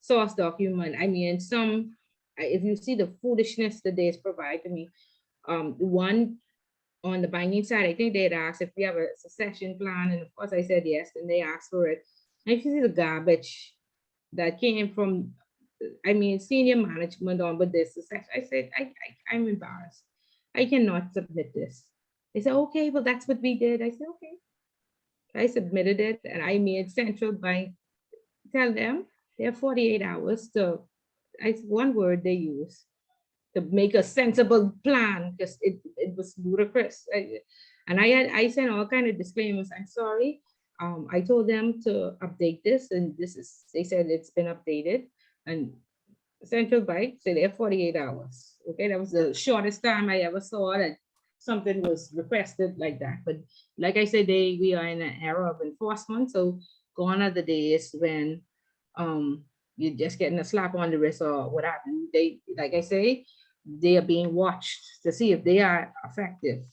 source document. I mean, if you see the foolishness that they provide to me, one on the banking side, I think they'd asked if we have a succession plan, and of course I said yes, and they asked for it. And if you see the garbage that came from, I mean, senior management on with this succession, I said, I'm embarrassed. I cannot submit this. They said, okay, well, that's what we did. I said, okay. I submitted it, and I made Central Bank tell them they have 48 hours to, one word they use, to make a sensible plan, because it was ludicrous. I sent all kind of disclaimers. I'm sorry. I told them to update this, and they said it's been updated, and central bank say they're 48 hours. Okay, that was the shortest time I ever saw that something was requested like that. But like I said, we are in an era of enforcement, so gone are the days when you're just getting a slap on the wrist or what have you. They, like I say, they are being watched to see if they are effective,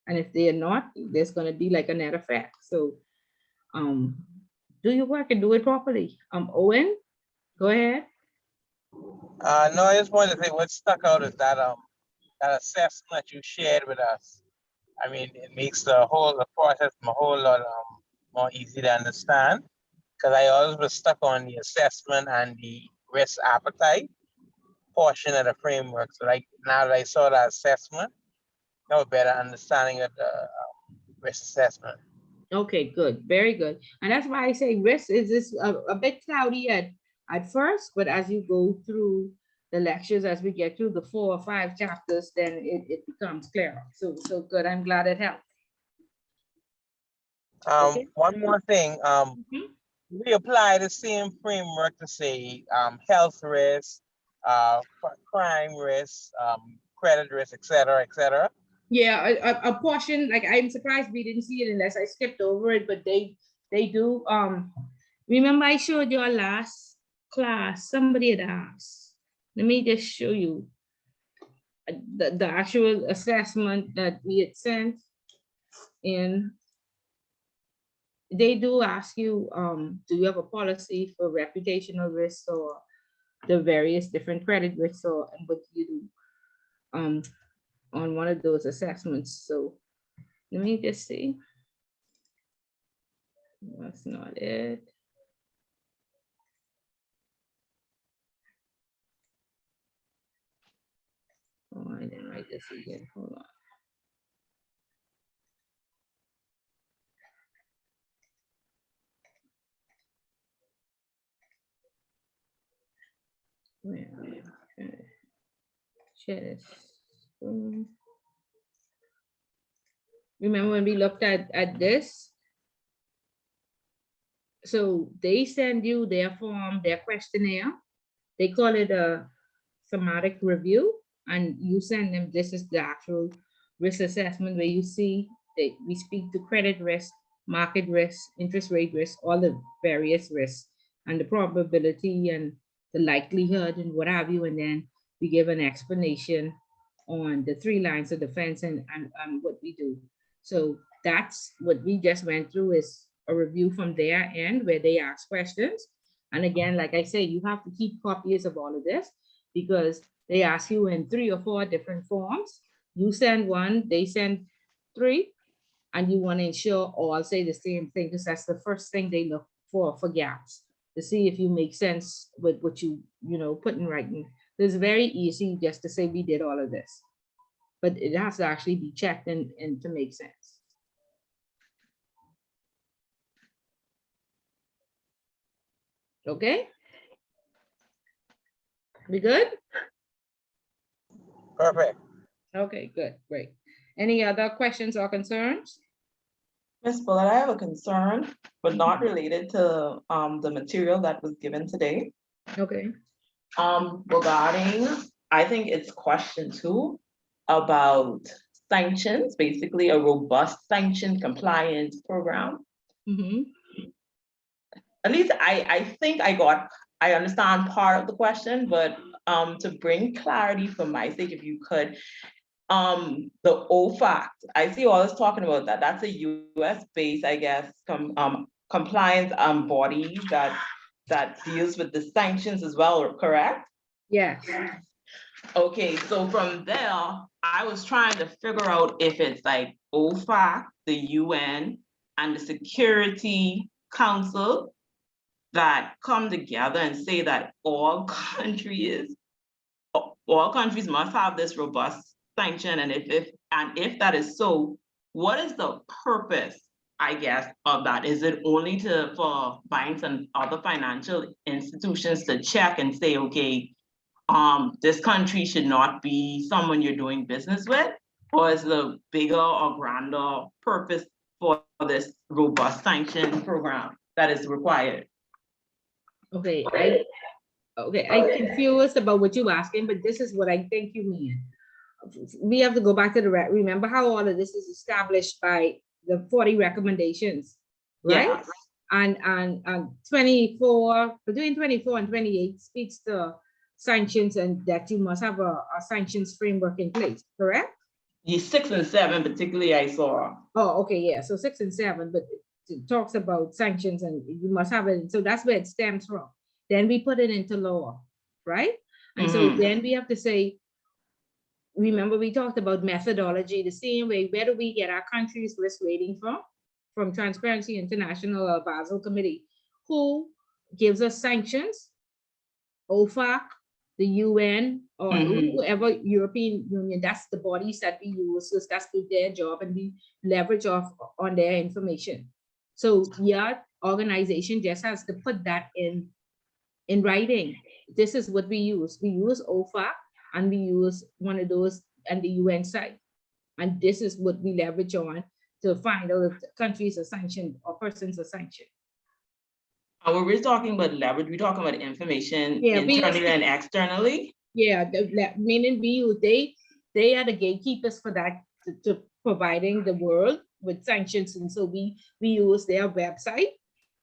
and if they are not, there's going to be like a net effect. So do your work and do it properly. Owen, go ahead. No, I just wanted to say what stuck out is that that assessment you shared with us. I mean, it makes the process a whole lot more easy to understand. Because I always was stuck on the assessment and the risk appetite portion of the framework. So like now that I saw the assessment, I have a better understanding of the risk assessment. Okay, good, very good. And that's why I say risk is this a bit cloudy at first, but as you go through the lectures, as we get through the 4 or 5 chapters, then it becomes clearer. So good. I'm glad it helped. Okay. One more thing. We apply the same framework to say health risk, crime risk, credit risk, et cetera. Yeah, a portion, like I'm surprised we didn't see it unless I skipped over it, but they do. Remember I showed your last class, somebody had asked. Let me just show you the actual assessment that we had sent in. They do ask you, do you have a policy for reputational risks or the various different credit risks, or and what do you do on one of those assessments? So let me just see. That's not it. Oh, I didn't write this again. Hold on. Share this. Remember when we looked at this? So they send you their form, their questionnaire. They call it a thematic review, and you send them, this is the actual risk assessment where you see that we speak to credit risk, market risk, interest rate risk, all the various risks and the probability and the likelihood and what have you. And then we give an explanation on the 3 lines of defense and what we do. So that's what we just went through, is a review from their end where they ask questions. And again, like I say, you have to keep copies of all of this because they ask you in 3 or 4 different forms. You send 1, they send 3, and you want to ensure all say the same thing, because that's the first thing they look for gaps, to see if you make sense with what you put in writing. It's very easy just to say we did all of this, but it has to actually be checked and to make sense. Okay? We good? Perfect. Okay, good, great. Any other questions or concerns? Ms. Bullard, I have a concern, but not related to the material that was given today. Okay. Regarding, I think it's question 2 about sanctions, basically a robust sanction compliance program. At least I think I understand part of the question, but to bring clarity for my sake, if you could, the OFAC, I see all this talking about that. That's a US based, I guess, compliance body that deals with the sanctions as well, correct? Yes. Okay, so from there, I was trying to figure out if it's like OFAC, the UN, and the Security Council that come together and say that all countries must have this robust sanction, and if that is so, what is the purpose, I guess, of that? Is it only for banks and other financial institutions to check and say, okay, this country should not be someone you're doing business with, or is the bigger or grander purpose for this robust sanction program that is required? Okay, Okay, I'm confused about what you're asking, but this is what I think you mean. We have to go back to remember how all of this is established by the 40 recommendations, right? Yes. And 24, between 24 and 28 speaks to sanctions and that you must have a sanctions framework in place, correct? Yeah, 6 and 7 particularly I saw. Oh, okay, yeah, so 6 and 7, but it talks about sanctions and you must have it, so that's where it stems from. Then we put it into law, right? And so then we have to say, remember we talked about methodology the same way. Where do we get our country's risk rating from? From Transparency International or Basel Committee. Who gives us sanctions? OFAC, the UN, or whoever European Union. That's the bodies that we use. So that's their job, and we leverage off on their information. So your organization just has to put that in writing. This is what we use. We use OFAC, and we use one of those and the UN site. And this is what we leverage on to find out if countries are sanctioned or persons are sanctioned. When we're talking about leverage, we're talking about information Yeah, internally and externally. Yeah, meaning we use, they are the gatekeepers for that, to providing the world with sanctions. And so we use their website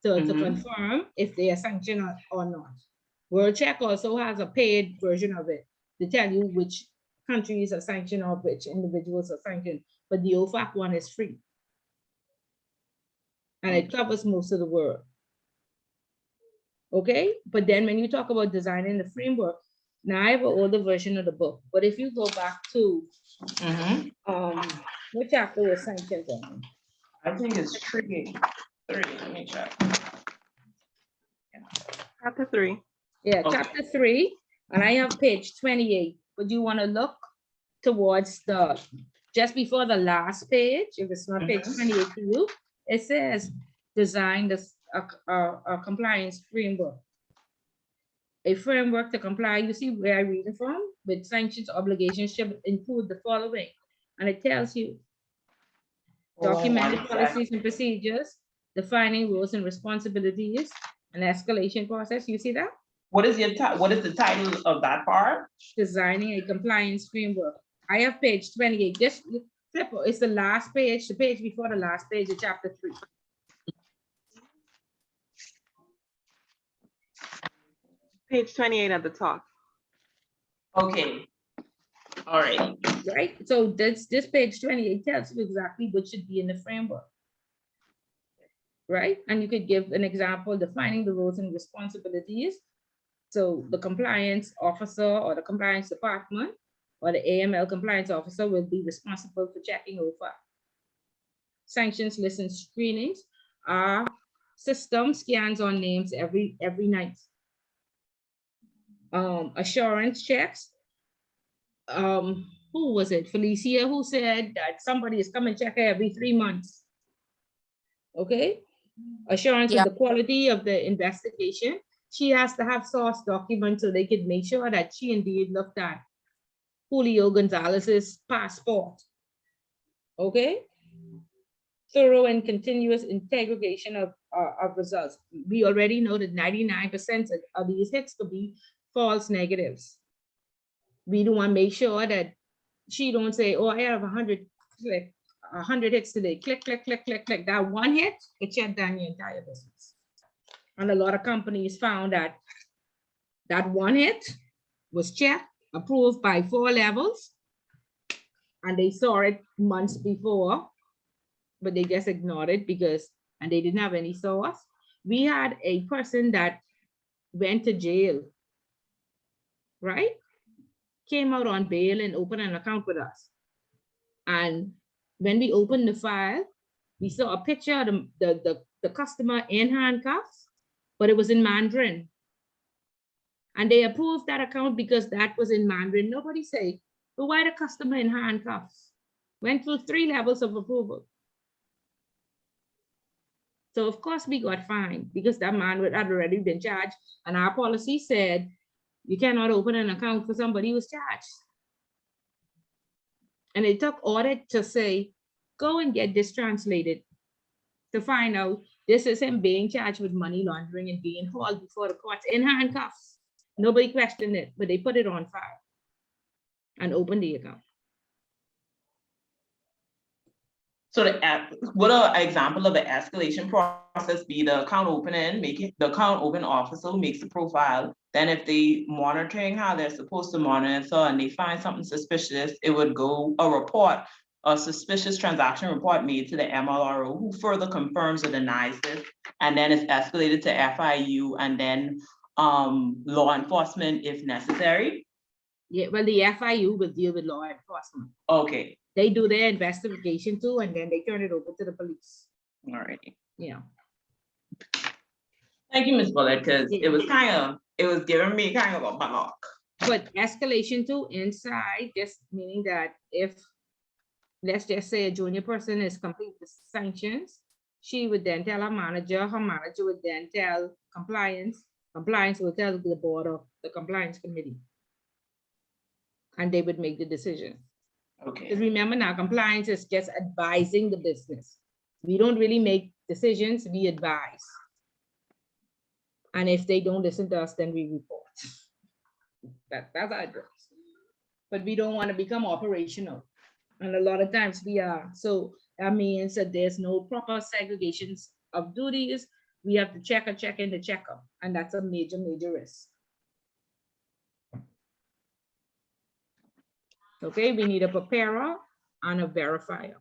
to confirm if they are sanctioned or not. WorldCheck also has a paid version of it to tell you which countries are sanctioned or which individuals are sanctioned, but the OFAC one is free. And it covers most of the world. Okay, but then when you talk about designing the framework, now I have an older version of the book, but if you go back to, what chapter was sanctions on? I think it's 3, let me check. Chapter 3. Yeah, Okay. chapter 3, and I have page 28, but you want to look towards the, just before the last page, if it's not page 28 to you, it says design this a compliance framework. A framework to comply, you see where I read it from, with sanctions obligations should include the following. And it tells you documented policies and procedures, defining rules and responsibilities, an escalation process. You see that? What is the title of that part? Designing a compliance framework. I have page 28. Just flip, it's the last page, the page before the last page of chapter 3. Page 28 at the top. Okay. All right. Right. So this page 28 tells you exactly what should be in the framework. Right. And you could give an example defining the roles and responsibilities. So the compliance officer or the compliance department or the AML compliance officer will be responsible for checking over. Sanctions lists and screenings. Our system scans on names every night. Assurance checks. Who was it? Felicia, who said that somebody is coming check her every 3 months. Okay. Assurance of the quality of the investigation. She has to have source documents so they can make sure that she indeed looked at Julio Gonzalez's passport. Okay. Thorough and continuous integration of results. We already know that 99% of these hits could be false negatives. We do want to make sure that she don't say, oh, I have 100 hits today. Click, click, click, click, click. That one hit, it shut down your entire business. And a lot of companies found that that one hit was checked, approved by 4 levels, and they saw it months before, but they just ignored it and they didn't have any source. We had a person that went to jail, right? Came out on bail and opened an account with us. And when we opened the file, we saw a picture of the customer in handcuffs, but it was in Mandarin. And they approved that account because that was in Mandarin. Nobody said, but why the customer in handcuffs? Went through 3 levels of approval. So of course we got fined because that man had already been charged. And our policy said, you cannot open an account for somebody who was charged. And it took audit to say, go and get this translated to find out this is him being charged with money laundering and being hauled before the courts in handcuffs. Nobody questioned it, but they put it on file and opened the account. So would an example of an escalation process be the account opening, the account open officer who makes the profile. Then if they monitoring how they're supposed to monitor and they find something suspicious, it would go a suspicious transaction report made to the MLRO, who further confirms or denies this. And then it's escalated to FIU and then law enforcement if necessary. Yeah, well, the FIU will deal with law enforcement. Okay. They do their investigation too, and then they turn it over to the police. All right. Yeah. Thank you, Ms. Bullitt, because it was giving me kind of a block. But escalation to inside, just meaning that if, let's just say a junior person is complete the sanctions, she would then tell her manager would then tell compliance will tell the board of the compliance committee. And they would make the decision. Okay. Because remember now, compliance is just advising the business. We don't really make decisions, we advise. And if they don't listen to us, then we report. That's our address. But we don't want to become operational. And a lot of times we are. So that means that there's no proper segregations of duties. We have to check in the checker. And that's a major, major risk. Okay, we need a preparer and a verifier.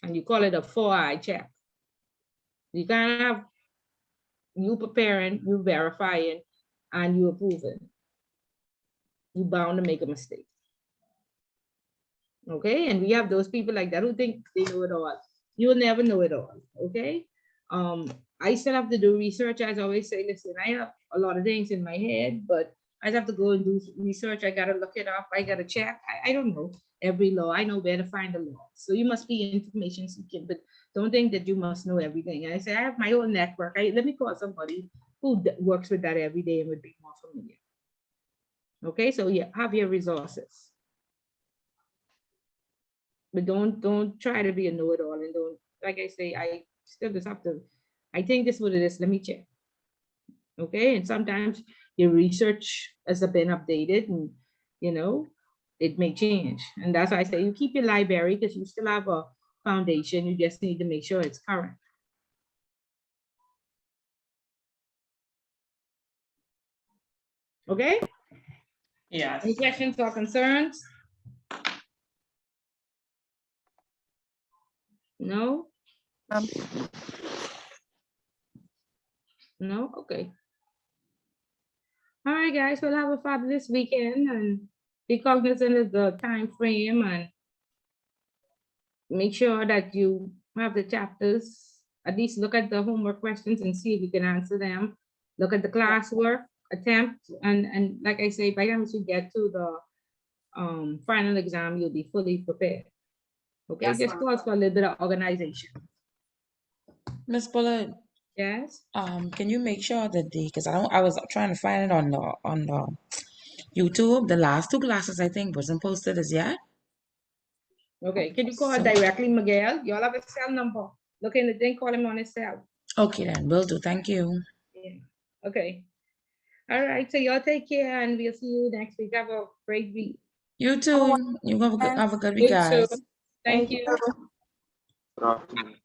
And you call it a 4-eye check. You can't have you preparing, you verifying, and you approving. You're bound to make a mistake. Okay, and we have those people like that who think they know it all. You will never know it all, okay? I still have to do research. As I always say, listen, I have a lot of things in my head, but I have to go and do research. I gotta look it up. I gotta check. I don't know every law. I know where to find the law. So you must be information seeking, but don't think that you must know everything. And I say, I have my own network. Let me call somebody who works with that every day and would be more familiar. Okay, so yeah, have your resources. But don't try to be a know-it-all, and don't, like I say, I still just have to, I think this is what it is, let me check. Okay, and sometimes your research has been updated and, you know, it may change. And that's why I say you keep your library because you still have a foundation. You just need to make sure it's current. Okay? Yeah. Any questions or concerns? No? No? Okay. All right, guys, we'll have a fabulous weekend and be cognizant of the time frame and make sure that you have the chapters, at least look at the homework questions and see if you can answer them. Look at the classwork, attempt, and like I say, by the time you get to the final exam, you'll be fully prepared. Okay, Yes, just calls for a little bit of organization. Miss Bullard. Yes. Can you make sure that because I was trying to find it on the YouTube. The last 2 classes I think wasn't posted as yet. Okay, can you call directly Miguel? You all have a cell number. Look in the thing, call him on his cell. Okay, then will do. Thank you. Yeah. Okay. All right. So y'all take care, and we'll see you next week. Have a great week. You too. You have a good week, You guys. too. Thank you. Good afternoon.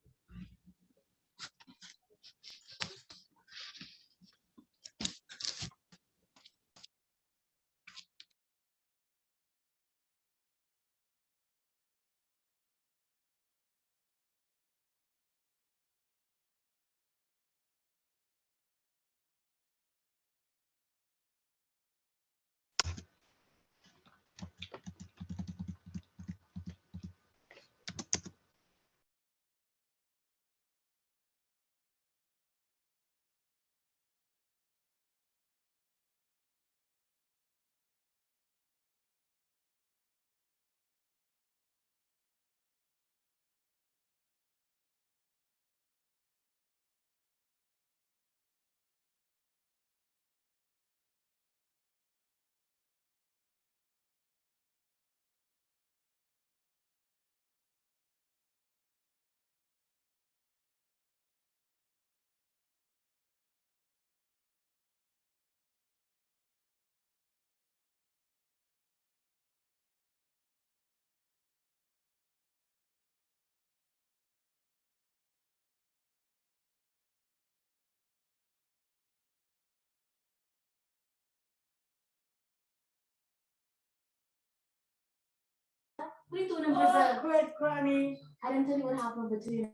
What are you doing in Brazil? Great, Granny. I didn't tell you what happened between